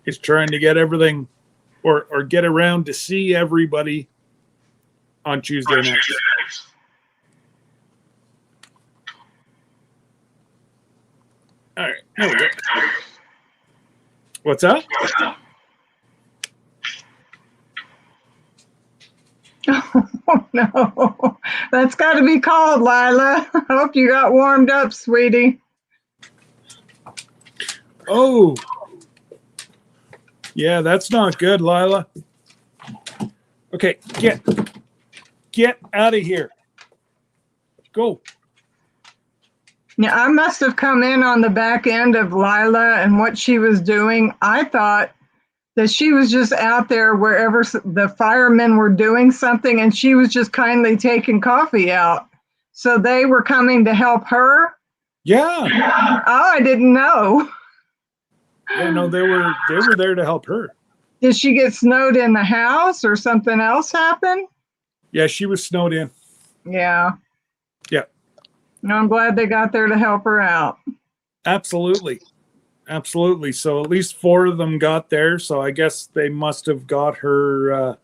[SPEAKER 1] Is trying to get everything or get around to see everybody on Tuesday night. All right, there we go. What's up?
[SPEAKER 2] Oh, no. That's got to be called, Lila. I hope you got warmed up, sweetie.
[SPEAKER 1] Oh. Yeah, that's not good, Lila. Okay, get out of here. Go.
[SPEAKER 2] Yeah, I must have come in on the back end of Lila and what she was doing. I thought that she was just out there wherever the firemen were doing something, and she was just kindly taking coffee out. So they were coming to help her?
[SPEAKER 1] Yeah.
[SPEAKER 2] Oh, I didn't know.
[SPEAKER 1] Yeah, no, they were there to help her.
[SPEAKER 2] Did she get snowed in the house or something else happen?
[SPEAKER 1] Yeah, she was snowed in.
[SPEAKER 2] Yeah.
[SPEAKER 1] Yeah.
[SPEAKER 2] No, I'm glad they got there to help her out.
[SPEAKER 1] Absolutely. So at least 4 of them got there. So I guess they must have got her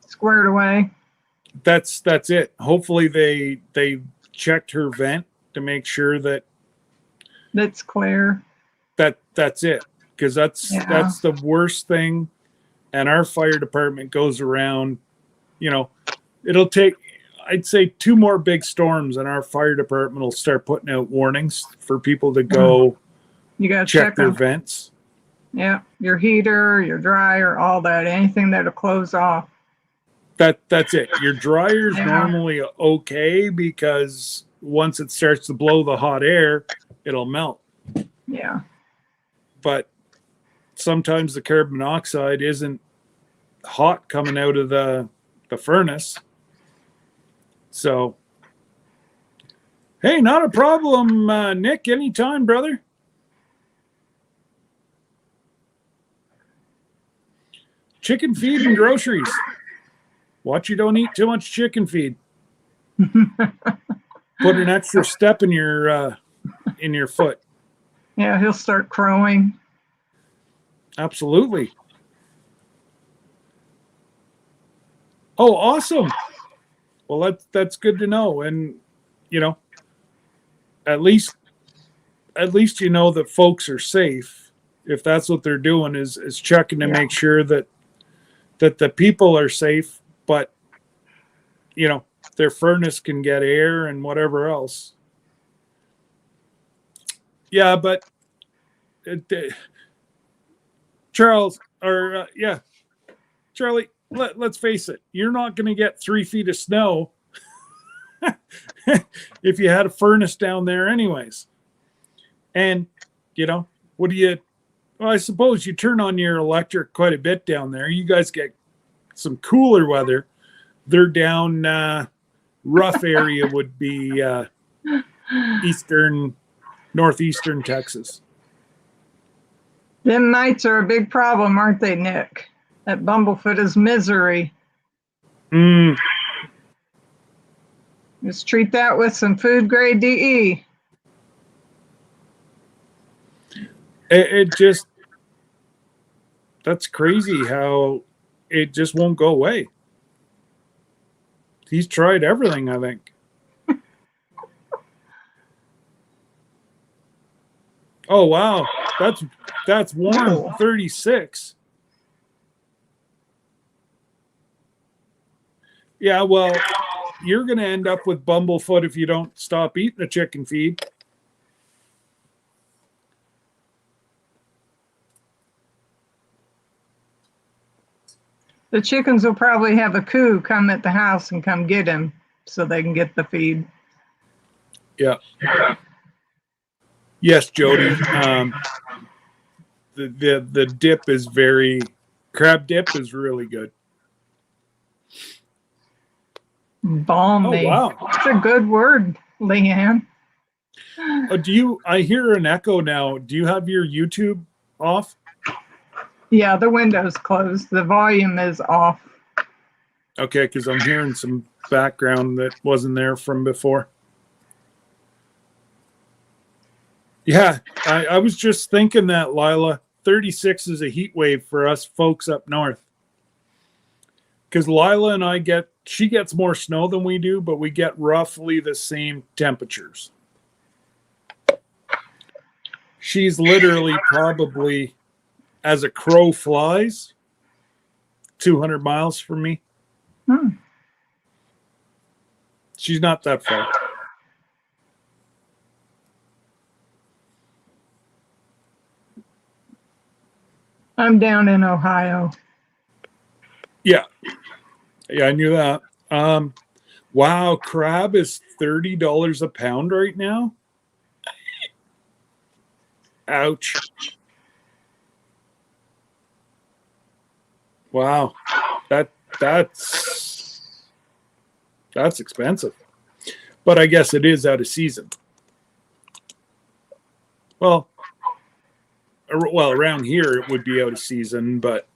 [SPEAKER 2] Squared away.
[SPEAKER 1] That's it. Hopefully they checked her vent to make sure that
[SPEAKER 2] That's clear.
[SPEAKER 1] that's it. Because that's the worst thing. And our fire department goes around, it'll take, I'd say, 2 more big storms and our fire department will start putting out warnings for people to go
[SPEAKER 2] You got to
[SPEAKER 1] check their
[SPEAKER 2] them.
[SPEAKER 1] vents.
[SPEAKER 2] Yeah, your heater, your dryer, all that, anything that'll close off.
[SPEAKER 1] That's it. Your dryer's normally okay because once it starts to blow the hot air, it'll melt.
[SPEAKER 2] Yeah.
[SPEAKER 1] But sometimes the carbon monoxide isn't hot coming out of the furnace. So, hey, not a problem, Nick. Anytime, brother. Chicken feed and groceries. Watch you don't eat too much chicken feed. Put an extra step in your foot.
[SPEAKER 2] Yeah, he'll start crowing.
[SPEAKER 1] Absolutely. Oh, awesome. Well, that's good to know. And, at least you know that folks are safe. If that's what they're doing is checking to make sure that the people are safe, but, their furnace can get air and whatever else. Yeah, but Charlie, let's face it, you're not going to get 3 feet of snow if you had a furnace down there anyways. And, what do you, well, I suppose you turn on your electric quite a bit down there. You guys get some cooler weather. They're down, rough area would be northeastern Texas.
[SPEAKER 2] Them nights are a big problem, aren't they, Nick? That bumblefoot is misery.
[SPEAKER 1] Mm,
[SPEAKER 2] Just treat that with some food grade DE.
[SPEAKER 1] it just, that's crazy how it just won't go away. He's tried everything, I think. Oh wow, that's warm. 36. Yeah, well, you're going to end up with bumblefoot if you don't stop eating the chicken feed.
[SPEAKER 2] The chickens will probably have a coup come at the house and come get him so they can get the feed.
[SPEAKER 1] Yeah. Yes, Jody. The dip is crab dip is really good.
[SPEAKER 2] Balmy.
[SPEAKER 1] Oh wow.
[SPEAKER 2] That's a good word, Leanne.
[SPEAKER 1] I hear an echo now. Do you have your YouTube off?
[SPEAKER 2] Yeah, the window's closed. The volume is off.
[SPEAKER 1] Okay, because I'm hearing some background that wasn't there from before. Yeah, I was just thinking that, Lila. 36 is a heat wave for us folks up north. Because Lila and she gets more snow than we do, but we get roughly the same temperatures. She's literally probably, as a crow flies, 200 miles from me. She's not that far.
[SPEAKER 2] I'm down in Ohio.
[SPEAKER 1] Yeah, I knew that. Wow, crab is $30 a pound right now. Ouch. Wow, that's expensive. But I guess it is out of season. Well, around here it would be out of season, but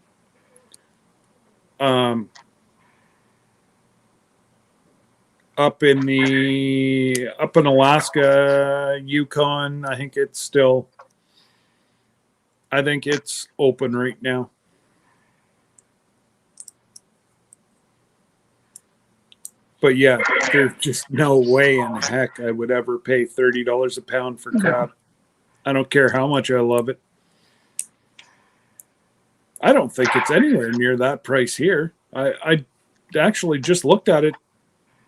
[SPEAKER 1] up in Alaska, Yukon, I think it's open right now. But yeah, there's just no way in heck I would ever pay $30 a pound for crab. No. I don't care how much I love it. I don't think it's anywhere near that price here. I actually just looked at it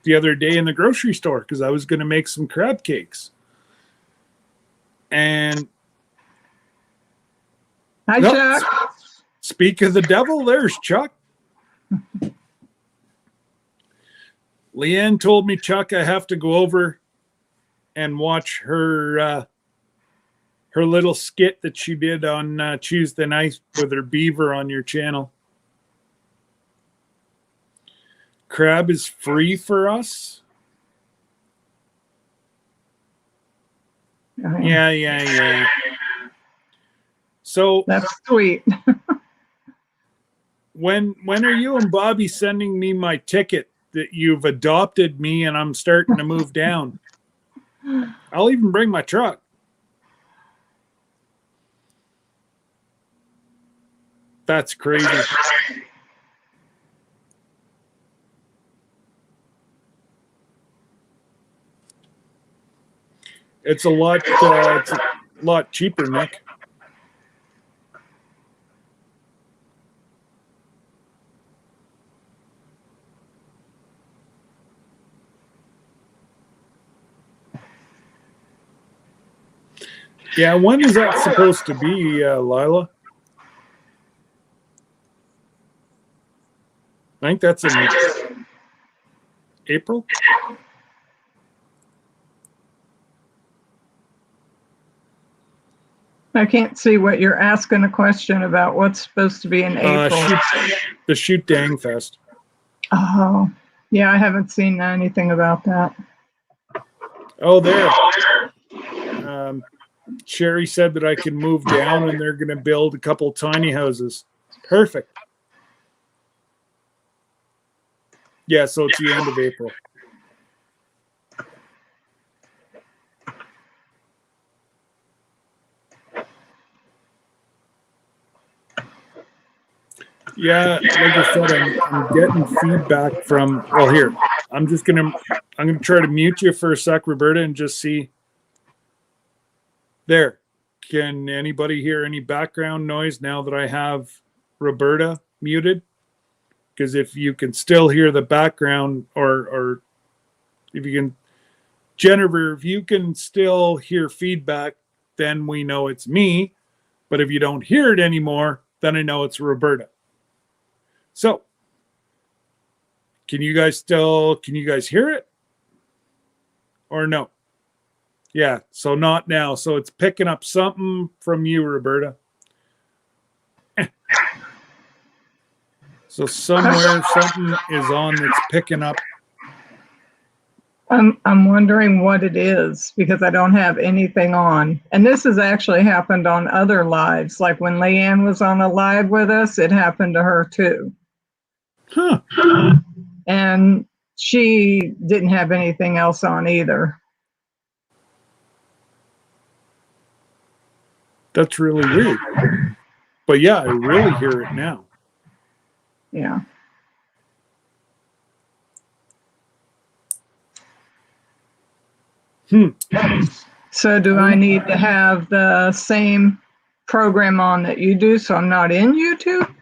[SPEAKER 1] the other day in the grocery store because I was going to make some crab cakes. And
[SPEAKER 2] hi, Chuck.
[SPEAKER 1] Speak of the devil, there's Chuck. Leanne told me, Chuck, I have to go over and watch her little skit that she did on Tuesday night with her beaver on your channel. Crab is free for us. Yeah. So
[SPEAKER 2] that's sweet.
[SPEAKER 1] when are you and Bobby sending me my ticket that you've adopted me and I'm starting to move down? I'll even bring my truck. That's crazy. It's a lot cheaper, Nick. Yeah, when is that supposed to be, Lila? I think that's in April.
[SPEAKER 2] I can't see what you're asking a question about. What's supposed to be in April?
[SPEAKER 1] The Shoot Dang Fest.
[SPEAKER 2] Oh, yeah, I haven't seen anything about that.
[SPEAKER 1] Oh, there. Sherry said that I can move down and they're going to build a couple tiny houses. Perfect. Yeah, so it's the end of April. Yeah, like I said, I'm getting feedback from. Well, here I'm gonna try to mute you for a sec, Roberta, and just see. There, can anybody hear any background noise now that I have Roberta muted? Because if you can still hear the background, or if you can, Jennifer, if you can still hear feedback, then we know it's me. But if you don't hear it anymore, then I know it's Roberta. So, can you guys hear it? Or no? Yeah, so not now. So it's picking up something from you, Roberta. So somewhere something is on that's picking up.
[SPEAKER 2] I'm wondering what it is because I don't have anything on. And this has actually happened on other lives. Like when Leanne was on a live with us, it happened to her too.
[SPEAKER 1] Huh.
[SPEAKER 2] And she didn't have anything else on either.
[SPEAKER 1] That's really weird. But yeah, I really hear it now.
[SPEAKER 2] Yeah. So do I need to have the same program on that you do so I'm not in YouTube?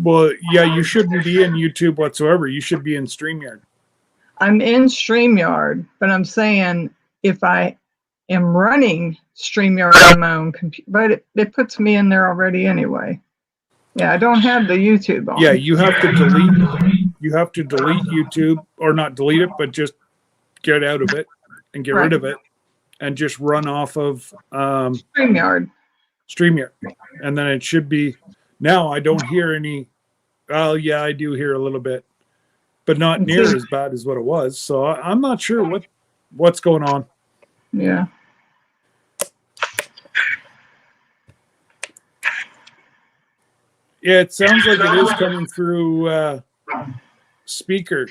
[SPEAKER 1] Well, yeah, you shouldn't be in YouTube whatsoever. You should be in StreamYard.
[SPEAKER 2] I'm in StreamYard, but I'm saying if I am running StreamYard on my own computer, but it puts me in there already anyway. Yeah, I don't have the YouTube on.
[SPEAKER 1] Yeah, you have to delete YouTube, or not delete it, but just get out of it and get rid of it and just run off of
[SPEAKER 2] StreamYard.
[SPEAKER 1] And then it should be. Now I don't hear any. Well, yeah, I do hear a little bit, but not near as bad as what it was. So I'm not sure what's going on.
[SPEAKER 2] Yeah.
[SPEAKER 1] Yeah, it sounds like it is coming through speaker,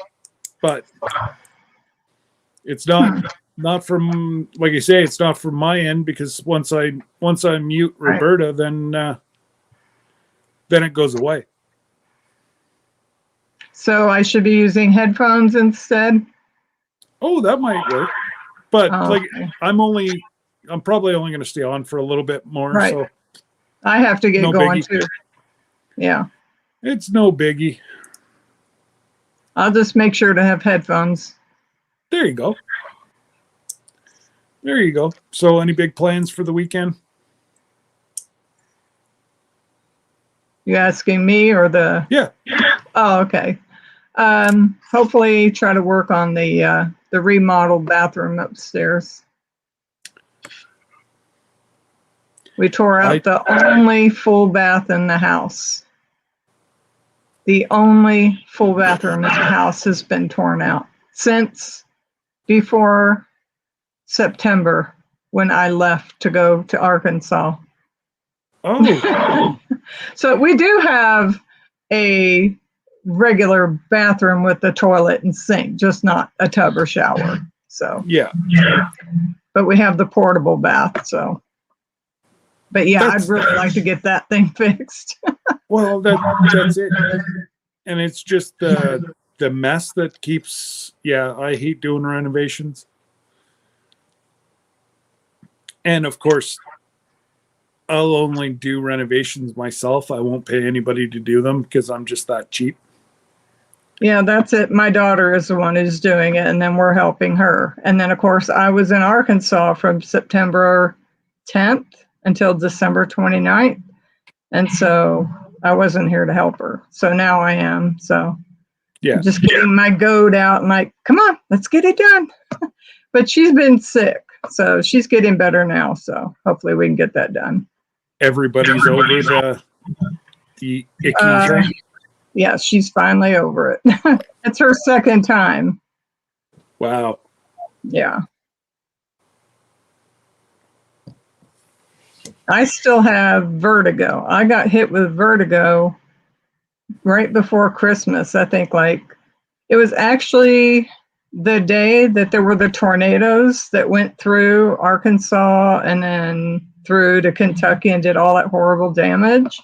[SPEAKER 1] but it's not from, like I say, it's not from my end, because once I mute Roberta, then it goes away.
[SPEAKER 2] So I should be using headphones instead?
[SPEAKER 1] Oh, that might work. But
[SPEAKER 2] okay.
[SPEAKER 1] I'm probably only going to stay on for a little bit more.
[SPEAKER 2] Right.
[SPEAKER 1] So
[SPEAKER 2] I have to get going too. Yeah.
[SPEAKER 1] It's no biggie.
[SPEAKER 2] I'll just make sure to have headphones.
[SPEAKER 1] There you go. There you go. So any big plans for the weekend?
[SPEAKER 2] You asking me or the?
[SPEAKER 1] Yeah.
[SPEAKER 2] Oh, okay. Hopefully try to work on the remodeled bathroom upstairs. We tore out the only full bath in the house. The only full bathroom in the house has been torn out since before September when I left to go to Arkansas.
[SPEAKER 1] Oh.
[SPEAKER 2] So we do have a regular bathroom with the toilet and sink, just not a tub or shower. So
[SPEAKER 1] yeah.
[SPEAKER 2] But we have the portable bath. So, but yeah, I'd really like to get that thing fixed.
[SPEAKER 1] Well, that's it, and it's just the mess that keeps. Yeah, I hate doing renovations, and of course, I'll only do renovations myself. I won't pay anybody to do them because I'm just that cheap.
[SPEAKER 2] Yeah, that's it. My daughter is the one who's doing it, and then we're helping her. And then, of course, I was in Arkansas from September 10th until December 29th. And so I wasn't here to help her. So now I am. So
[SPEAKER 1] yeah,
[SPEAKER 2] I'm just getting my goat out and like, come on, let's get it done. But she's been sick. So she's getting better now. So hopefully we can get that done.
[SPEAKER 1] Everybody's over the icky.
[SPEAKER 2] Yeah, she's finally over it. It's her second time.
[SPEAKER 1] Wow.
[SPEAKER 2] Yeah. I still have vertigo. I got hit with vertigo right before Christmas. I think it was actually the day that there were the tornadoes that went through Arkansas and then through to Kentucky and did all that horrible damage.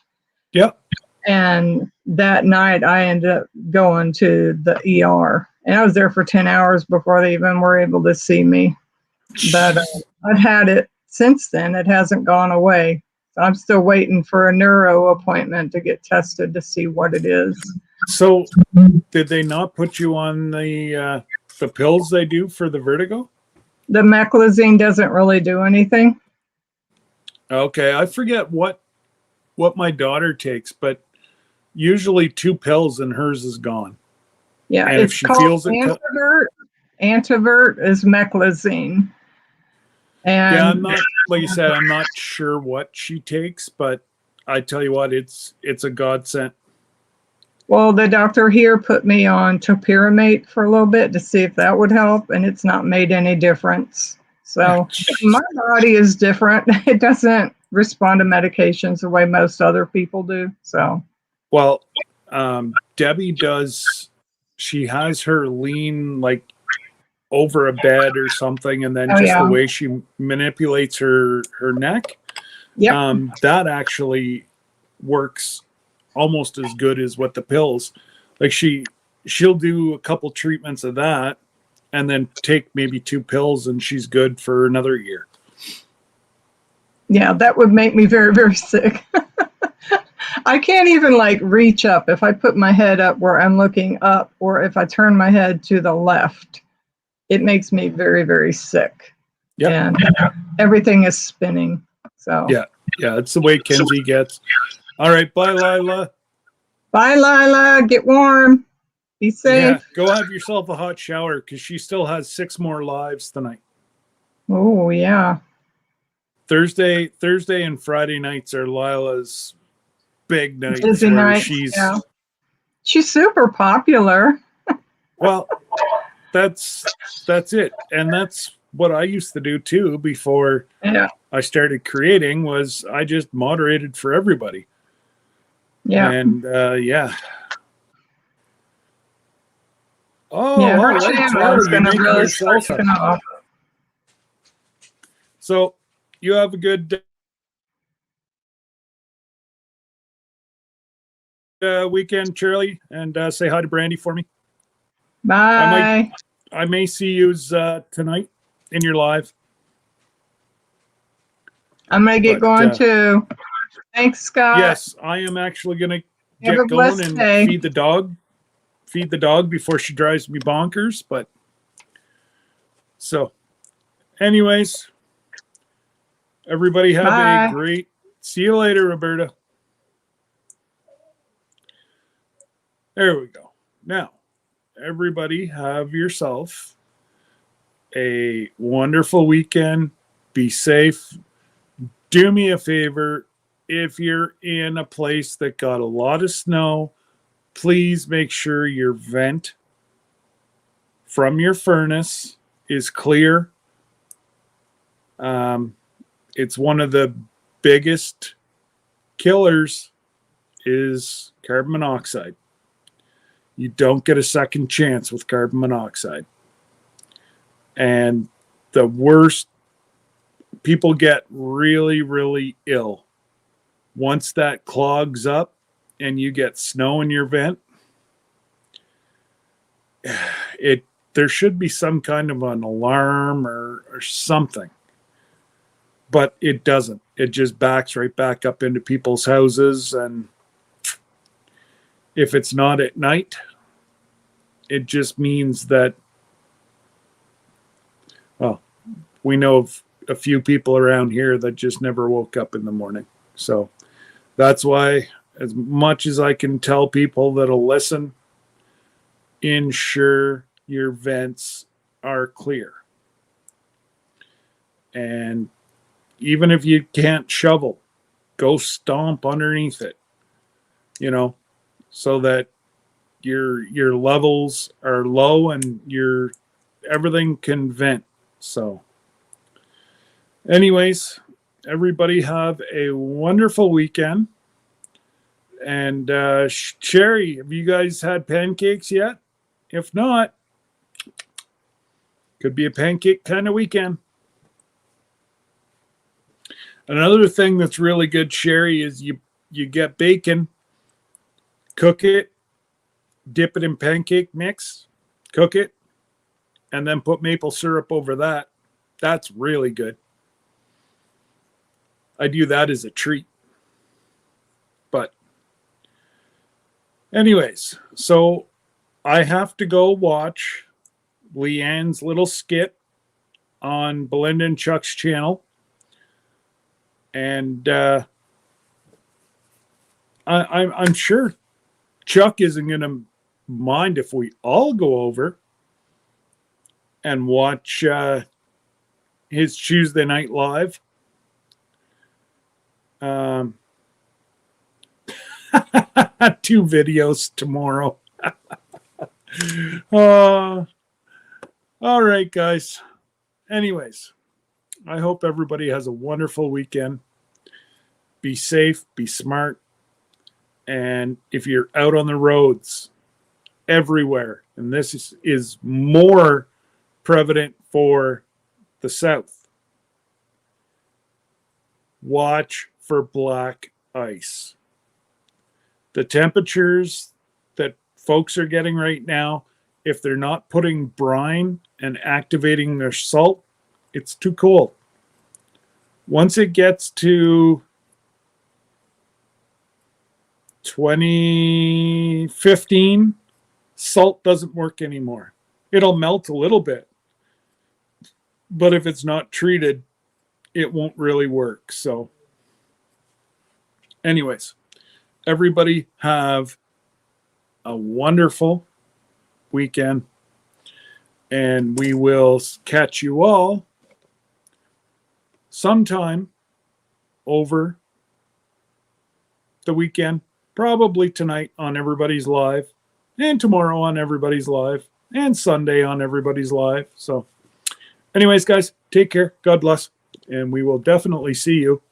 [SPEAKER 1] Yep.
[SPEAKER 2] And that night I ended up going to the ER. And I was there for 10 hours before they even were able to see me. But I've had it since then. It hasn't gone away. So I'm still waiting for a neuro appointment to get tested to see what it is.
[SPEAKER 1] So, did they not put you on the pills they do for the vertigo?
[SPEAKER 2] The meclizine doesn't really do anything.
[SPEAKER 1] Okay, I forget what my daughter takes, but usually 2 pills and hers is gone.
[SPEAKER 2] Yeah,
[SPEAKER 1] And if
[SPEAKER 2] it's
[SPEAKER 1] she
[SPEAKER 2] called
[SPEAKER 1] feels it,
[SPEAKER 2] Antivert. Antivert is meclizine. And
[SPEAKER 1] yeah, I'm not, like you said, I'm not sure what she takes, but I tell you what, it's a godsend.
[SPEAKER 2] well, the doctor here put me on topiramate for a little bit to see if that would help, and it's not made any difference. So my body is different. It doesn't respond to medications the way most other people do. So,
[SPEAKER 1] Well, Debbie does. She has her lean like over a bed or something, and then
[SPEAKER 2] Oh,
[SPEAKER 1] just
[SPEAKER 2] yeah.
[SPEAKER 1] the way she manipulates her neck,
[SPEAKER 2] yep.
[SPEAKER 1] that actually works almost as good as what the pills. Like she'll do a couple treatments of that, and then take maybe 2 pills, and she's good for another year.
[SPEAKER 2] Yeah, that would make me very, very sick. I can't even reach up. If I put my head up where I'm looking up, or if I turn my head to the left, it makes me very, very sick.
[SPEAKER 1] Yep.
[SPEAKER 2] And everything is spinning. So
[SPEAKER 1] Yeah, it's the way Kenzie gets. All right, bye, Lila.
[SPEAKER 2] bye, Lila. Get warm. Be safe.
[SPEAKER 1] Yeah, go have yourself a hot shower because she still has 6 more lives tonight.
[SPEAKER 2] Oh, yeah.
[SPEAKER 1] Thursday and Friday nights are Lila's big nights.
[SPEAKER 2] Busy
[SPEAKER 1] where
[SPEAKER 2] nights. She's super popular.
[SPEAKER 1] Well, that's it, and that's what I used to do too before I started creating. Was I just moderated for everybody?
[SPEAKER 2] Yeah.
[SPEAKER 1] And yeah. Oh,
[SPEAKER 2] Yeah,
[SPEAKER 1] all
[SPEAKER 2] her
[SPEAKER 1] right,
[SPEAKER 2] channel
[SPEAKER 1] Tara,
[SPEAKER 2] is
[SPEAKER 1] you're
[SPEAKER 2] going to
[SPEAKER 1] making
[SPEAKER 2] really
[SPEAKER 1] yourself
[SPEAKER 2] start
[SPEAKER 1] up.
[SPEAKER 2] taking off.
[SPEAKER 1] So you have a good weekend, Charlie, and say hi to Brandy for me.
[SPEAKER 2] Bye.
[SPEAKER 1] I may see you tonight in your live.
[SPEAKER 2] I'm going to get going too. Thanks, Scott.
[SPEAKER 1] Yes, I am actually going to
[SPEAKER 2] Have
[SPEAKER 1] get
[SPEAKER 2] a
[SPEAKER 1] going
[SPEAKER 2] blessed
[SPEAKER 1] and
[SPEAKER 2] day.
[SPEAKER 1] feed the dog before she drives me bonkers. But so, anyways, everybody have
[SPEAKER 2] Bye.
[SPEAKER 1] a great. See you later, Roberta. There we go. Now, everybody have yourself a wonderful weekend. Be safe. Do me a favor. If you're in a place that got a lot of snow, please make sure your vent from your furnace is clear. It's one of the biggest killers is carbon monoxide. You don't get a second chance with carbon monoxide. And the worst, people get really, really ill. Once that clogs up and you get snow in your vent, there should be some kind of an alarm or something. But it doesn't. It just backs right back up into people's houses. And if it's not at night, it just means that, well, we know of a few people around here that just never woke up in the morning. So that's why, as much as I can tell people that'll listen, ensure your vents are clear. And even if you can't shovel, go stomp underneath it, so that your levels are low and everything can vent. So anyways, everybody have a wonderful weekend, And Sherry, have you guys had pancakes yet? If not, could be a pancake kind of weekend. Another thing that's really good, Sherry, is you get bacon, cook it, dip it in pancake mix, cook it, and then put maple syrup over that. That's really good. I do that as a treat. But anyways, so I have to go watch Leanne's little skit on Belinda and Chuck's channel. And I'm sure Chuck isn't going to mind if we all go over and watch his Tuesday Night Live. 2 videos tomorrow. All right, guys. Anyways, I hope everybody has a wonderful weekend. Be safe, be smart. And if you're out on the roads everywhere, and this is more prevalent for the South, watch for black ice. The temperatures that folks are getting right now, if they're not putting brine and activating their salt, it's too cold. Once it gets to 2015, salt doesn't work anymore. It'll melt a little bit, but if it's not treated, it won't really work. So anyways, everybody have a wonderful weekend, and we will catch you all sometime over the weekend, probably tonight on Everybody's Live, and tomorrow on Everybody's Live, and Sunday on Everybody's Live. So anyways, guys, take care. God bless. And we will definitely see you